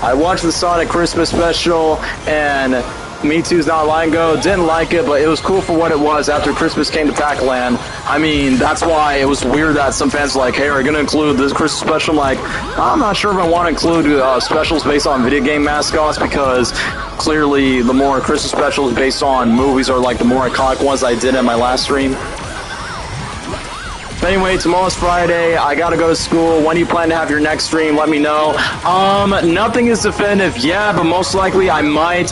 I watched the Sonic Christmas special, and Me Too's Not Lying Go, didn't like it, but it was cool for what it was after Christmas came to Pac-Land. I mean, that's why it was weird that some fans were like, hey, are you going to include this Christmas special? I'm I'm not sure if I want to include specials based on video game mascots, because clearly the more Christmas specials based on movies are the more iconic ones I did in my last stream. Anyway, tomorrow's Friday. I gotta go to school. When do you plan to have your next stream? Let me know. Nothing is definitive yet, but most likely I might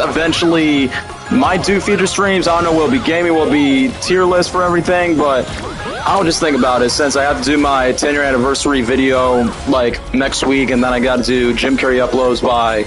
do future streams. I don't know, will it be gaming, will it be tier list for everything, but I'll just think about it since I have to do my 10-year anniversary video next week, and then I gotta do Jim Carrey uploads by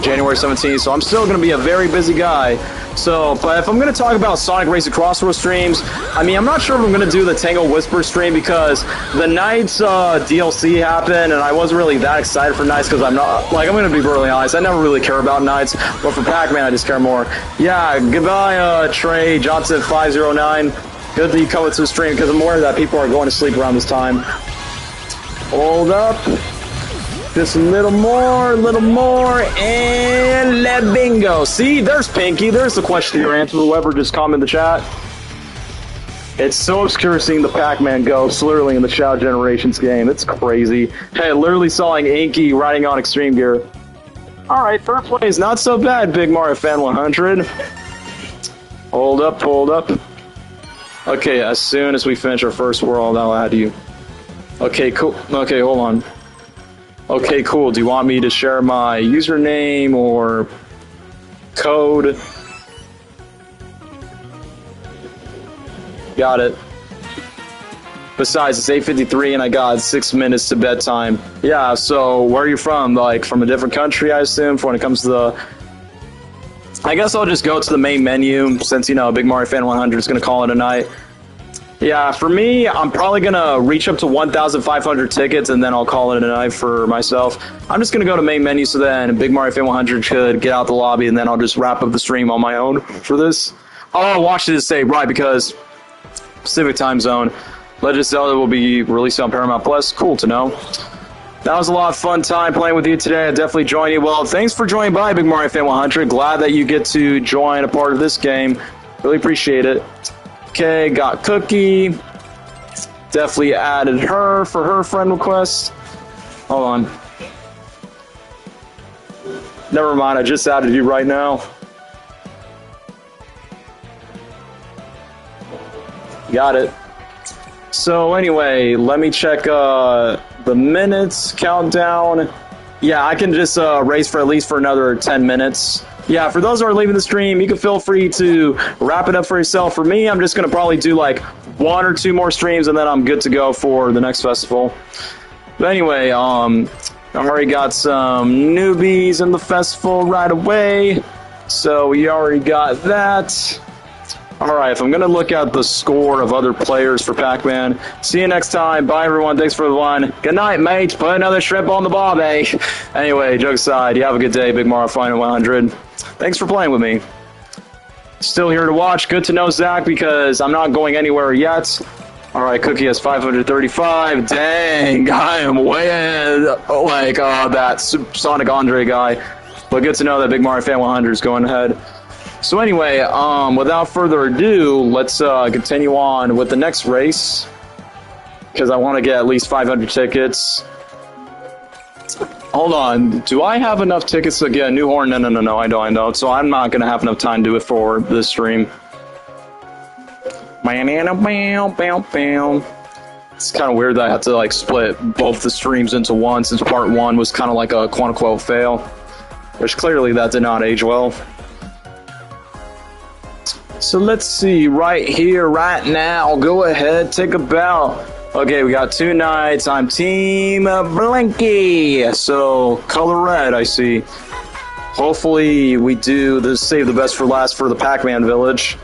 January 17th, so I'm still going to be a very busy guy. So, but if I'm going to talk about Sonic Racing CrossWorlds streams, I mean, I'm not sure if I'm going to do the Tango Whisper stream because the Knights DLC happened, and I wasn't really that excited for Knights because I'm not, like, I'm going to be brutally honest, I never really care about Knights, but for Pac-Man, I just care more. Yeah, goodbye, Trey Johnson 509. Good that you come to the stream because I'm aware that people are going to sleep around this time. Hold up. Just a little more, and let bingo. See, there's Pinky. There's the question your answer. Whoever just comment in the chat. It's so obscure seeing the Pac-Man ghost literally in the Shadow Generations game. It's crazy. Hey, literally saw Inky riding on Extreme Gear. Alright, third place. Not so bad, Big Mario Fan 100. Hold up, hold up. Okay, as soon as we finish our first world, I'll add you. Okay, cool. Okay, hold on. Okay, cool. Do you want me to share my username or code? Got it. Besides, it's 8:53 and I got 6 minutes to bedtime. Yeah, so where are you from? Like, from a different country, I assume, for when it comes to the... I guess I'll just go to the main menu, since, you know, Big Mario Fan 100 is going to call it a night. Yeah, for me, I'm probably going to reach up to 1,500 tickets, and then I'll call it a night for myself. I'm just going to go to main menu, so then Big Mario Fan 100 could get out the lobby, and then I'll just wrap up the stream on my own for this. Oh, watch this say, right, because Pacific time zone. Legend of Zelda will be released on Paramount Plus. Cool to know. That was a lot of fun time playing with you today. I definitely join you. Well, thanks for joining by, Big Mario Fan 100. Glad that you get to join a part of this game. Really appreciate it. Okay, got Cookie. Definitely added her for her friend request. Hold on. Never mind, I just added you right now. Got it. So anyway, let me check the minutes countdown. Yeah, I can just race for at least for another 10 minutes. Yeah, for those who are leaving the stream, you can feel free to wrap it up for yourself. For me, I'm just going to probably do like 1 or 2 more streams, and then I'm good to go for the next festival. But anyway, I already got some newbies in the festival right away, so we already got that. Alright, if I'm going to look at the score of other players for Pac-Man, see you next time. Bye, everyone. Thanks for the one. Good night, mate. Put another shrimp on the barbie. Anyway, jokes aside, you have a good day, Big Mario Final 100. Thanks for playing with me. Still here to watch. Good to know, Zach, because I'm not going anywhere yet. Alright, Cookie has 535. Dang, I am way ahead, like that Sonic Andre guy. But good to know that Big Mario Fan 100 is going ahead. So anyway, without further ado, let's continue on with the next race, because I want to get at least 500 tickets. Hold on, do I have enough tickets to get a new horn? No, I don't. So I'm not going to have enough time to do it for this stream. It's kind of weird that I have to like split both the streams into one, since part 1 was kind of like a quote-unquote fail, which clearly that did not age well. So let's see, right here, right now, go ahead, take a bow. Okay, we got 2 nights. I'm Team Blinky. So, color red, I see. Hopefully we do this, save the best for last for the Pac-Man village.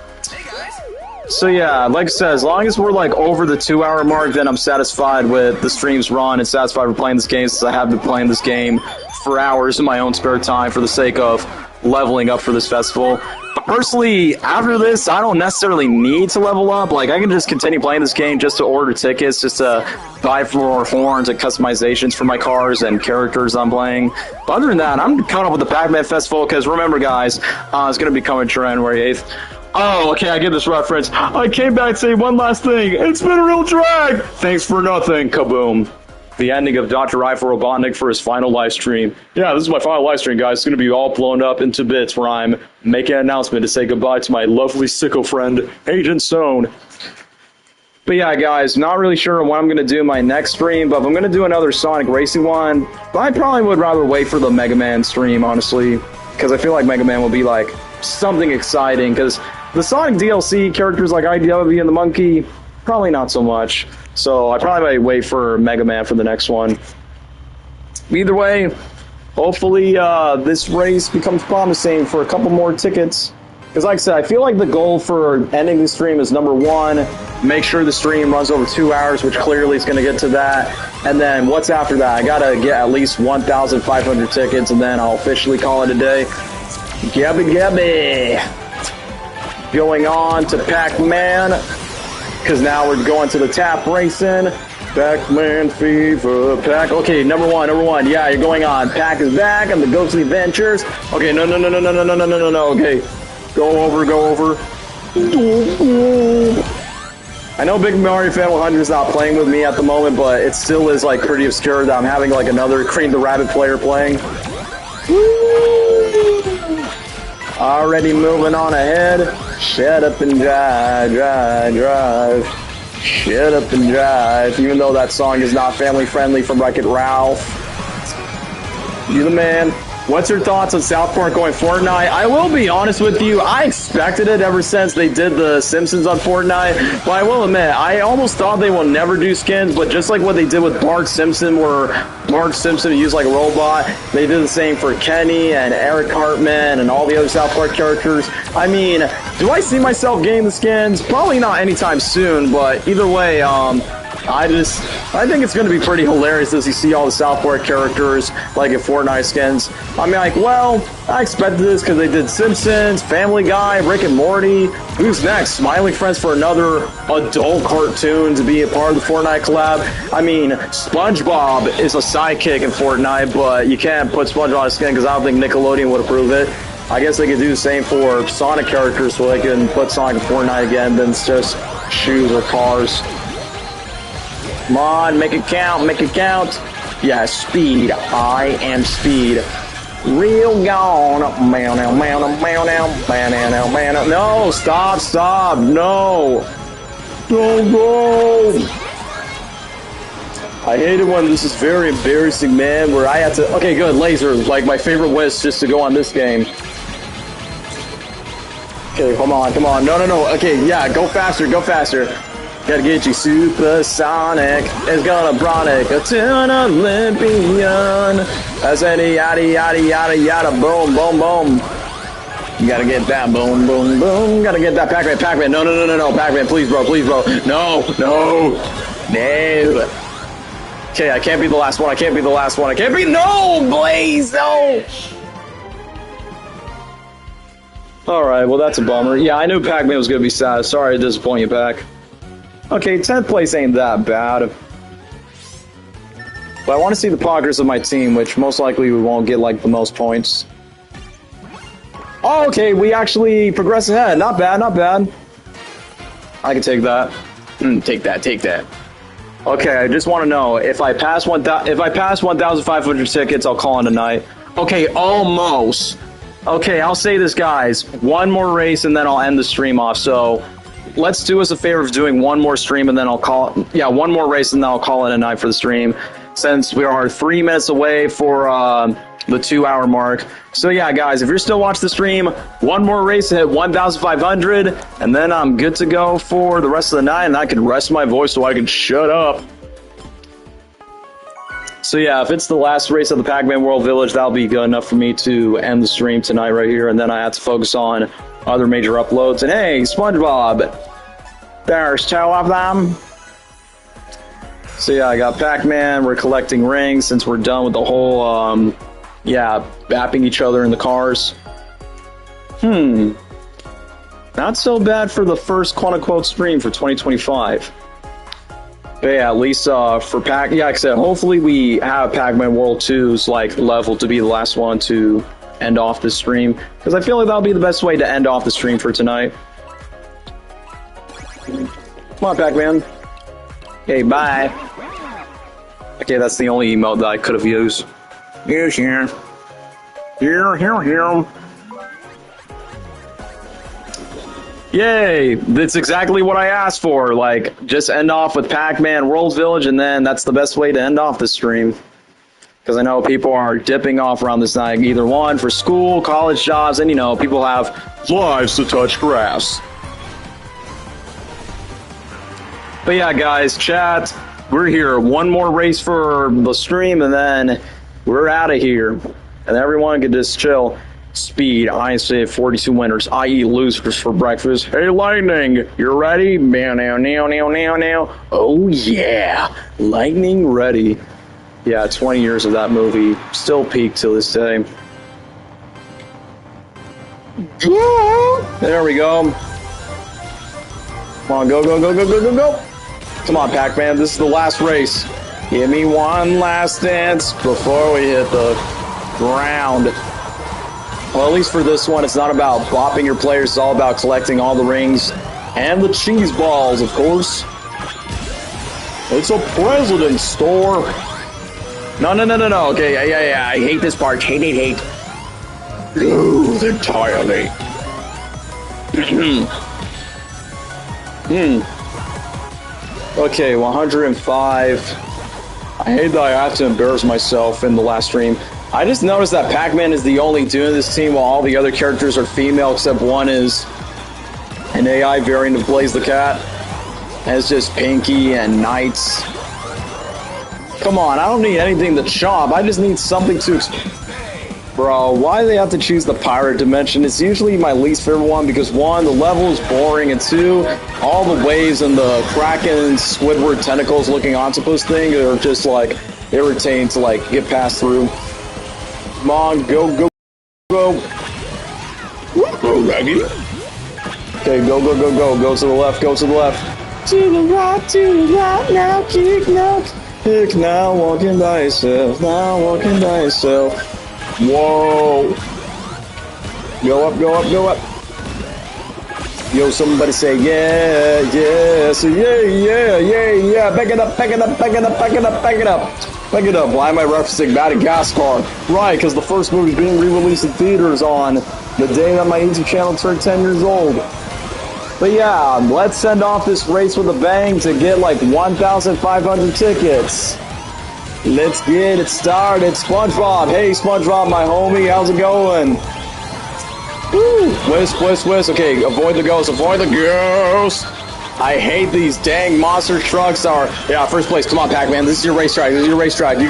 So yeah, like I said, as long as we're like over the 2-hour mark, then I'm satisfied with the stream's run and satisfied with playing this game, since I have been playing this game for hours in my own spare time for the sake of leveling up for this festival. But personally, after this, I don't necessarily need to level up. Like, I can just continue playing this game just to order tickets, just to buy more horns and customizations for my cars and characters I'm playing. But other than that, I'm caught up with the Pac-Man Festival, because remember, guys, it's going to be coming January 8th. Oh, okay, I get this reference. I came back to say one last thing. It's been a real drag. Thanks for nothing. Kaboom. The ending of Dr. Rifle Robotnik for his final live stream. Yeah, this is my final live stream, guys. It's going to be all blown up into bits where I'm making an announcement to say goodbye to my lovely sicko friend, Agent Stone. But yeah, guys, not really sure what I'm going to do in my next stream, but if I'm going to do another Sonic Racing one, I probably would rather wait for the Mega Man stream, honestly, because I feel like Mega Man will be, like, something exciting, because the Sonic DLC characters like IDW and the Monkey, probably not so much. So I probably might wait for Mega Man for the next one. Either way, hopefully this race becomes promising for a couple more tickets. Because like I said, I feel like the goal for ending the stream is number one, make sure the stream runs over 2 hours, which clearly is going to get to that. And then what's after that? I got to get at least 1,500 tickets, and then I'll officially call it a day. Gabby Gabby. Going on to Pac-Man, because now we're going to the tap racing. Pac-Man fever, Pac. Okay, number one. Yeah, you're going on. Pac is back on the Ghostly Adventures. Okay, no. Okay, go over. I know Big Mario Fan 100 is not playing with me at the moment, but it still is like pretty obscure that I'm having like another Cream the Rabbit player playing. Already moving on ahead. Shut up and drive. Shut up and drive. Even though that song is not family friendly from Wreck-It Ralph. You the man. What's your thoughts on South Park going Fortnite? I will be honest with you, I expected it ever since they did the Simpsons on Fortnite, but I will admit, I almost thought they will never do skins, but just like what they did with Bart Simpson, where Bart Simpson used like a robot, they did the same for Kenny and Eric Cartman and all the other South Park characters. I mean, do I see myself getting the skins? Probably not anytime soon, but either way, I think it's going to be pretty hilarious as you see all the South Park characters, like in Fortnite skins. I mean, like, well, I expected this because they did Simpsons, Family Guy, Rick and Morty. Who's next? Smiling Friends for another adult cartoon to be a part of the Fortnite collab. I mean, SpongeBob is a sidekick in Fortnite, but you can't put SpongeBob on a skin because I don't think Nickelodeon would approve it. I guess they could do the same for Sonic characters so they can put Sonic in Fortnite again, then it's just shoes or cars. Come on, make it count. Yeah, speed. I am speed. Real gone. No, stop. No. Don't go. I hate it when this is very embarrassing, man, where I have to... Okay, good, laser. Like, my favorite wish just to go on this game. Okay, come on. No. Okay, yeah, go faster. Gotta get you supersonic. It's gonna bronic a ton Olympian. As any yada boom. You gotta get that boom. Gotta get that Pac-Man. No. Pac-Man, please bro. No. Okay, I can't be the last one. No, Blaze, no. Alright, well that's a bummer. Yeah, I knew Pac-Man was gonna be sad. Sorry to disappoint you, Pac. Okay, 10th place ain't that bad. But I want to see the progress of my team, which most likely we won't get, like, the most points. Oh, okay, we actually progress ahead. Not bad. I can take that. Take that. Okay, I just want to know, if I pass 1,500 tickets, I'll call it a night. Okay, almost. Okay, I'll say this, guys. One more race, and then I'll end the stream off, so... Let's do us a favor of doing one more stream and then I'll call it, one more race and then I'll call it a night for the stream, since we are 3 minutes away for the 2 hour mark. So yeah, guys, if you're still watching the stream, one more race to hit 1,500 and then I'm good to go for the rest of the night and I can rest my voice so I can shut up. So yeah, if it's the last race of the Pac-Man World Village, that'll be good enough for me to end the stream tonight right here, and then I have to focus on other major uploads. And hey, SpongeBob, there's 2 of them. So yeah, I got Pac-Man, we're collecting rings since we're done with the whole, bapping each other in the cars. Not so bad for the first quote-unquote stream for 2025. But yeah, at least for like I said, hopefully we have Pac-Man World 2's like level to be the last one to end off the stream, because I feel like that'll be the best way to end off the stream for tonight. Come on, Pac-Man. Okay, bye. Okay, that's the only emote that I could have used. Here. Yay! That's exactly what I asked for. Like, just end off with Pac-Man World Village, and then that's the best way to end off the stream. Because I know people are dipping off around this night, either one for school, college, jobs, and people have lives to touch grass. But yeah, guys, chat, we're here. One more race for the stream, and then we're out of here. and everyone can just chill. Speed, I say 42 winners. I eat losers for breakfast. Hey, Lightning, you ready? Now. Oh, yeah. Lightning ready. Yeah, 20 years of that movie. Still peak till this day. There we go. Come on, go. Come on, Pac-Man. This is the last race. Give me one last dance before we hit the ground. Well, at least for this one, it's not about bopping your players. It's all about collecting all the rings and the cheese balls, of course. It's a president's store. No. Okay, yeah. I hate this part. Hate. Loathe entirely. Okay, 105. I hate that I have to embarrass myself in the last stream. I just noticed that Pac-Man is the only dude in this team while all the other characters are female except one is an AI variant of Blaze the Cat. And it's just Pinky and Knights. Come on, I don't need anything to chop. I just need something to... Bro, why do they have to choose the pirate dimension? It's usually my least favorite one because 1, the level is boring, and 2, all the waves and the Kraken Squidward tentacles looking octopus thing are just like irritating to like get past through. Come on, go. Raggy. Okay, go. Go to the left, To the right, now kick now, walking by yourself, Whoa. Go up. Yo, somebody say yeah. Say yeah. Back it up. Why am I referencing Madagascar? Right, because the first movie is being re-released in theaters on the day that my YouTube channel turned 10 years old. But yeah, let's send off this race with a bang to get like 1,500 tickets. Let's get it started. SpongeBob. Hey, SpongeBob, my homie. How's it going? Woo. Whisk. Okay, avoid the ghost. I hate these dang monster trucks. Yeah, first place. Come on, Pac-Man. This is your racetrack. You can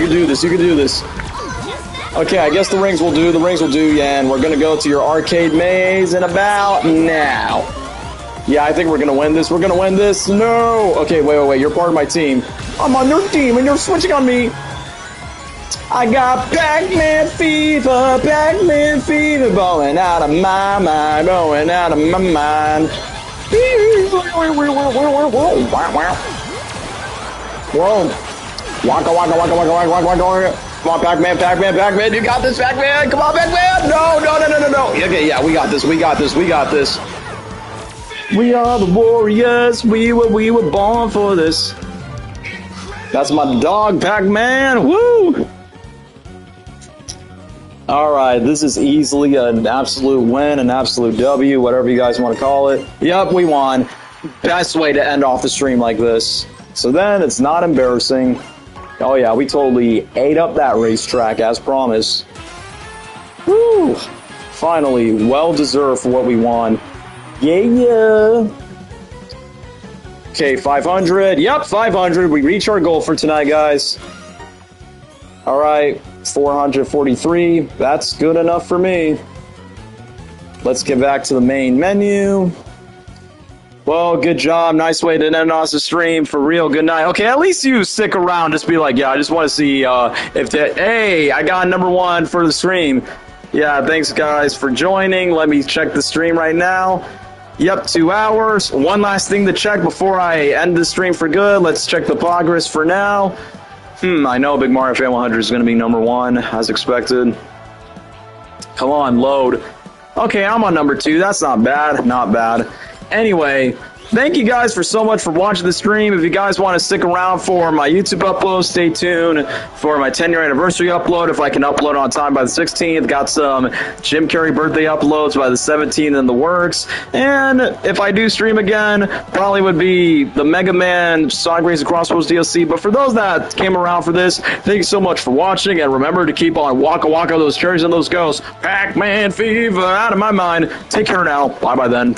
do this. Okay, I guess the rings will do. Yeah, and we're going to go to your arcade maze in about now. Yeah, I think we're going to win this. No. Okay, wait. You're part of my team. I'm on your team, and you're switching on me. I got Pac-Man fever, blowing out of my mind, Whoa. Wakka. Come on, Pac-Man, you got this, Pac-Man. Come on, Pac-Man. No. Okay, yeah, we got this. We are the warriors. We were born for this. That's my dog, Pac-Man. Woo! Alright, this is easily an absolute win, an absolute W, whatever you guys want to call it. Yep, we won. Best way to end off the stream like this. So then it's not embarrassing. Oh yeah, we totally ate up that racetrack as promised. Woo! Finally, well deserved for what we won. Yeah. Okay, 500. Yep, 500. We reach our goal for tonight, guys. All right, 443. That's good enough for me. Let's get back to the main menu. Well, good job. Nice way to end off the stream. For real, good night. Okay, at least you stick around. Just be like, yeah, I just want to see if that. Hey, I got #1 for the stream. Yeah, thanks, guys, for joining. Let me check the stream right now. Yep, 2 hours. One last thing to check before I end the stream for good. Let's check the progress for now. I know Big Mario Fan 100 is going to be #1, as expected. Come on, load. Okay, I'm on #2. That's not bad. Anyway, thank you guys so much for watching the stream. If you guys want to stick around for my YouTube upload, stay tuned for my 10-year anniversary upload. If I can upload on time by the 16th, got some Jim Carrey birthday uploads by the 17th in the works. And if I do stream again, probably would be the Mega Man Sonic Racing CrossWorlds DLC. But for those that came around for this, thank you so much for watching. And remember to keep on Wakka Wakka those cherries and those ghosts. Pac-Man fever out of my mind. Take care now. Bye-bye then.